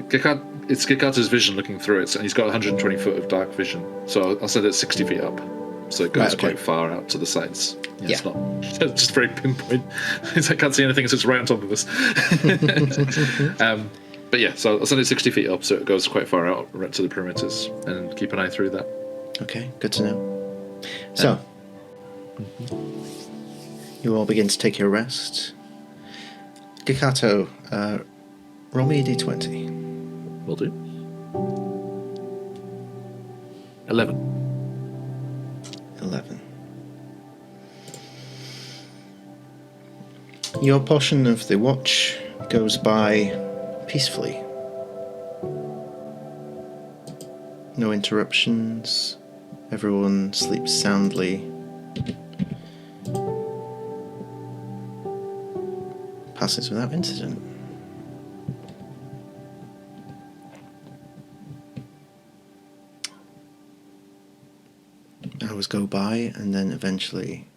it's Kikato's vision looking through it, and he's got 120 foot of dark vision. So I'll send it 60 feet up, so it goes quite far out to the sides. Yeah. It's not just very pinpoint. I can't see anything, so it's right on top of us. But yeah, so I'll send it 60 feet up, so it goes quite far out right to the perimeters, and keep an eye through that. Okay, good to know. So, you all begin to take your rest. Gikato, roll me a d20. Will do. 11. 11. Your portion of the watch goes by peacefully. No interruptions. Everyone sleeps soundly. Passes without incident. Hours go by, and then eventually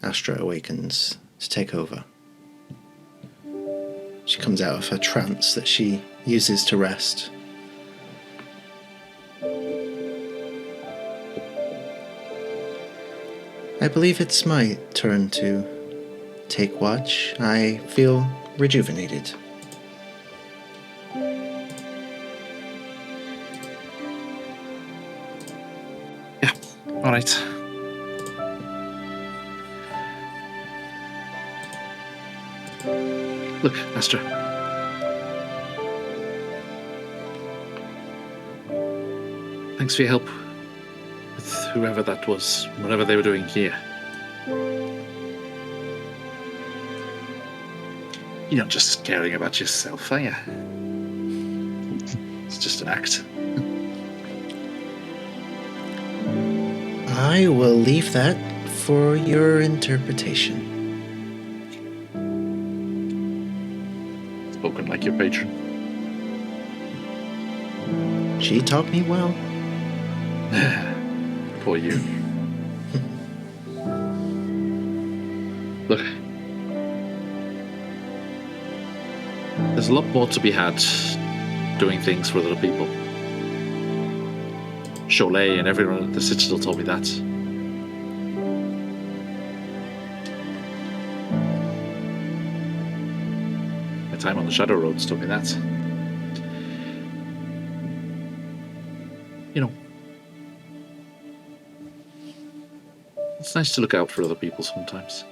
Astra awakens to take over. She comes out of her trance that she uses to rest. I believe it's my turn to take watch. I feel rejuvenated. Yeah, alright. Look, Astra. Thanks for your help with whoever that was, whatever they were doing here. You're not just caring about yourself, are you? It's just an act. I will leave that for your interpretation. Spoken like your patron. She taught me well. Poor you. Look. There's a lot more to be had doing things for other people. Cholet and everyone at the Citadel told me that. My time on the Shadow Roads told me that. You know, it's nice to look out for other people sometimes.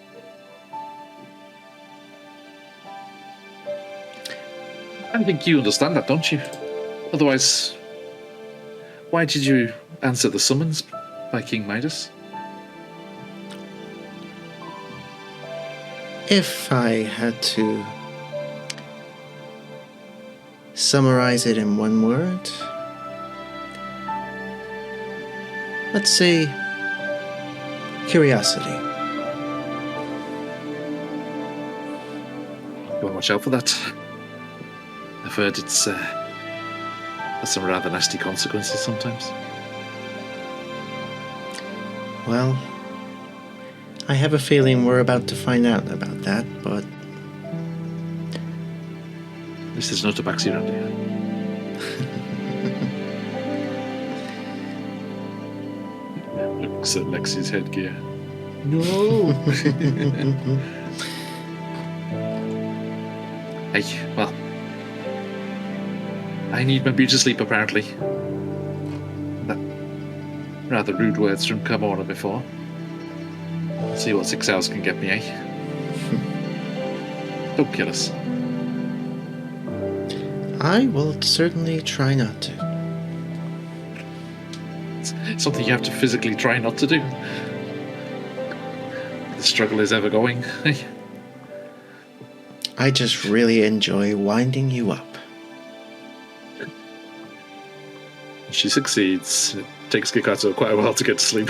I think you understand that, don't you? Otherwise, why did you answer the summons by King Midas? If I had to summarize it in one word, let's say curiosity. You want to watch out for that? I've heard it's has some rather nasty consequences sometimes. Well, I have a feeling we're about to find out about that, but At least there's no tabaxi around here. Looks at Lexi's headgear. no. Hey, well, I need my beauty sleep apparently. That rather rude words from Kamora before. Let's see what 6 hours can get me, eh? Don't kill us. I will certainly try not to. It's something you have to physically try not to do. The struggle is ever going. I just really enjoy winding you up. She succeeds. It takes Gikato quite a while to get to sleep.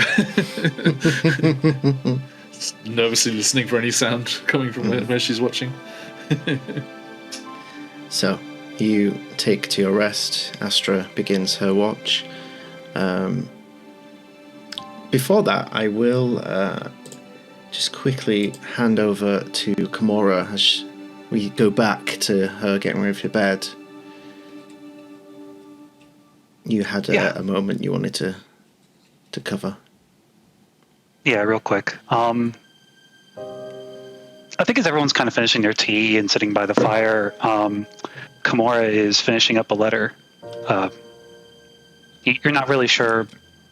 Nervously listening for any sound coming from where she's watching. So, you take to your rest. Astra begins her watch. Before that, I will just quickly hand over to Kamora as we go back to her getting ready for bed. You had a moment you wanted to cover. Yeah, real quick. I think as everyone's kind of finishing their tea and sitting by the fire, Kimura is finishing up a letter. You're not really sure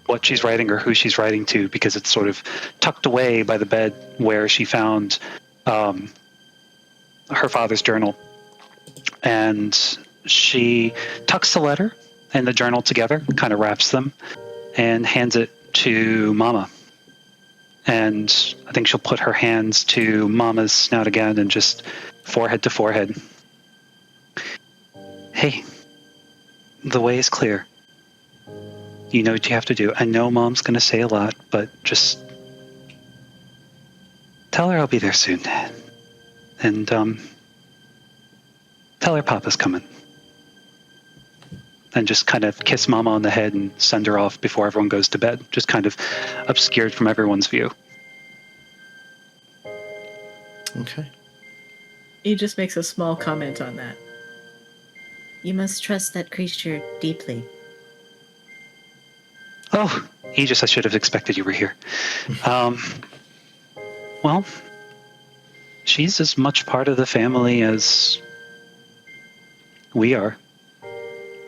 what she's writing or who she's writing to because it's sort of tucked away by the bed where she found her father's journal. And she tucks the letter and the journal together, kind of wraps them, and hands it to Mama. And I think she'll put her hands to Mama's snout again and just forehead to forehead. Hey, the way is clear. You know what you have to do. I know Mom's going to say a lot, but just tell her I'll be there soon. And tell her Papa's coming. And just kind of kiss Mama on the head and send her off before everyone goes to bed. Just kind of obscured from everyone's view. Okay. He just makes a small comment on that. You must trust that creature deeply. Oh, Aegis, I should have expected you were here. Well, she's as much part of the family as we are.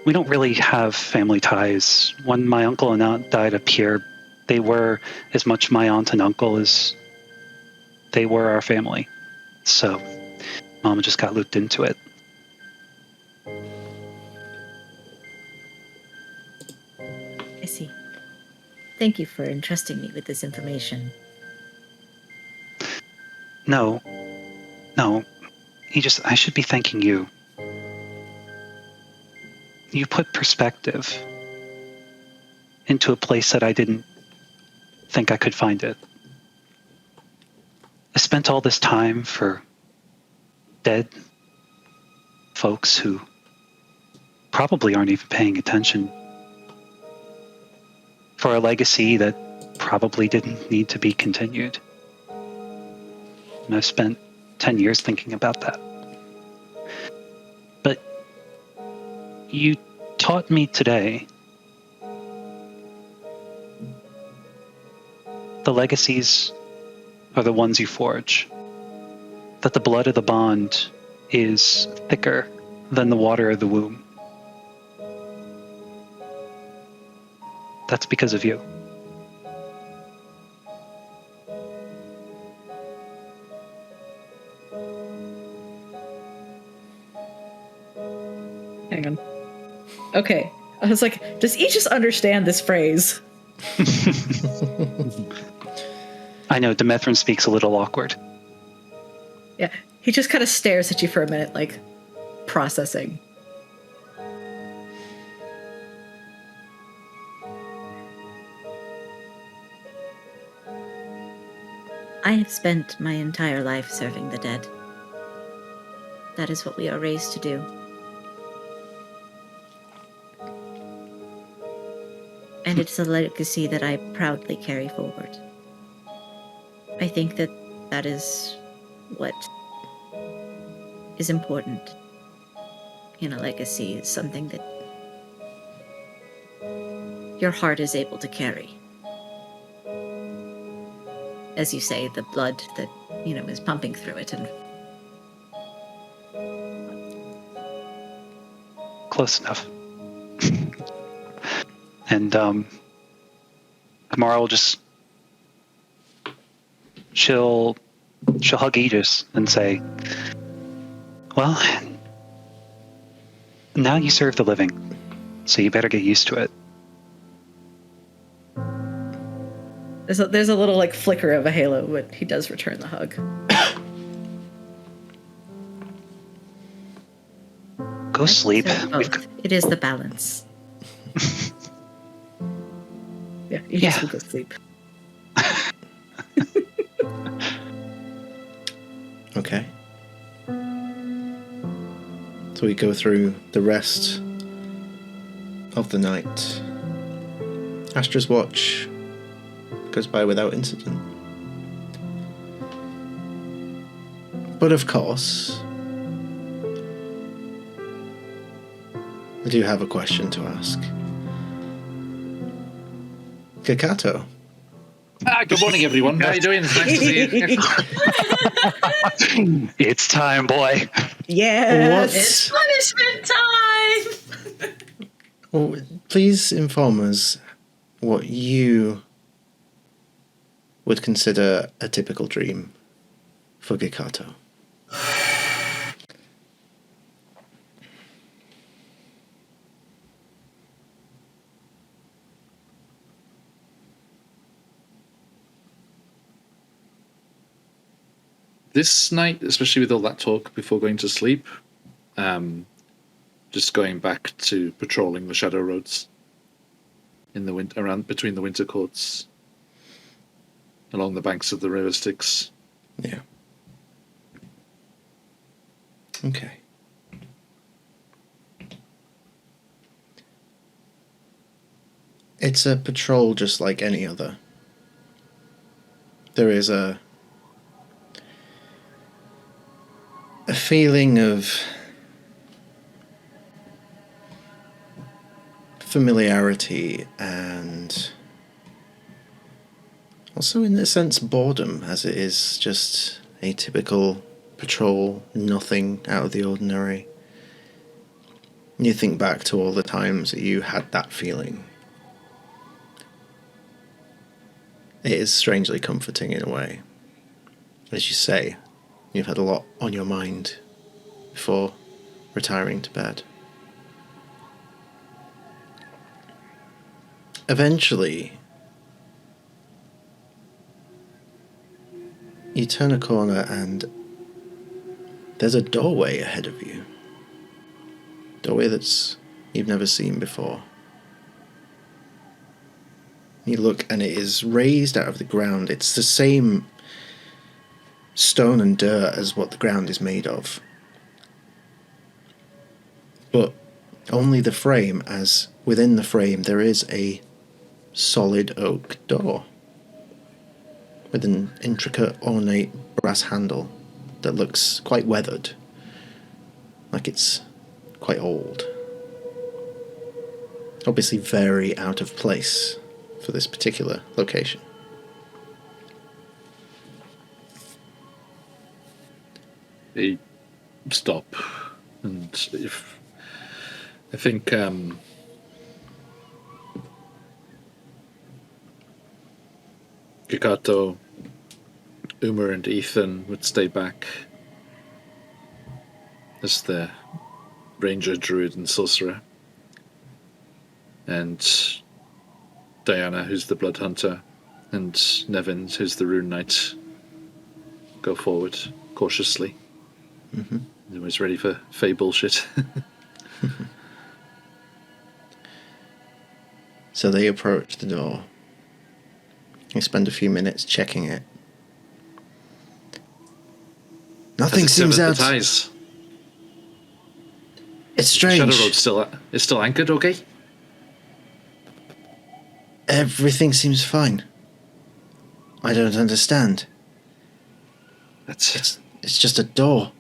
We don't really have family ties. When my uncle and aunt died up here, they were as much my aunt and uncle as they were our family. So, Mama just got looped into it. I see. Thank you for entrusting me with this information. No. I should be thanking you. You put perspective into a place that I didn't think I could find it. I spent all this time for dead folks who probably aren't even paying attention. For a legacy that probably didn't need to be continued. And I've spent 10 years thinking about that. But you taught me today the legacies are the ones you forge. That the blood of the bond is thicker than the water of the womb. That's because of you. Hang on. Okay. I was like, does he just understand this phrase? I know, Demethrin speaks a little awkward. Yeah. He just kind of stares at you for a minute, like, processing. I have spent my entire life serving the dead. That is what we are raised to do. And it's a legacy that I proudly carry forward. I think that that is what is important in a legacy, is something that your heart is able to carry. As you say, the blood that, is pumping through it. And Close enough. And Kamara will just she'll hug Aegis and say, well, now you serve the living, so you better get used to it. There's a little, like, flicker of a halo, but he does return the hug. Go sleep. both. It is the balance. Yeah, you just will go sleep. Okay. So we go through the rest of the night. Astra's watch goes by without incident. But of course, I do have a question to ask. Kakato. Good morning, everyone. How are you doing? It's nice to see you. It's time, boy. Yes. It's punishment time! Well, please inform us what you would consider a typical dream for Gikato. This night, especially with all that talk before going to sleep, just going back to patrolling the shadow roads in the around between the winter courts, along the banks of the river Styx. Yeah. Okay. It's a patrol just like any other. There is a feeling of familiarity and also, in a sense, boredom, as it is just a typical patrol, nothing out of the ordinary. You think back to all the times that you had that feeling. It is strangely comforting in a way. As you say, you've had a lot on your mind before retiring to bed. Eventually, you turn a corner and there's a doorway ahead of you. Doorway that's you've never seen before. You look and it is raised out of the ground. It's the same stone and dirt as what the ground is made of. But only the frame, as within the frame there is a solid oak door with an intricate, ornate brass handle that looks quite weathered, like it's quite old. Obviously very out of place for this particular location. They stop, and if I think Gikato, Umar, and Ethan would stay back as the ranger, druid, and sorcerer, and Diana, who's the blood hunter, and Nevin, who's the rune knight, go forward cautiously. Mm-hmm. Always ready for fey bullshit. So they approach the door. You spend a few minutes checking it. Nothing seems out. Ties. It's The strange. Shadow Road is still anchored, okay? Everything seems fine. I don't understand. That's It's just a door.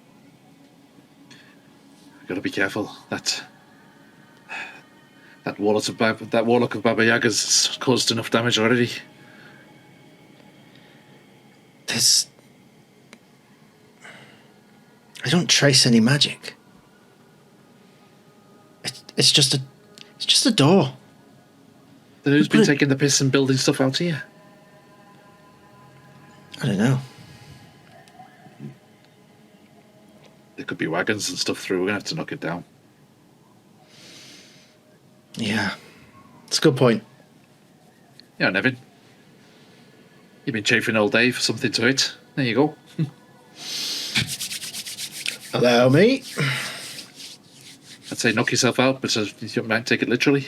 gotta be careful. That warlock of Baba Yaga's caused enough damage already. I don't trace any magic. It's just a door. Then who's been But- taking the piss and building stuff out here? I don't know. There could be wagons and stuff through. We're gonna have to knock it down. Yeah, it's a good point. Yeah, Nevin. You've been chafing all day for something to hit. There you go. Allow me. I'd say knock yourself out, but you might take it literally.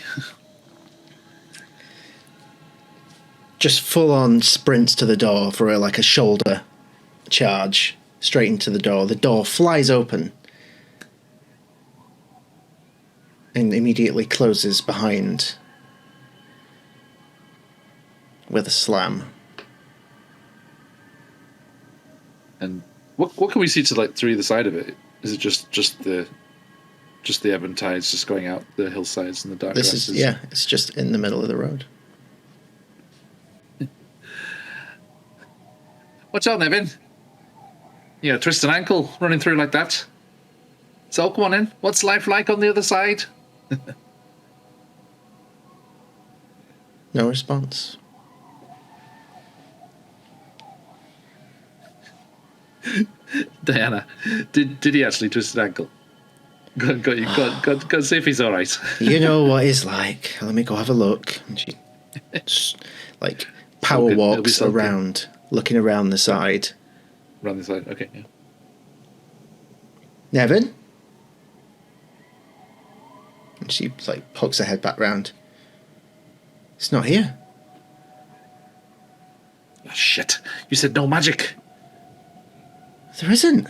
Just full on sprints to the door for a shoulder charge straight into the door. The door flies open and immediately closes behind with a slam. And what can we see to through the side of it? Is it just the ebb and tides just going out the hillsides and the dark grasses? It's just in the middle of the road. Watch out, Nevin. Yeah, twist an ankle running through like that. So come on in. What's life like on the other side? No response. Diana, did he actually twist an ankle? Go see if he's all right. You know what he's like. Let me go have a look. And she, like, power Sulking. He'll be walks sulking. around, looking around the side. Around the side. Okay. Yeah. Nevin? And she, like, pokes her head back round. It's not here. Oh, shit! You said no magic. There isn't.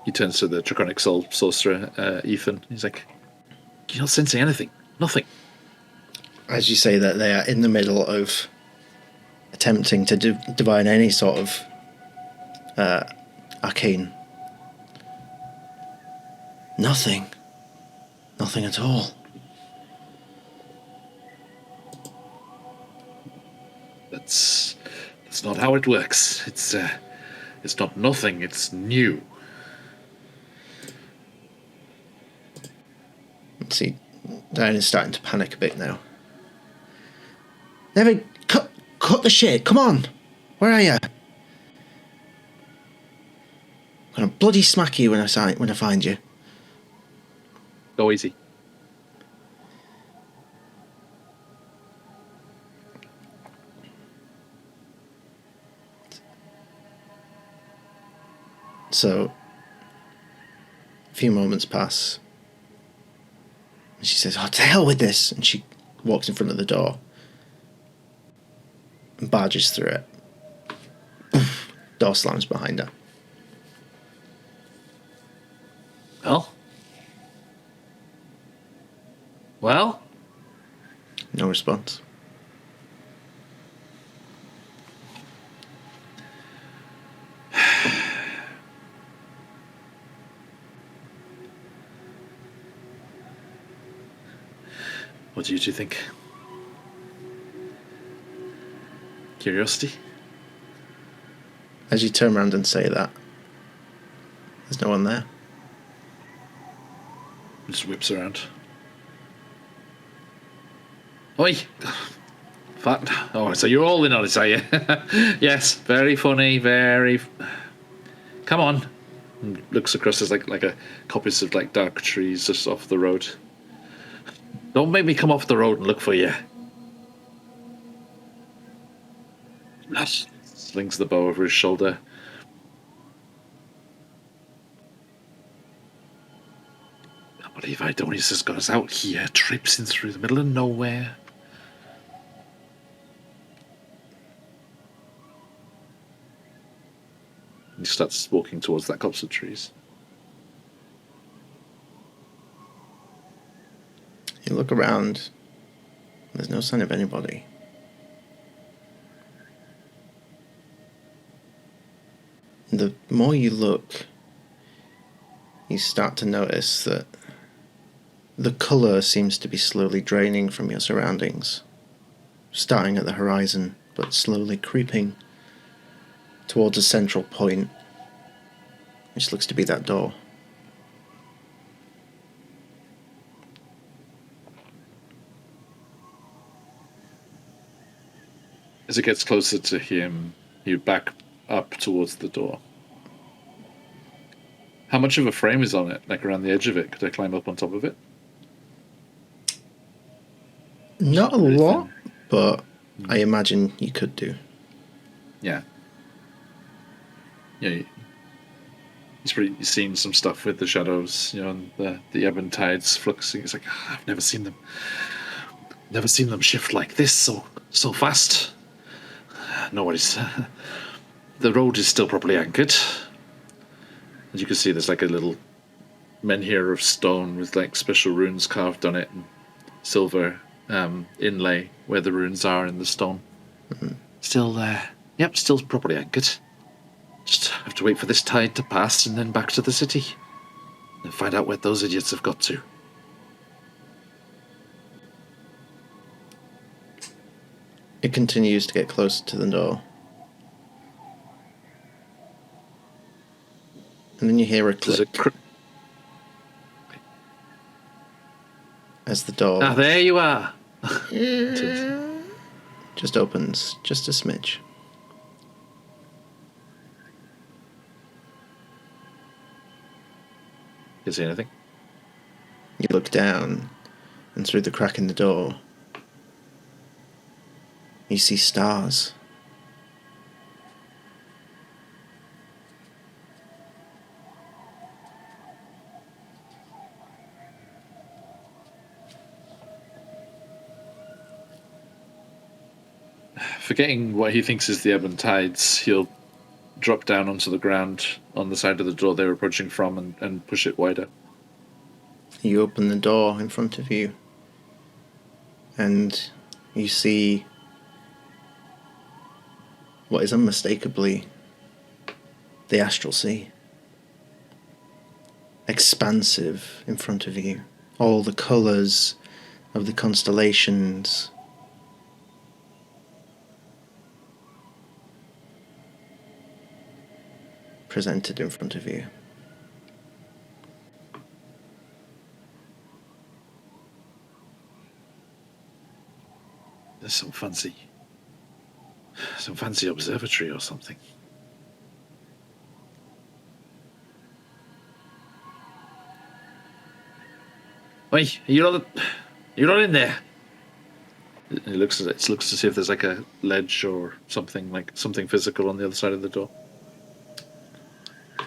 He turns to the draconic soul sorcerer, Ethan. He's like, "You're not sensing anything. Nothing." As you say that, they are in the middle of attempting to divine any sort of arcane. Nothing. Nothing at all. That's not how it works. It's not nothing. It's new. See, Diana's starting to panic a bit now. Nevin, cut the shit. Come on. Where are you? I'm gonna bloody smack you when I find you. Go easy. So, a few moments pass. And she says, "Oh, to hell with this!" And she walks in front of the door and barges through it. Door slams behind her. Well? No response. What do you two think? Curiosity? As you turn around and say that, there's no one there. Just whips around. Oi! Fat. Oh, so you're all in on it, are you? Yes, very funny, very. Come on. And looks across. There's like a coppice of like dark trees just off the road. Don't make me come off the road and look for you. Slings the bow over his shoulder. I can't believe Idonius has got us out here, traipsing through the middle of nowhere. He starts walking towards that copse of trees. You look around, there's no sign of anybody. The more you look, you start to notice that the colour seems to be slowly draining from your surroundings, starting at the horizon, but slowly creeping towards a central point, which looks to be that door. As it gets closer to him, you back up towards the door. How much of a frame is on it? Like around the edge of it? Could I climb up on top of it? Not a lot, but I imagine you could do. Yeah. Yeah. He's seen some stuff with the shadows, and the ebb and tides fluxing. It's like, I've never seen them shift like this so fast. No worries. The road is still properly anchored. As you can see, there's like a little menhir of stone with like special runes carved on it and silver inlay where the runes are in the stone. Mm-hmm. Still properly anchored. Just have to wait for this tide to pass and then back to the city and find out where those idiots have got to. It continues to get closer to the door. And then you hear a Does it click as the door there you are. just opens just a smidge. You see anything? You look down, and through the crack in the door, you see stars. Forgetting what he thinks is the ebb and tides, he'll drop down onto the ground on the side of the door they were approaching from and push it wider. You open the door in front of you, and you see what is unmistakably the astral sea. Expansive in front of you. All the colours of the constellations. Presented in front of you. There's some fancy observatory or something. Oi, you're not in there. He looks at it. Looks to see if there's like a ledge or something, like something physical on the other side of the door.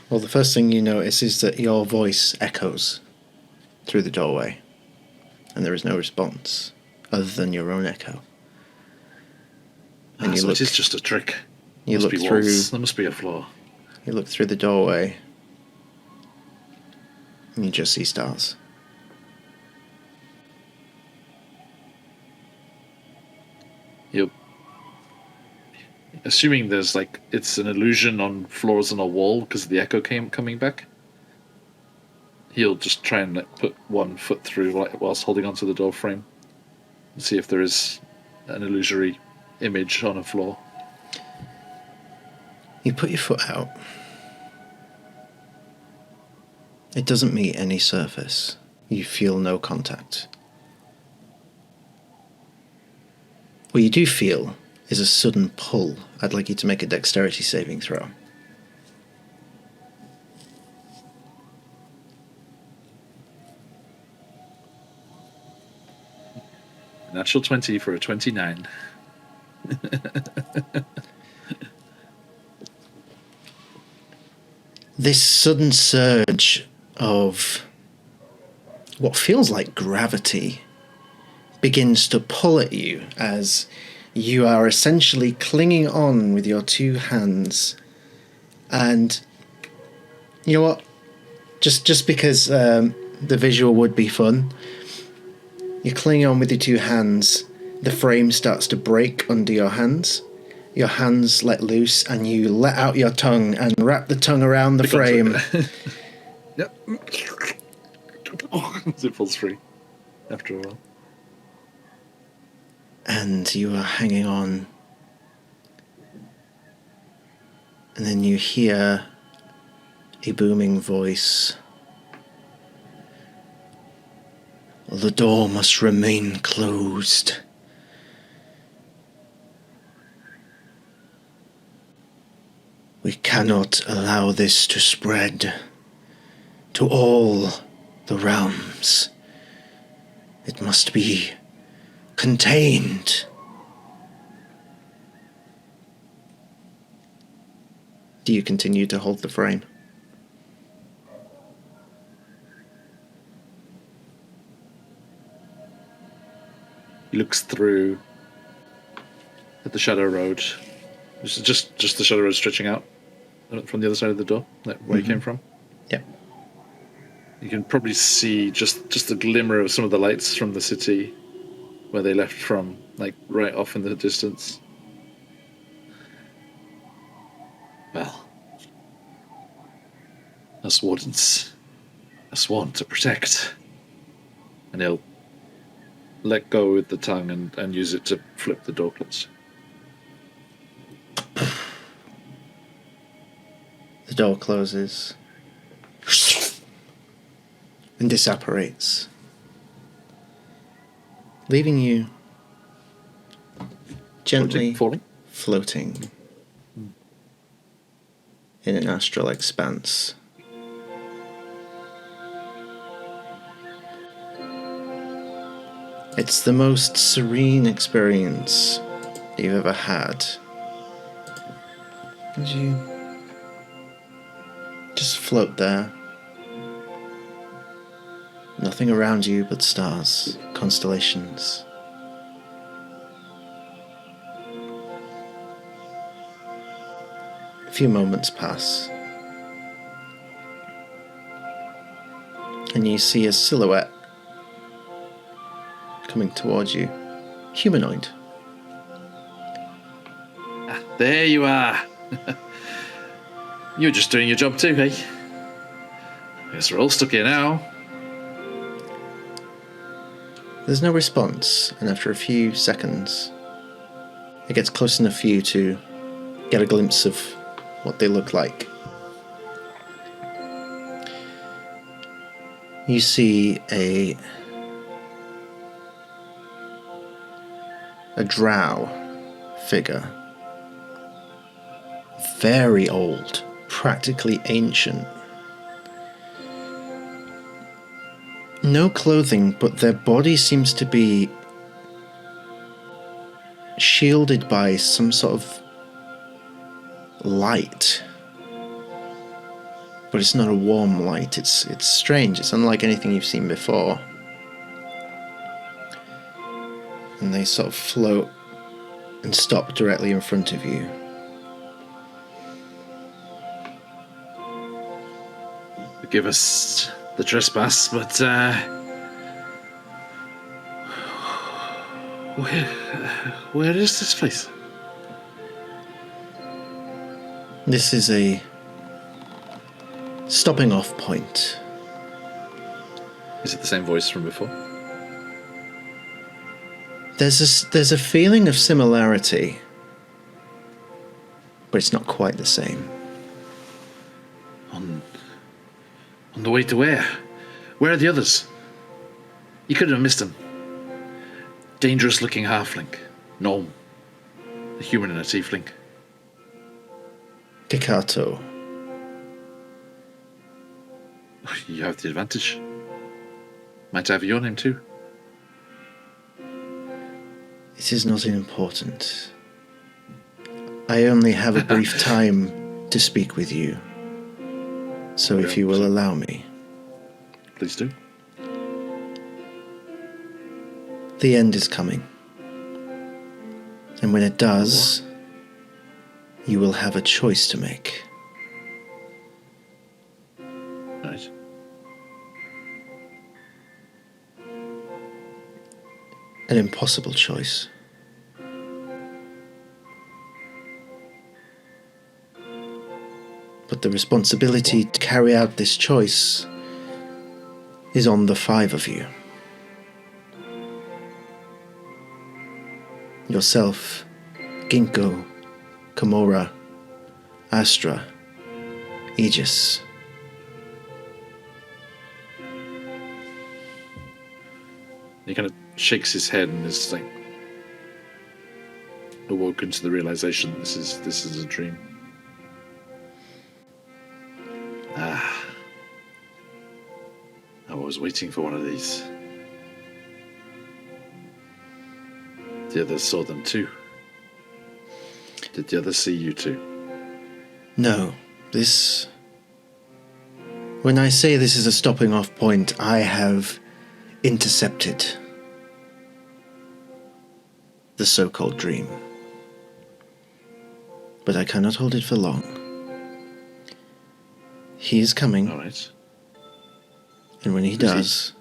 Well, the first thing you notice is that your voice echoes through the doorway, and there is no response other than your own echo. And So it is just a trick. You Must look be through. walls. There must be a floor. You look through the doorway, and you just see stars. Yep. Assuming there's like it's an illusion on floors on a wall because of the echo coming back. He'll just try and like, put one foot through whilst holding onto the door frame and see if there is an illusory image on a floor. You put your foot out. It doesn't meet any surface. You feel no contact. What you do feel is a sudden pull. I'd like you to make a dexterity saving throw. Natural 20 for a 29. This sudden surge of what feels like gravity begins to pull at you as you are essentially clinging on with your two hands. And you know what? Just because the visual would be fun, you're clinging on with your two hands, the frame starts to break under your hands. Your hands let loose and you let out your tongue and wrap the tongue around the frame. Yep. It falls free after a while. And you are hanging on. And then you hear a booming voice. The door must remain closed. We cannot allow this to spread to all the realms. It must be contained. Do you continue to hold the frame? He looks through at the shadow road. Just the shadow road stretching out from the other side of the door, where he came from. Yep. You can probably see just a glimmer of some of the lights from the city where they left from, like right off in the distance. Well, us wardens are sworn to protect. And he'll let go with the tongue and use it to flip the door closed. The door closes, and disapparates, leaving you gently floating in an astral expanse. It's the most serene experience you've ever had. And you just float there. Nothing around you but stars, constellations. A few moments pass, and you see a silhouette coming towards you. Humanoid. There you are. You're just doing your job too, hey? I guess we're all stuck here now. There's no response, and after a few seconds, it gets close enough for you to get a glimpse of what they look like. You see a drow figure. Very old, practically ancient. No clothing, but their body seems to be shielded by some sort of light. But it's not a warm light, it's strange, it's unlike anything you've seen before. And they sort of float and stop directly in front of you. Forgive us the trespass, but where is this place? This is a stopping off point. Is it the same voice from before? There's a feeling of similarity, but it's not quite the same. On the way to where? Where are the others? You couldn't have missed them. Dangerous-looking halfling. Gnome. A human and a tiefling. Gekato. You have the advantage. Might I have your name too? It is not important. I only have a brief time to speak with you. So if you will allow me. Please do. The end is coming. And when it does, you will have a choice to make. Right. An impossible choice. But the responsibility to carry out this choice is on the 5 of you. Yourself, Ginkgo, Kimura, Astra, Aegis. He kind of shakes his head and is like awoken to the realization this is a dream. I was waiting for one of these. The others saw them too. Did the others see you too? No, when I say this is a stopping off point, I have intercepted the so-called dream. But I cannot hold it for long. He is coming. All right. And when he does,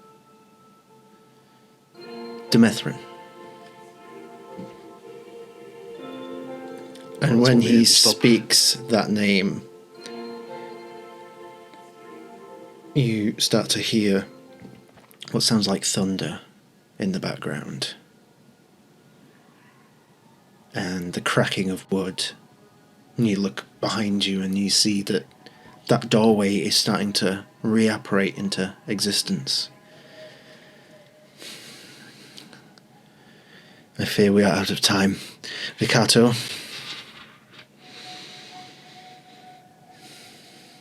Demethrin. And when he speaks that name, you start to hear what sounds like thunder in the background. And the cracking of wood. And you look behind you and you see that that doorway is starting to reapparate into existence. I fear we are out of time. Rikato,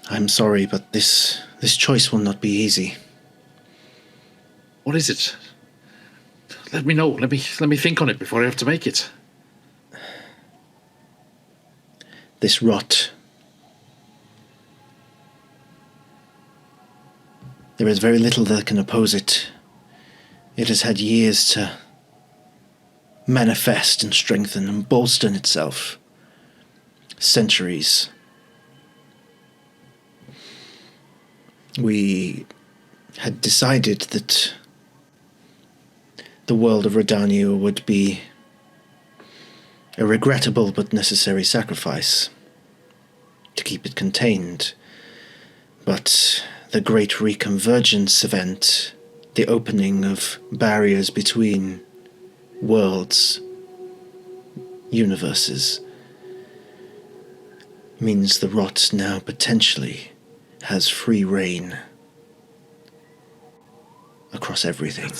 I'm sorry, but this choice will not be easy. What is it? Let me know. Let me think on it before I have to make it. This rot. There is very little that can oppose it. It has had years to manifest and strengthen and bolster itself. Centuries. We had decided that the world of Rodania would be a regrettable but necessary sacrifice to keep it contained. But the great reconvergence event, the opening of barriers between worlds, universes, means the rot now potentially has free reign across everything.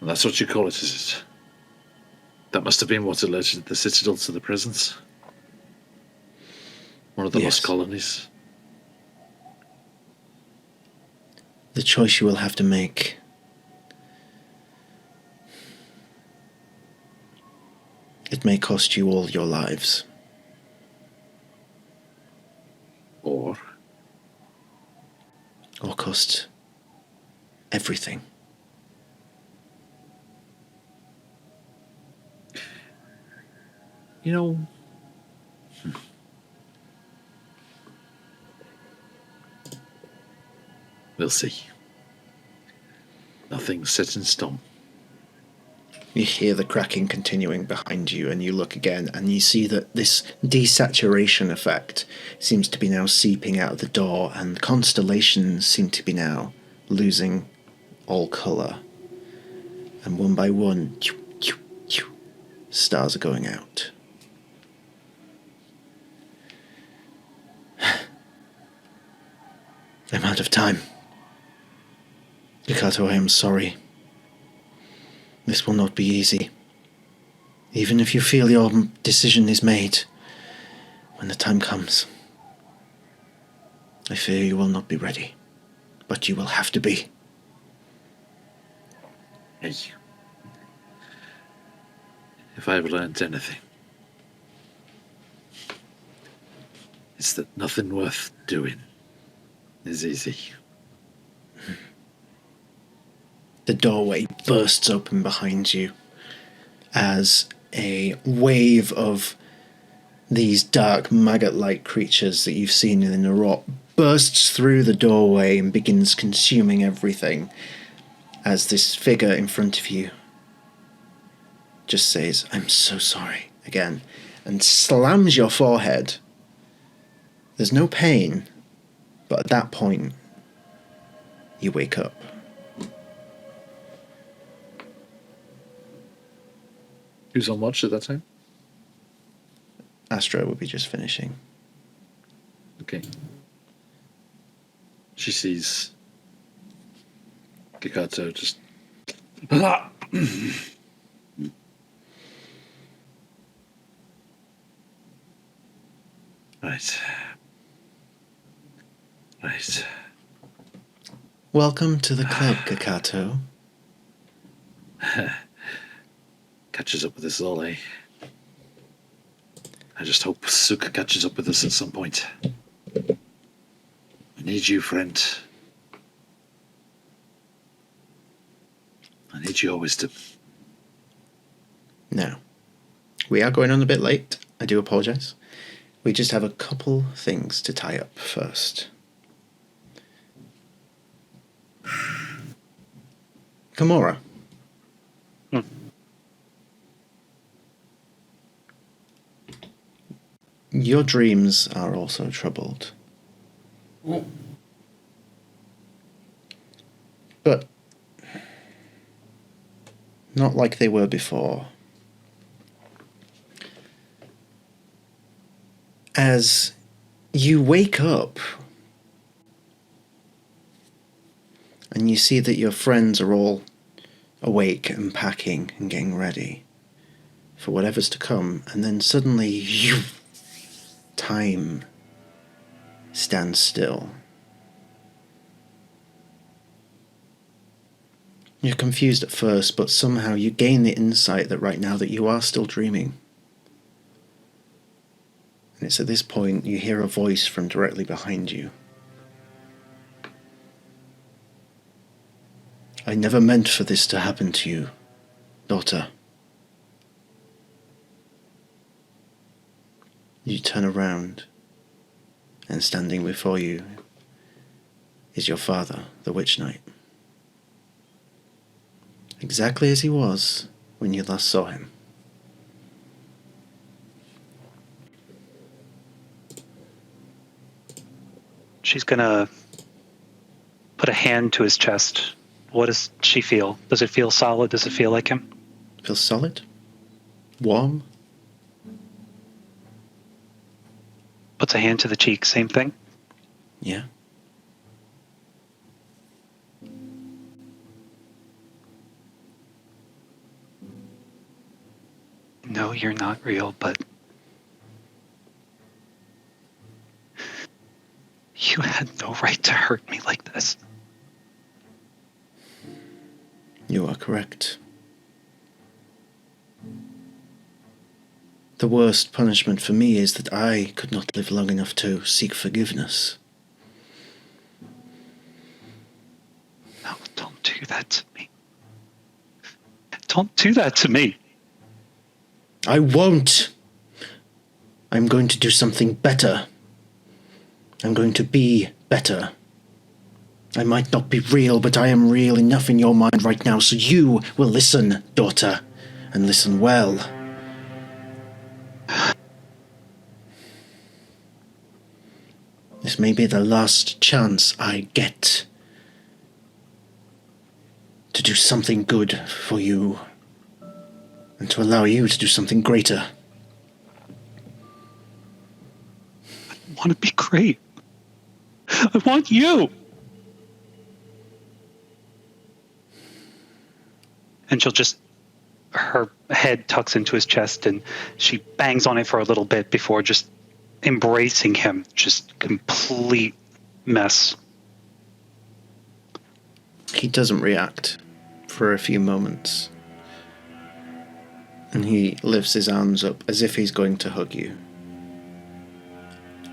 That's what you call it, is it? That must have been what alerted the Citadel to the presence. One of the lost colonies. The choice you will have to make. It may cost you all your lives. Or cost everything. You know, we'll see. Nothing's set in stone. You hear the cracking continuing behind you, and you look again, and you see that this desaturation effect seems to be now seeping out of the door, and constellations seem to be now losing all colour. And one by one, stars are going out. I'm out of time. Rikato, I am sorry. This will not be easy. Even if you feel your decision is made, when the time comes, I fear you will not be ready. But you will have to be. Hey. If I've learned anything, it's that nothing worth doing is easy. The doorway bursts open behind you as a wave of these dark maggot-like creatures that you've seen in the rot bursts through the doorway and begins consuming everything, as this figure in front of you just says, "I'm so sorry," again, and slams your forehead. There's no pain, but at that point, you wake up. Who's on watch at that time? Astra will be just finishing. Okay. She sees Kikato just... Right. Welcome to the club, Kikato. Catches up with us all, eh? I just hope Suka catches up with us at some point. I need you, friend. I need your wisdom. Now, we are going on a bit late. I do apologise. We just have a couple things to tie up first. Gamora. Your dreams are also troubled. But not like they were before. As You wake up and you see that your friends are all awake and packing and getting ready for whatever's to come, and then suddenly time stands still. You're confused at first, but somehow you gain the insight that right now that you are still dreaming. And it's at this point you hear a voice from directly behind you. I never meant for this to happen to you, daughter. You turn around, and standing before you is your father, the Witch Knight. Exactly as he was when you last saw him. She's gonna put a hand to his chest. What does she feel? Does it feel solid? Does it feel like him? Feels solid? Warm? Puts a hand to the cheek. Same thing? Yeah. No, you're not real, but you had no right to hurt me like this. You are correct. The worst punishment for me is that I could not live long enough to seek forgiveness. No, don't do that to me. Don't do that to me. I won't! I'm going to do something better. I'm going to be better. I might not be real, but I am real enough in your mind right now, so you will listen, daughter, and listen well. This may be the last chance I get to do something good for you, and to allow you to do something greater. I want to be great. I want you. And she'll just, her head tucks into his chest and she bangs on it for a little bit before just embracing him. Just complete mess. He doesn't react for a few moments. And he lifts his arms up as if he's going to hug you.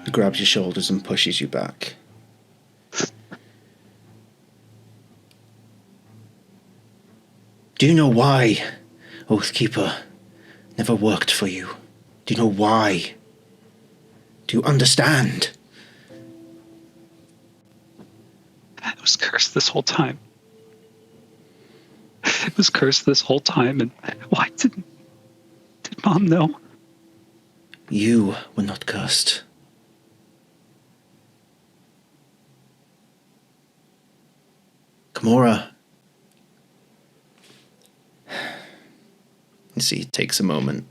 He grabs your shoulders and pushes you back. Do you know why Oathkeeper never worked for you? Do you know why? Do you understand? It was cursed this whole time. It was cursed this whole time, and why did Mom know? You were not cursed. Kimura. You see, it takes a moment.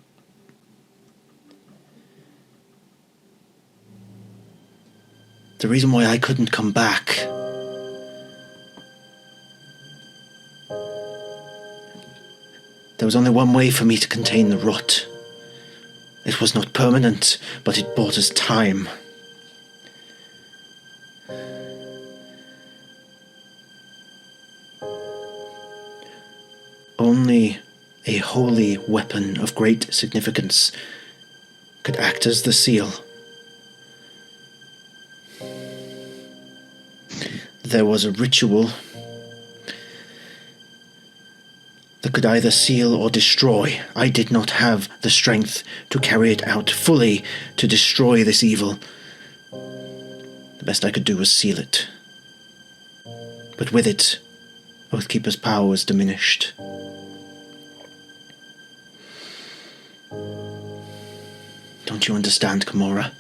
The reason why I couldn't come back there was only one way for me to contain the rot. It was not permanent, but it bought us time. Only a holy weapon of great significance could act as the seal. There was a ritual that could either seal or destroy. I did not have the strength to carry it out fully to destroy this evil. The best I could do was seal it. But with it, Oathkeeper's power was diminished. Don't you understand, Kimura?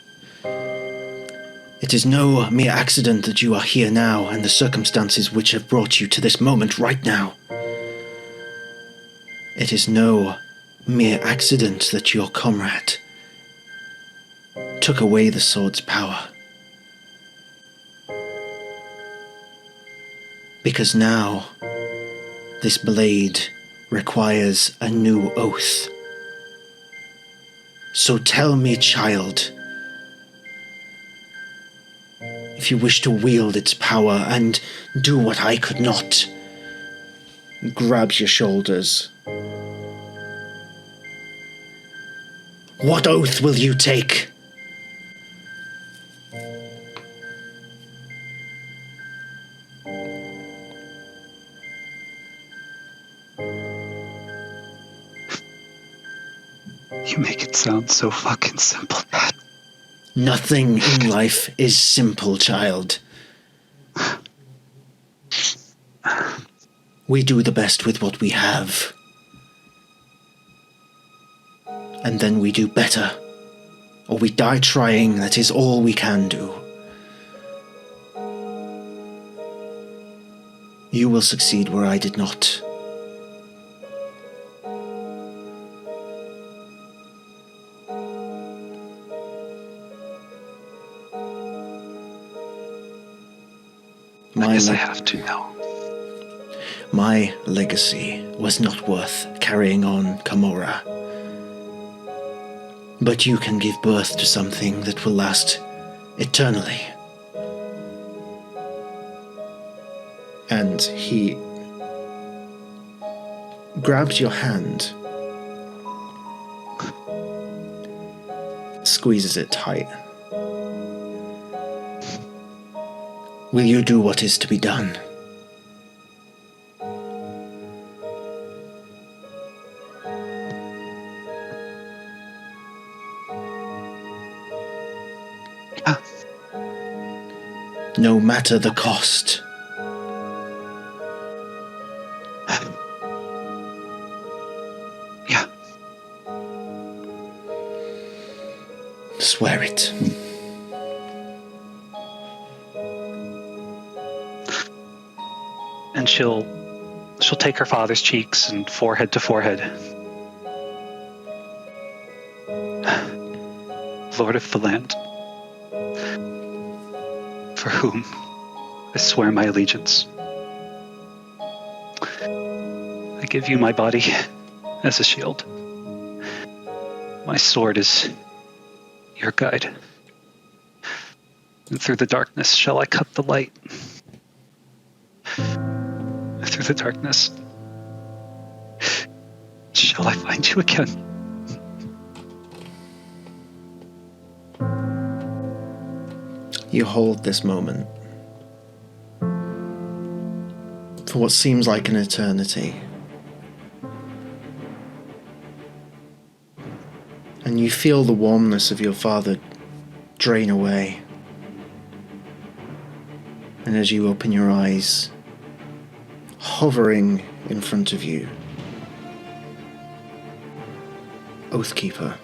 It is no mere accident that you are here now and the circumstances which have brought you to this moment right now. It is no mere accident that your comrade took away the sword's power Because now, this blade requires a new oath. So tell me, child, if you wish to wield its power and do what I could not. Grabs your shoulders. What oath will you take? You make it sound so fucking simple, Dad. Nothing in life is simple, child. We do the best with what we have. And then we do better. Or we die trying, that is all we can do. You will succeed where I did not. I guess I have to now. My legacy was not worth carrying on, Kamora. But you can give birth to something that will last eternally. And he grabs your hand, squeezes it tight. Will you do what is to be done? No matter the cost. Yeah. Swear it. And she'll take her father's cheeks and forehead to forehead. Lord of the land, for whom I swear my allegiance. I give you my body as a shield. My sword is your guide. And through the darkness shall I cut the light. Through the darkness shall I find you again. You hold this moment for what seems like an eternity. And you feel the warmness of your father drain away. And as you open your eyes, hovering in front of you, Oathkeeper.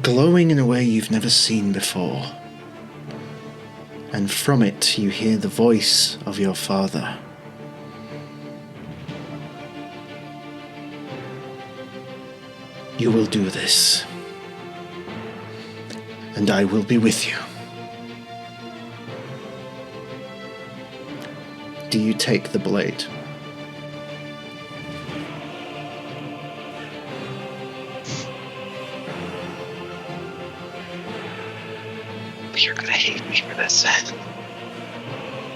Glowing in a way you've never seen before. And from it you hear the voice of your father. You will do this. And I will be with you. Do you take the blade? You're gonna hate me for this.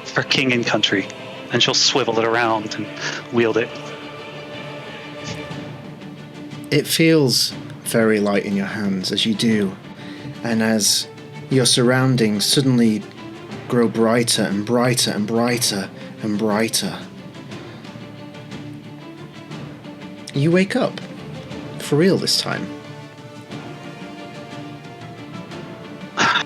For king and country. And she'll swivel it around and wield it. It feels very light in your hands as you do, and as your surroundings suddenly grow brighter and brighter and brighter and brighter, you wake up. For real this time. I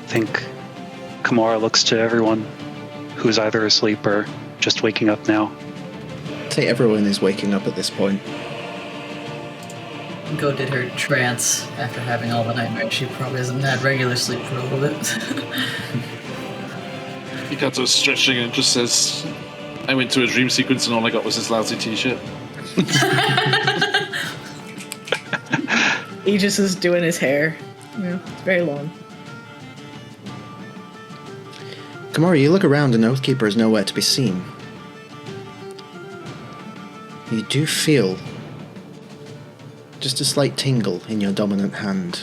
think Kamara looks to everyone who's either asleep or just waking up now. I'd say everyone is waking up at this point. Go did her trance after having all the nightmares. She probably hasn't had regular sleep for a little bit. He got to stretching and just says, I went to a dream sequence and all I got was this lousy t-shirt. Aegis is doing his hair. Yeah, it's very long. Gamora, you look around and Oathkeeper is nowhere to be seen. You do feel just a slight tingle in your dominant hand.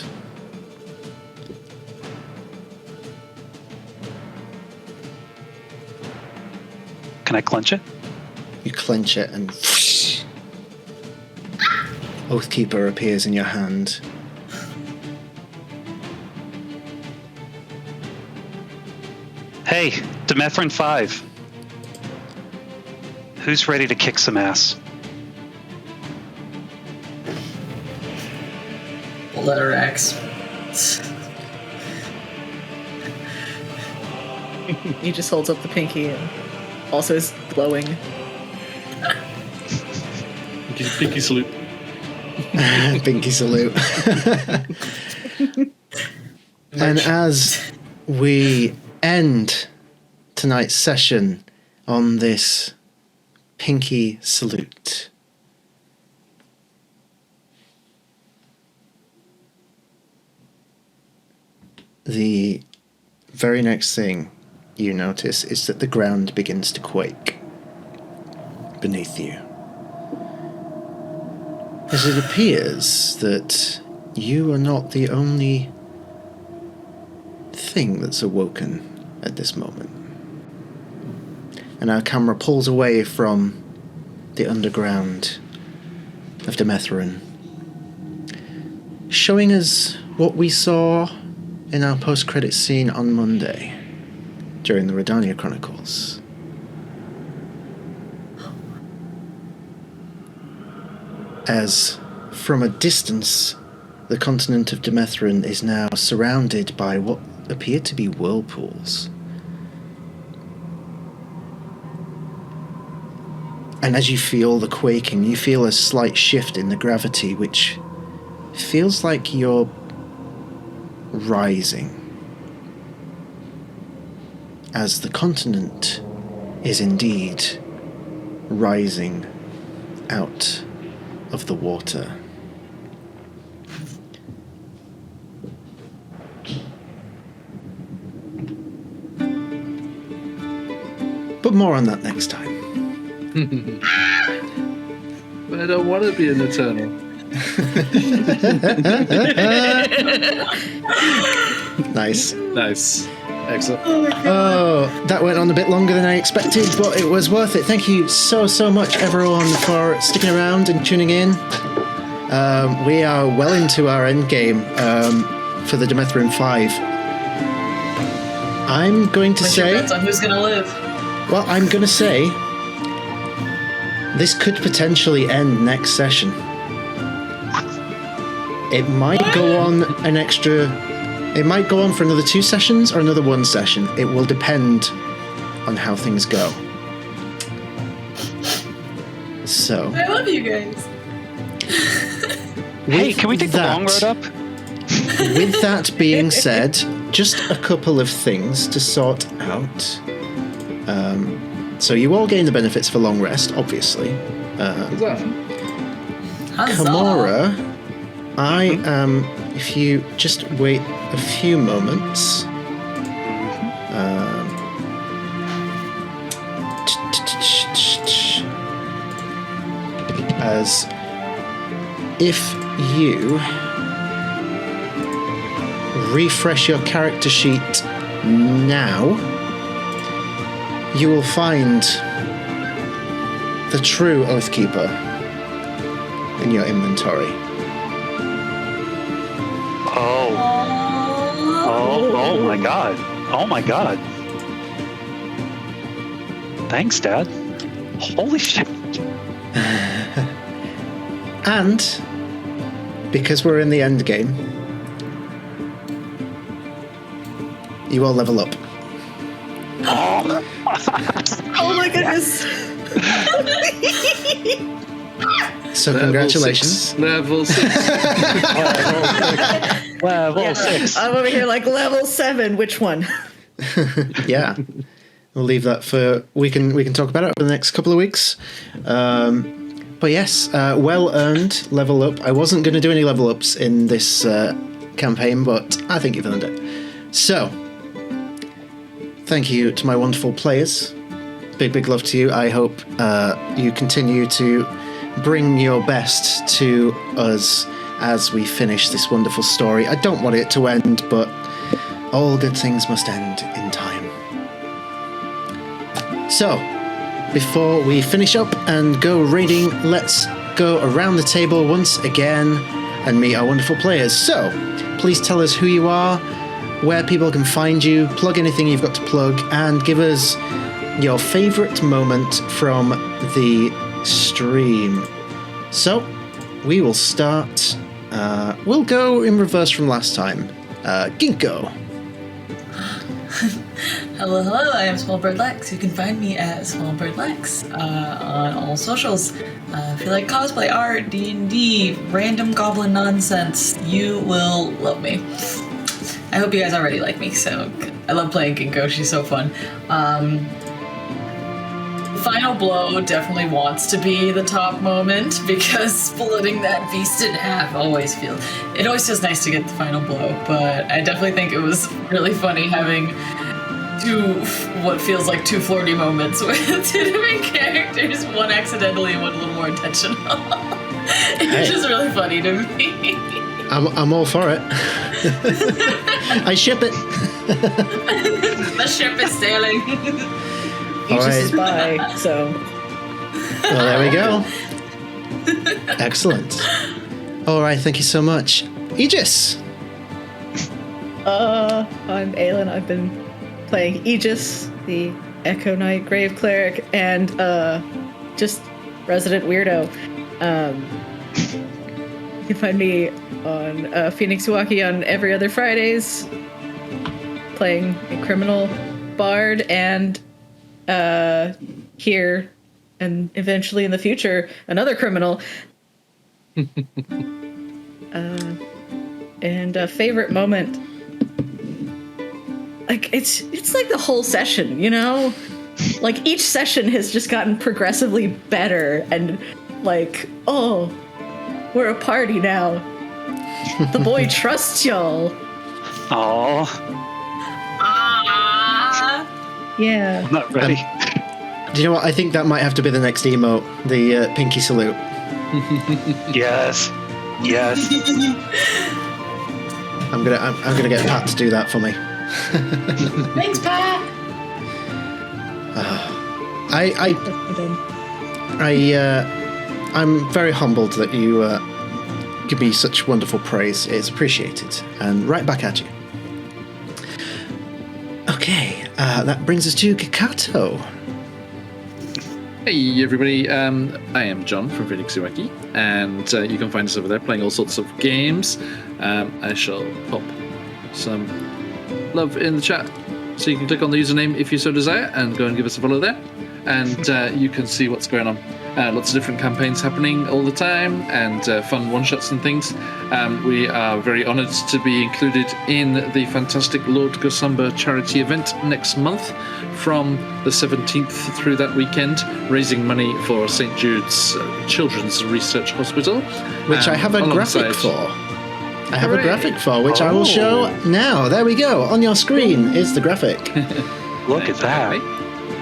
Can I clench it? You clench it and Oathkeeper appears in your hand. Hey, Demethrin 5. Who's ready to kick some ass? Letter X. He just holds up the pinky and also is glowing. Pinky salute. Pinky salute. And as we end tonight's session on this pinky salute, the very next thing you notice is that the ground begins to quake beneath you. As it appears that you are not the only thing that's awoken at this moment. And our camera pulls away from the underground of Demethrin, showing us what we saw in our post-credit scene on Monday during the Redania Chronicles. As, from a distance, the continent of Demethrin is now surrounded by what appear to be whirlpools. And as you feel the quaking, you feel a slight shift in the gravity, which feels like you're rising. As the continent is indeed rising out of the water. But more on that next time. But I don't want to be an eternal. Nice. Nice. Excellent. Oh, that went on a bit longer than I expected, but it was worth it. Thank you so much, everyone, for sticking around and tuning in. We are well into our end game for the Demethrin 5. I'm going to say... Bets on who's going to live. Well, I'm going to say this could potentially end next session. It might go on an extra... It might go on for another 2 sessions or another 1 session. It will depend on how things go. So... I love you guys. Hey, can we take the long road up? With that being said, just a couple of things to sort out. So you all gain the benefits of a long rest, obviously. Gamora, I am... If you just wait a few moments... as if you refresh your character sheet now, you will find the true Oathkeeper in your inventory. Oh my god. Oh my god. Thanks, Dad. Holy shit. And because we're in the end game, you all level up. Oh my goodness. So congratulations. Level 6. Level 6. I'm over here like level 7. Which one? Yeah. We'll leave that for... We can talk about it over the next couple of weeks. But yes, well-earned level up. I wasn't going to do any level ups in this campaign, but I think you've earned it. So, thank you to my wonderful players. Big love to you. I hope you continue to bring your best to us as we finish this wonderful story. I don't want it to end, but all good things must end in time. So, before we finish up and go raiding, let's go around the table once again and meet our wonderful players. So, please tell us who you are, where people can find you, plug anything you've got to plug, and give us your favourite moment from the stream. So, we will start. We'll go in reverse from last time. Ginkgo. Hello, I am Smallbird Lex. You can find me at Smallbird Lex on all socials. If you like cosplay, art, D&D, random goblin nonsense, you will love me. I hope you guys already like me, so I love playing Ginkgo. She's so fun. Final Blow definitely wants to be the top moment because splitting that beast in half always feels nice to get the final blow, but I definitely think it was really funny having what feels like two flirty moments with two different characters, one accidentally and one a little more intentional. It's just really funny to me. I'm all for it. I ship it. The ship is sailing. Aegis is by, so. Well, there we go. Excellent. All right, thank you so much. Aegis. I'm Aelin. I've been playing Aegis, the Echo Knight Grave Cleric, and just resident weirdo. You can find me on QuestJunkiesUK on every other Fridays, playing a criminal bard, and here and eventually in the future another criminal. And a favorite moment, like it's like the whole session, you know, like each session has just gotten progressively better, and like, oh, we're a party now. The boy trusts y'all. Aww. Yeah. I'm not ready. Do you know what? I think that might have to be the next emote, the pinky salute. Yes. I'm gonna get Pat to do that for me. Thanks, Pat. I'm very humbled that you give me such wonderful praise. It's appreciated, and right back at you. Okay, that brings us to Kakato. Hey everybody, I am John from QuestJunkiesUK, and you can find us over there playing all sorts of games. I shall pop some love in the chat, so you can click on the username if you so desire and go and give us a follow there, and you can see what's going on. Lots of different campaigns happening all the time, and fun one-shots and things. We are very honoured to be included in the fantastic Lord Gosumba charity event next month from the 17th through that weekend, raising money for St. Jude's Children's Research Hospital. Which I have a graphic for. I have a graphic for, which I will show now. There we go. On your screen is the graphic. Look at that.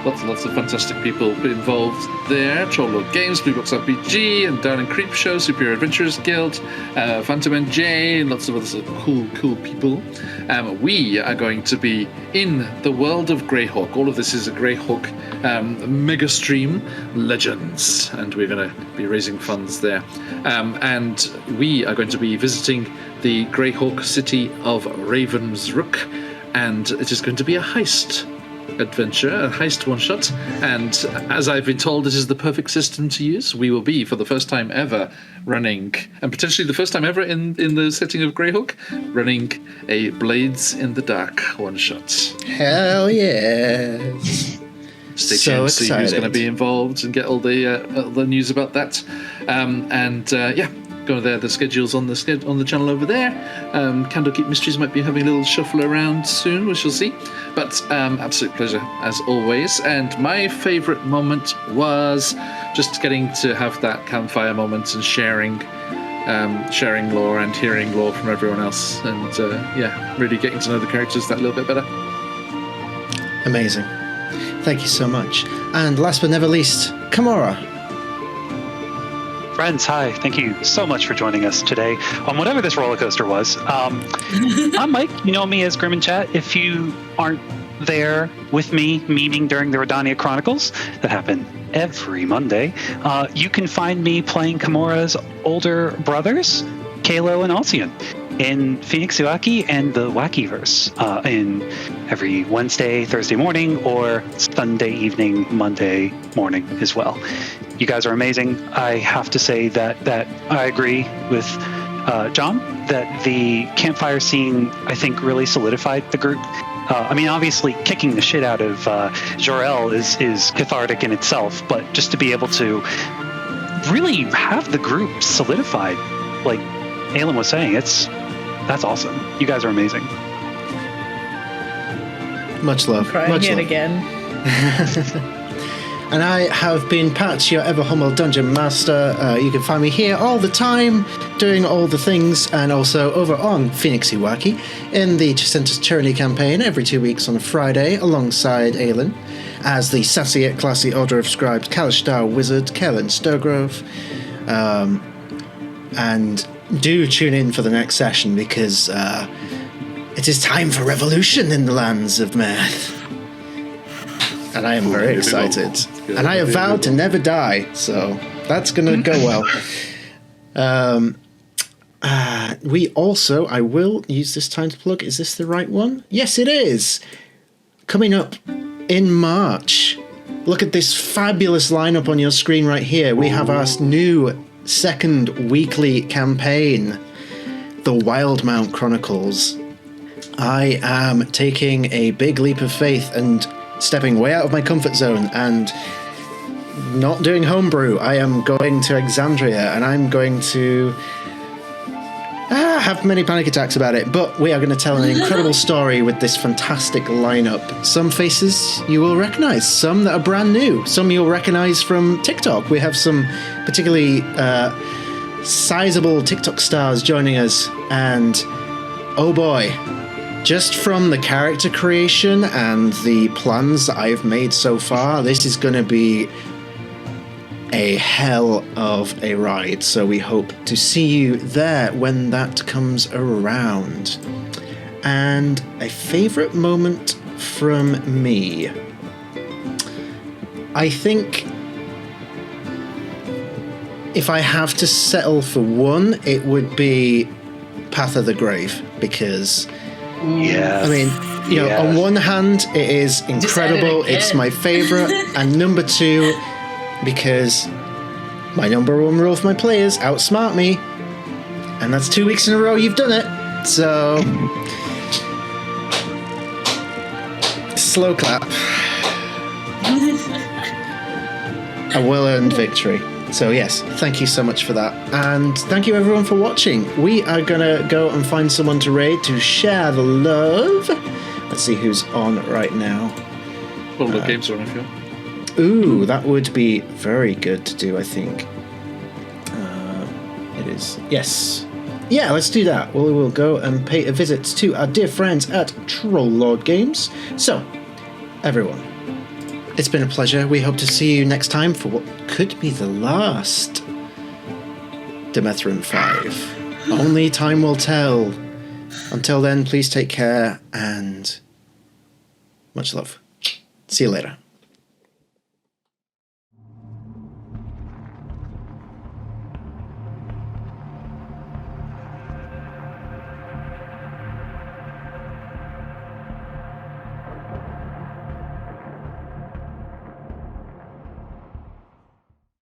Lots of fantastic people involved there. Trollord Games, Blue Box RPG, and Darling Creep Show, Superior Adventurers Guild, Phantom NJ, and lots of other cool people. We are going to be in the world of Greyhawk. All of this is a Greyhawk mega stream, Legends, and we're going to be raising funds there. And we are going to be visiting the Greyhawk city of Ravensrook, and it is going to be a heist adventure, a heist one-shot, and as I've been told, this is the perfect system to use. We will be, for the first time ever, running, and potentially the first time ever in the setting of Greyhawk, running a Blades in the Dark one-shot. Hell yes. Stay So tuned to see who's excited. going to be involved and get all the news about that. Go there. The schedule's on the channel over there. Candlekeep Mysteries might be having a little shuffle around soon. We shall see. But absolute pleasure as always. And my favourite moment was just getting to have that campfire moment and sharing sharing lore and hearing lore from everyone else, and really getting to know the characters that little bit better. Amazing. Thank you so much. And last but never least, Kamora. Friends, hi. Thank you so much for joining us today on whatever this roller coaster was. I'm Mike. You know me as Grim and Chat. If you aren't there with me memeing during the Redania Chronicles that happen every Monday, you can find me playing Kamora's older brothers, Kalo and Alcian, in QuestJunkiesUK and the Wackyverse in every Wednesday, Thursday morning, or Sunday evening, Monday morning as well. You guys are amazing. I have to say that I agree with John that the campfire scene, I think, really solidified the group. Obviously, kicking the shit out of Jor-El is cathartic in itself, but just to be able to really have the group solidified, like Alan was saying, that's awesome. You guys are amazing. Much love. Crying Much yet love. again. And I have been Pat, your ever humble dungeon master. You can find me here all the time, doing all the things, and also over on QuestJunkiesUK in the Chisentis Tyranny campaign every 2 weeks on a Friday, alongside Aelin, as the sassy yet classy Order of Scribes Kalishtar Wizard, Kellen Sturgrove. And do tune in for the next session, because it is time for revolution in the lands of Meth. And I am very excited. And I have vowed to never die, so that's going to go well. We also, I will use this time to plug, is this the right one? Yes, it is! Coming up in March. Look at this fabulous lineup on your screen right here. We have our new second weekly campaign, The Wildmount Chronicles. I am taking a big leap of faith and stepping way out of my comfort zone and not doing homebrew. I am going to Exandria, and I'm going to have many panic attacks about it, but we are going to tell an incredible story with this fantastic lineup. Some faces you will recognize, some that are brand new, some you'll recognize from TikTok. We have some particularly sizable TikTok stars joining us, and oh boy, just from the character creation and the plans that I've made so far, this is going to be a hell of a ride. So we hope to see you there when that comes around. And a favourite moment from me. I think if I have to settle for one, it would be Path of the Grave, because Yeah. I mean, on one hand, it is incredible. It's my favorite. And number two, because my number one rule for my players, outsmart me. And that's 2 weeks in a row you've done it. So, slow clap. A well-earned victory. So yes, thank you so much for that. And thank you everyone for watching. We are going to go and find someone to raid to share the love. Let's see who's on right now. Well, the games are on if you want. Ooh, that would be very good to do, I think. It is. Yes. Yeah, let's do that. Well, we'll go and pay a visit to our dear friends at Troll Lord Games. So, everyone, it's been a pleasure. We hope to see you next time for what could be the last Demethrin 5. Only time will tell. Until then, please take care and much love. See you later.